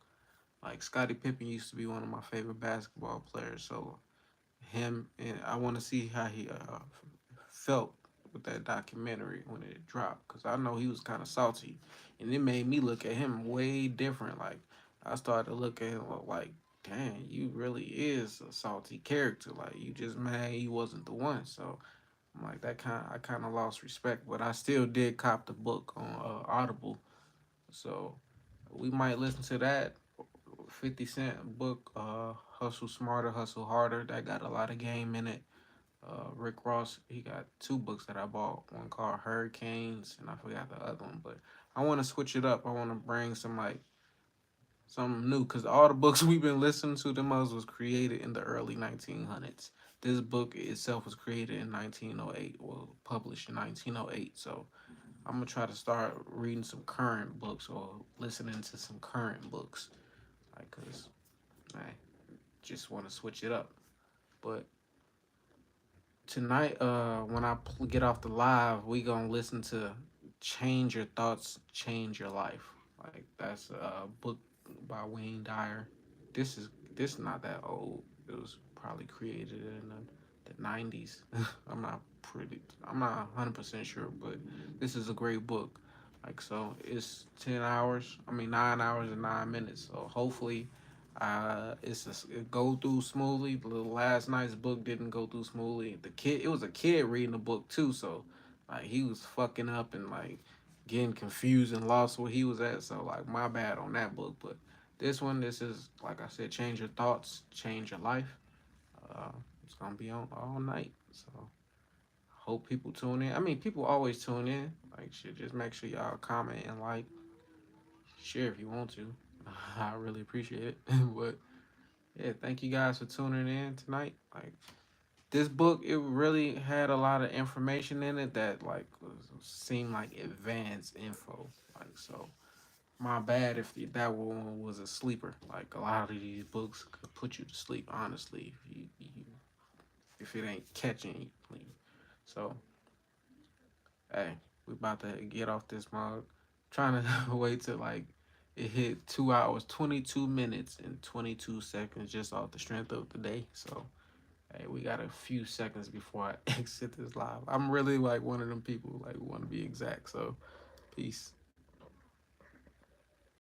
Like, Scottie Pippen used to be one of my favorite basketball players, so him, and I want to see how he felt with that documentary when it dropped, because I know he was kind of salty, and it made me look at him way different. Like, I started to look at him like, dang, you really is a salty character. Like, you just mad he wasn't the one. So I'm like, I kind of lost respect, but I still did cop the book on Audible. So we might listen to that 50 Cent book, Hustle Smarter, Hustle Harder. That got a lot of game in it. Rick Ross, he got two books that I bought. One called Hurricanes, and I forgot the other one. But I want to switch it up. I want to bring some, like, something new, because all the books we've been listening to, them others was created in the early 1900s. This book itself was created in 1908, well, published in 1908. So I'm gonna try to start reading some current books or listening to some current books, like, cause I just want to switch it up. But tonight, when I get off the live, we gonna listen to "Change Your Thoughts, Change Your Life." Like, that's a book by Wayne Dyer. This is not that old. It was probably created in the 90s. I'm not 100% sure, but this is a great book. Like, so it's 10 hours. I mean, 9 hours and 9 minutes. So hopefully, it go through smoothly. The last night's book didn't go through smoothly. It was a kid reading the book too, so like he was fucking up and like getting confused and lost where he was at. So, like, my bad on that book. But this is, like I said, change your thoughts, change your life. Uh, it's gonna be on all night. So hope people tune in. I mean, people always tune in. Like, shit, just make sure y'all comment and like, share if you want to. I really appreciate it. But yeah, thank you guys for tuning in tonight. Like, this book, it really had a lot of information in it that, like, seemed like advanced info. Like, so my bad if that one was a sleeper. Like, a lot of these books could put you to sleep, honestly, if it ain't catching you. So hey, we about to get off this mug. Trying to wait till, like, it hit 2 hours, 22 minutes, and 22 seconds just off the strength of the day. So hey, we got a few seconds before I exit this live. I'm really like one of them people, like, want to be exact. So peace.